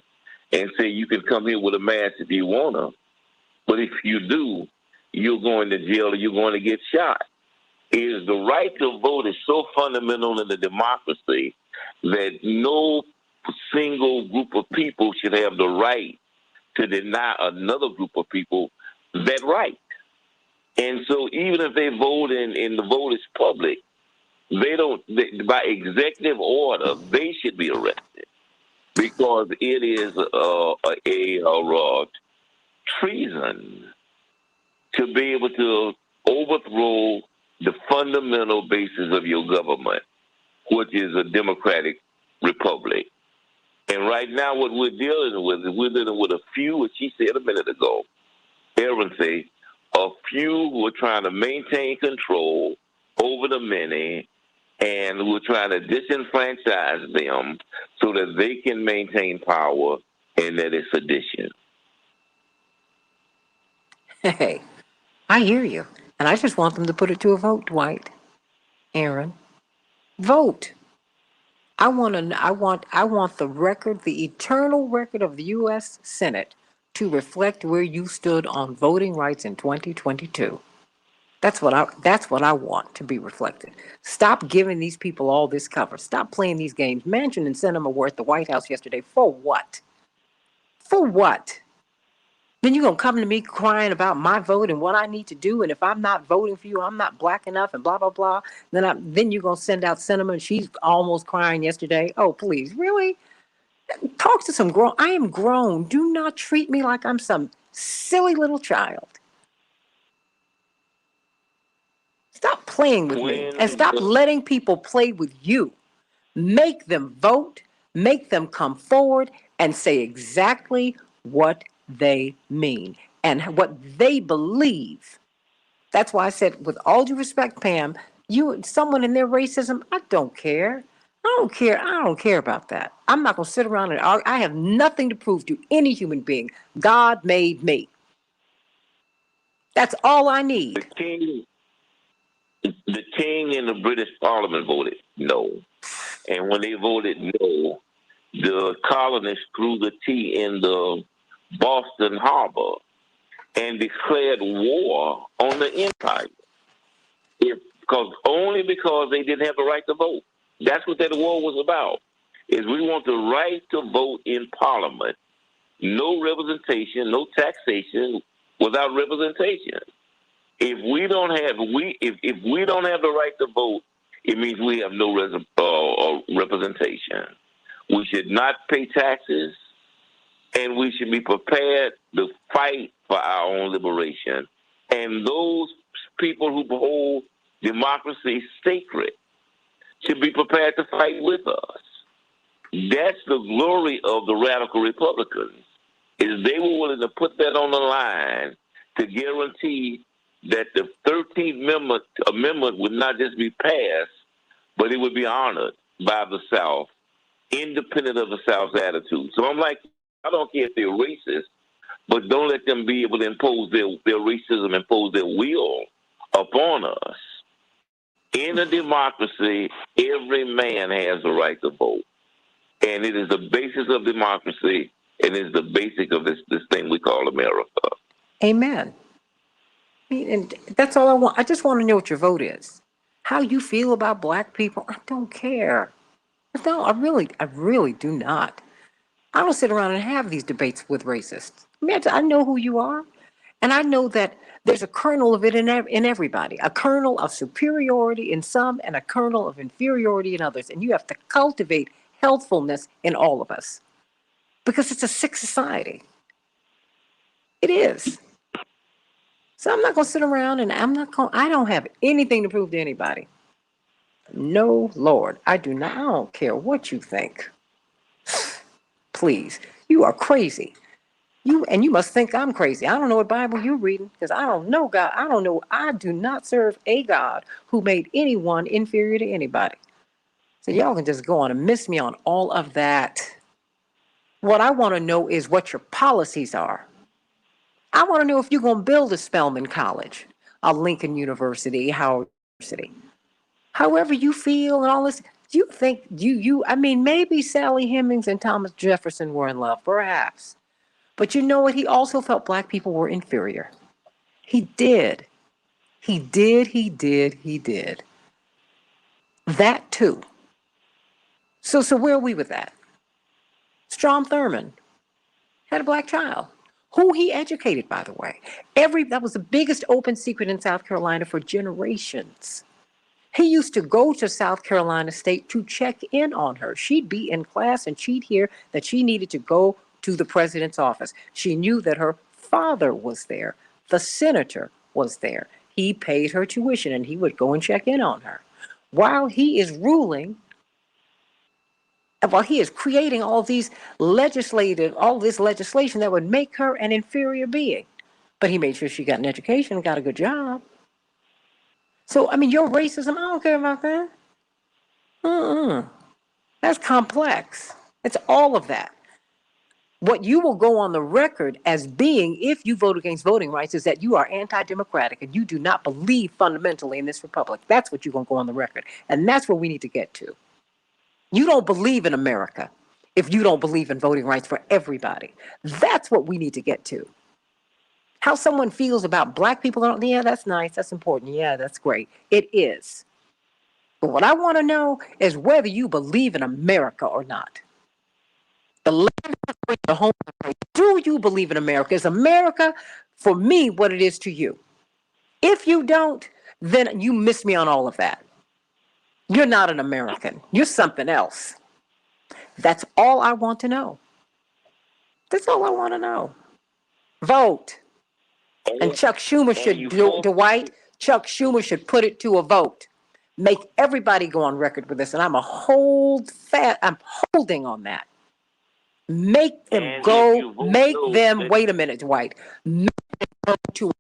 and said, you can come here with a mask if you want to, but if you do, you're going to jail or you're going to get shot. Is the right to vote is so fundamental in the democracy that no single group of people should have the right to deny another group of people that right. And so even if they vote and the vote is public, by executive order, they should be arrested because it is a treason to be able to overthrow the fundamental basis of your government, which is a democratic republic. And right now what we're dealing with a few, as she said a minute ago, Aaron said, a few who are trying to maintain control over the many and who are trying to disenfranchise them so that they can maintain power, and that is sedition. Hey, I hear you. And I just want them to put it to a vote, Dwight, Aaron. Vote. I want the record, the eternal record of the U.S. Senate to reflect where you stood on voting rights in 2022. That's what I want to be reflected. Stop giving these people all this cover. Stop playing these games. Manchin and Sinema were at the White House yesterday. For what? For what? Then you're going to come to me crying about my vote and what I need to do. And if I'm not voting for you, I'm not black enough and blah, blah, blah. Then you're going to send out Sinema and she's almost crying yesterday. Oh, please. Really? Talk to some grown. I am grown. Do not treat me like I'm some silly little child. Stop playing with me and stop letting people play with you. Make them vote, make them come forward and say exactly what they mean and what they believe. That's why I said, with all due respect, Pam, someone in their racism, I don't care. I don't care. I don't care about that. I'm not going to sit around and argue. I have nothing to prove to any human being. God made me. That's all I need. The king in the British Parliament voted no. And when they voted no, the colonists threw the tea in the Boston Harbor and declared war on the empire. Only because they didn't have the right to vote. That's what that war was about. Is we want the right to vote in Parliament. No representation, no taxation without representation. If we don't have if we don't have the right to vote, it means we have no representation. We should not pay taxes, and we should be prepared to fight for our own liberation. And those people who hold democracy sacred should be prepared to fight with us. That's the glory of the radical Republicans, is they were willing to put that on the line to guarantee that the 13th Amendment would not just be passed, but it would be honored by the South, independent of the South's attitude. So I'm like, I don't care if they're racist, but don't let them be able to impose their racism, impose their will upon us. In a democracy, every man has the right to vote. And it is the basis of democracy, and it is the basic of this thing we call America. Amen. And that's all I want. I just want to know what your vote is. How you feel about black people, I don't care. No, I really do not. I don't sit around and have these debates with racists. I know who you are, and I know that there's a kernel of it in everybody, a kernel of superiority in some and a kernel of inferiority in others, and you have to cultivate healthfulness in all of us because it's a sick society. It is. So I'm not going to sit around and I don't have anything to prove to anybody. No, Lord, I do not. I don't care what you think. Please, you are crazy. You must think I'm crazy. I don't know what Bible you're reading because I don't know God. I don't know. I do not serve a God who made anyone inferior to anybody. So y'all can just go on and miss me on all of that. What I want to know is what your policies are. I want to know if you're going to build a Spelman College, a Lincoln University, Howard University. However you feel and all this, do you think, I mean, maybe Sally Hemings and Thomas Jefferson were in love, perhaps. But you know what? He also felt black people were inferior. He did. He did. That too. So where are we with that? Strom Thurmond had a black child, who he educated, by the way. That was the biggest open secret in South Carolina for generations. He used to go to South Carolina State to check in on her. She'd be in class and she'd hear that she needed to go to the president's office. She knew that her father was there. The senator was there. He paid her tuition and he would go and check in on her. While he is ruling, while he is creating all this legislation that would make her an inferior being. But he made sure she got an education and got a good job. So, I mean, your racism, I don't care about that. That's complex. It's all of that. What you will go on the record as being, if you vote against voting rights, is that you are anti-democratic and you do not believe fundamentally in this republic. That's what you're going to go on the record. And that's where we need to get to. You don't believe in America if you don't believe in voting rights for everybody. That's what we need to get to. How someone feels about black people, yeah, that's nice, that's important, yeah, that's great. It is. But what I want to know is whether you believe in America or not. The land, the home, do you believe in America? Is America, for me, what it is to you? If you don't, then you miss me on all of that. You're not an American. You're something else. That's all I want to know. That's all I want to know. Vote. And Chuck Schumer should, Dwight, Chuck Schumer should put it to a vote. Make everybody go on record with this, and I'm holding on that. Make them go. Make them. Wait a minute, Dwight. Make them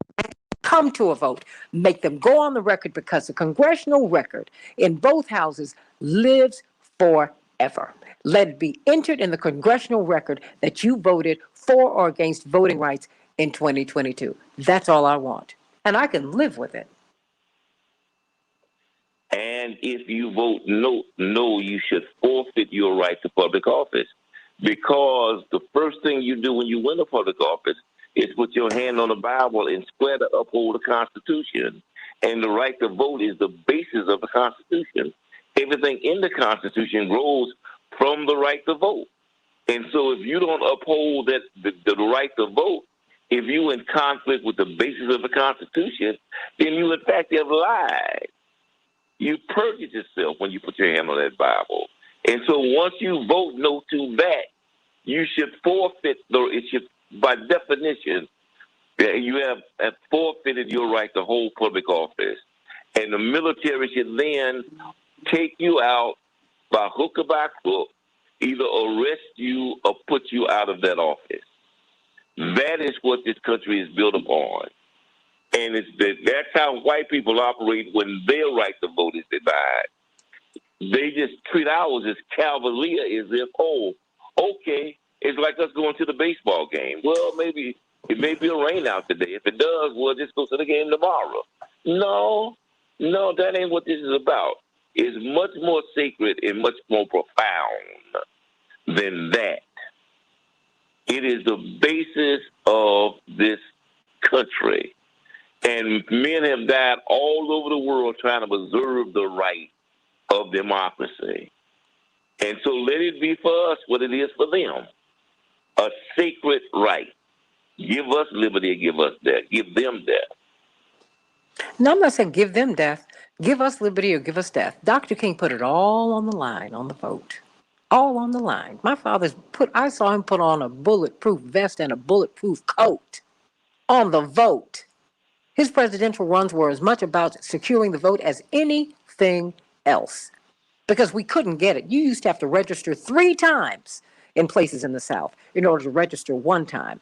come to a vote. Make them go on the record, because the congressional record in both houses lives forever. Let it be entered in the congressional record that you voted for or against voting rights in 2022. That's all I want. And I can live with it. And if you vote no, you should forfeit your right to public office, because the first thing you do when you win a public office is put your hand on the Bible and swear to uphold the Constitution. And the right to vote is the basis of the Constitution. Everything in the Constitution grows from the right to vote. And so if you don't uphold the right to vote, if you're in conflict with the basis of the Constitution, then you in fact have lied. You perjured yourself when you put your hand on that Bible. And so once you vote no to that, you should forfeit, by definition, you have forfeited your right to hold public office. And the military should then take you out by hook or by crook, either arrest you or put you out of that office. That is what this country is built upon. And that's how white people operate when their right to vote is denied. They just treat ours as cavalier, as if, oh, okay, it's like us going to the baseball game. Well, maybe it may be a rain out today. If it does, we'll just go to the game tomorrow. No, that ain't what this is about. It's much more sacred and much more profound than that. It is the basis of this country. And men have died all over the world trying to preserve the right of democracy. And so let it be for us what it is for them, a sacred right. Give us liberty, give us death. Give them death. No, I'm not saying give them death. Give us liberty or give us death. Dr. King put it all on the line on the vote. All on the line. My I saw him put on a bulletproof vest and a bulletproof coat on the vote. His presidential runs were as much about securing the vote as anything else, because we couldn't get it. You used to have to register 3 times in places in the South in order to register 1 time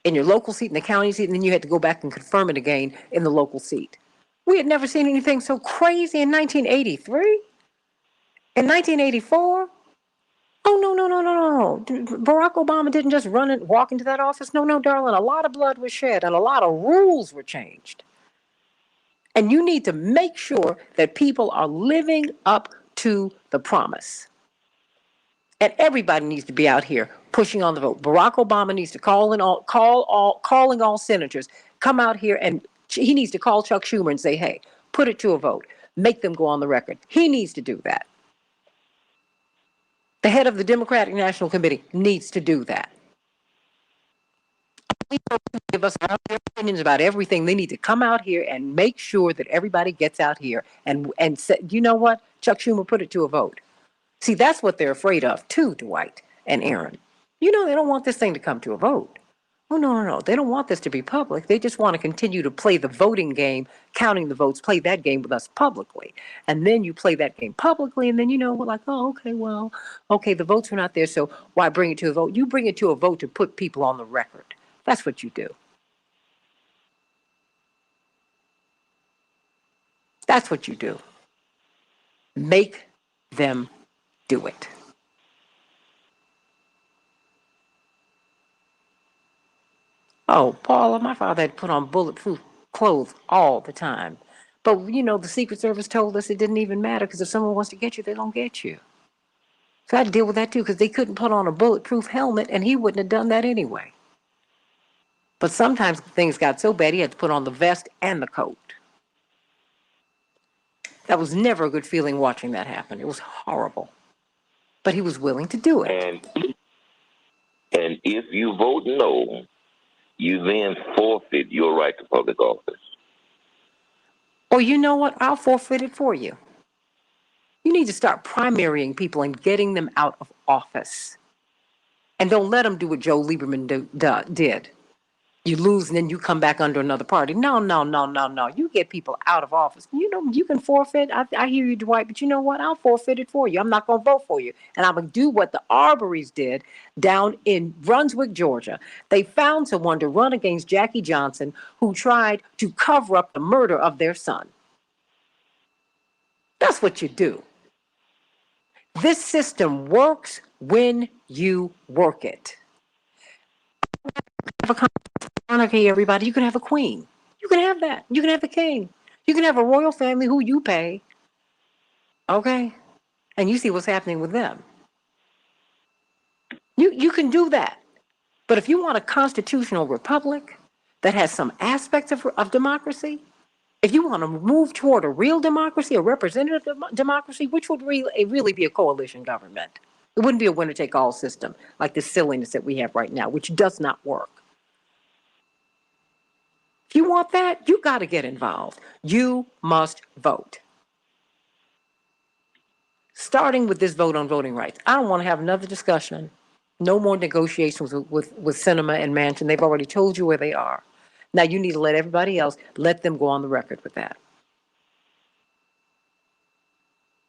in your local seat, in the county seat, and then you had to go back and confirm it again in the local seat. We had never seen anything so crazy in 1983. In 1984, oh, no. Barack Obama didn't just walk into that office. No, darling. A lot of blood was shed and a lot of rules were changed. And you need to make sure that people are living up to the promise. And everybody needs to be out here pushing on the vote. Barack Obama needs to calling all senators, come out here, and he needs to call Chuck Schumer and say, hey, put it to a vote. Make them go on the record. He needs to do that. The head of the Democratic National Committee needs to do that. Give us all their opinions about everything. They need to come out here and make sure that everybody gets out here and say, you know what? Chuck Schumer, put it to a vote. See, that's what they're afraid of too, Dwight and Aaron. You know, they don't want this thing to come to a vote. Oh, no. They don't want this to be public. They just want to continue to play the voting game, counting the votes, play that game with us publicly. And then you play that game publicly, and then, we're like, oh, okay, the votes are not there, so why bring it to a vote? You bring it to a vote to put people on the record. That's what you do. That's what you do. Make them do it. Oh, Paula, my father had put on bulletproof clothes all the time. But, the Secret Service told us it didn't even matter, because if someone wants to get you, they don't get you. So I had to deal with that too, because they couldn't put on a bulletproof helmet, and he wouldn't have done that anyway. But sometimes things got so bad, he had to put on the vest and the coat. That was never a good feeling watching that happen. It was horrible. But he was willing to do it. And if you vote no, you then forfeit your right to public office. Or you know what? I'll forfeit it for you. You need to start primarying people and getting them out of office. And don't let them do what Joe Lieberman did. You lose and then you come back under another party. No. You get people out of office. You know, you can forfeit. I hear you, Dwight, but you know what? I'll forfeit it for you. I'm not going to vote for you. And I'm going to do what the Arbery's did down in Brunswick, Georgia. They found someone to run against Jackie Johnson who tried to cover up the murder of their son. That's what you do. This system works when you work it. Have a monarchy, everybody. You can have a queen. You can have that. You can have a king. You can have a royal family who you pay. Okay? And you see what's happening with them. You can do that. But if you want a constitutional republic that has some aspects of democracy, if you want to move toward a real democracy, a representative democracy, which would really be a coalition government. It wouldn't be a winner-take-all system like the silliness that we have right now, which does not work. If you want that, you got to get involved. You must vote. Starting with this vote on voting rights. I don't want to have another discussion. No more negotiations with Sinema and Manchin. They've already told you where they are. Now you need to let everybody else, let them go on the record with that.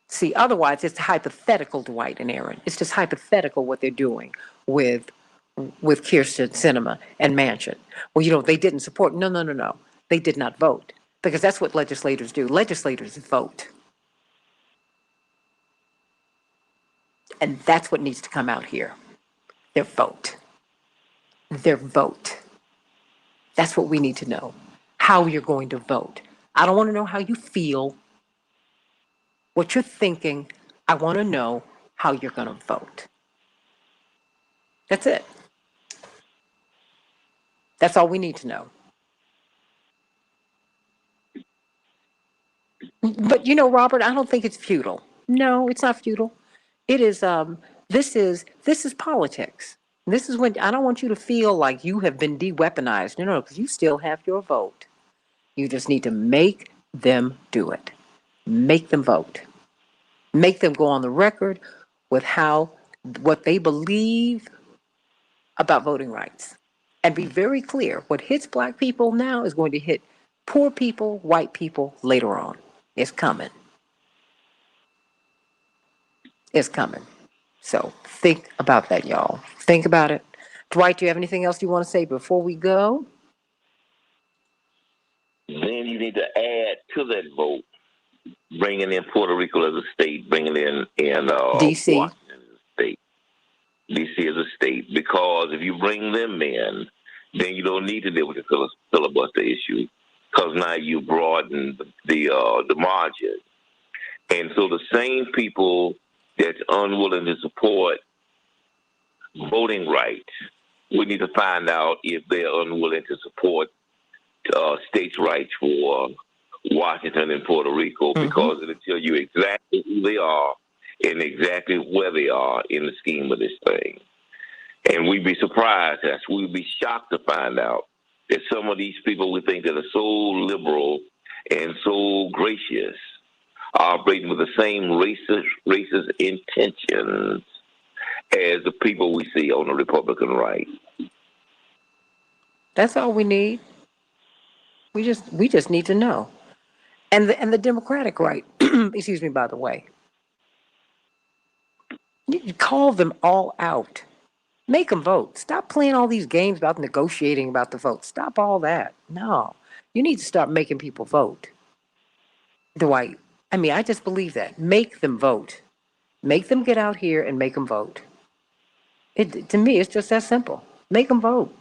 See, otherwise it's hypothetical, Dwight and Aaron. It's just hypothetical what they're doing with Kirsten Sinema and Manchin. Well, you know, they didn't support. No. They did not vote because that's what legislators do. Legislators vote. And that's what needs to come out here. Their vote. Their vote. That's what we need to know. How you're going to vote. I don't want to know how you feel, what you're thinking. I want to know how you're going to vote. That's it. That's all we need to know. But you know, Robert, I don't think it's futile. No, it's not futile. It is, this is politics. This is when, I don't want you to feel like you have been de-weaponized. No, because you still have your vote. You just need to make them do it. Make them vote. Make them go on the record with what they believe about voting rights. And be very clear, what hits Black people now is going to hit poor people, white people later on. It's coming. It's coming. So think about that, y'all. Think about it. Dwight, do you have anything else you want to say before we go? Then you need to add to that vote, bringing in Puerto Rico as a state, bringing in D.C. Washington as a state, D.C. as a state, because if you bring them in, then you don't need to deal with the filibuster issue, because now you broaden the margin. And so the same people that's unwilling to support voting rights, we need to find out if they're unwilling to support states' rights for Washington and Puerto Rico, because it'll tell you exactly who they are and exactly where they are in the scheme of this thing. And we'd be surprised, we'd be shocked to find out that some of these people we think that are so liberal and so gracious are operating with the same racist intentions as the people we see on the Republican right. That's all we need. We just need to know. And the Democratic right, excuse me, by the way. You call them all out. Make them vote. Stop playing all these games about negotiating about the vote. Stop all that. No. You need to start making people vote. Dwight, I just believe that. Make them vote. Make them get out here and make them vote. To me, it's just that simple. Make them vote.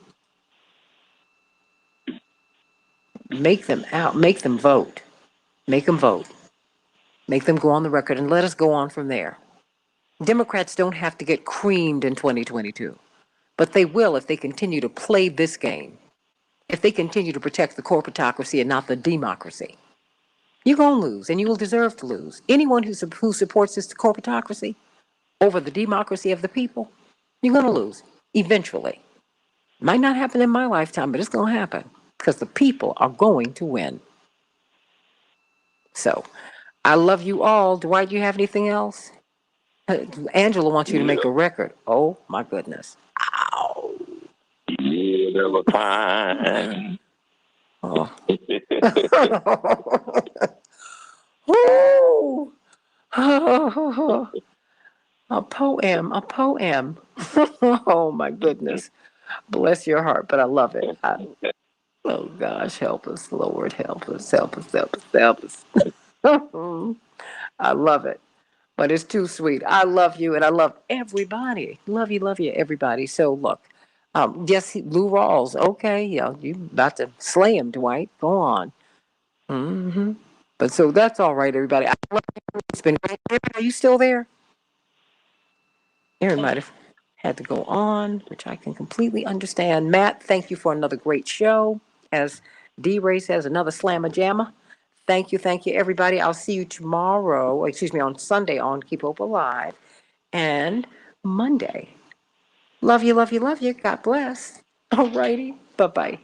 Make them out. Make them vote. Make them vote. Make them go on the record and let us go on from there. Democrats don't have to get creamed in 2022, but they will if they continue to play this game. If they continue to protect the corporatocracy and not the democracy. You're going to lose, and you will deserve to lose. Anyone who supports this corporatocracy over the democracy of the people, you're going to lose eventually. Might not happen in my lifetime, but it's going to happen because the people are going to win. So, I love you all. Dwight, do you have anything else? Angela wants you to make a record. Oh, my goodness. Ow. Yeah, never find. Oh. Woo! A poem, a poem. Oh my goodness. Bless your heart, but I love it. Oh gosh, help us, Lord, help us, help us, help us, help us. I love it, but it's too sweet. I love you, and I love everybody. Love you, everybody. So look, yes, Lou Rawls. Okay, yeah, you about to slay him, Dwight. Go on. But so that's all right, everybody. I love you. It's been great. Are you still there? Aaron might have had to go on, which I can completely understand. Matt, thank you for another great show. As D-Ray says, another slammer jammer. Thank you, everybody. I'll see you tomorrow, on Sunday on Keep Hope Alive, and Monday. Love you, love you, love you. God bless. All righty. Bye-bye.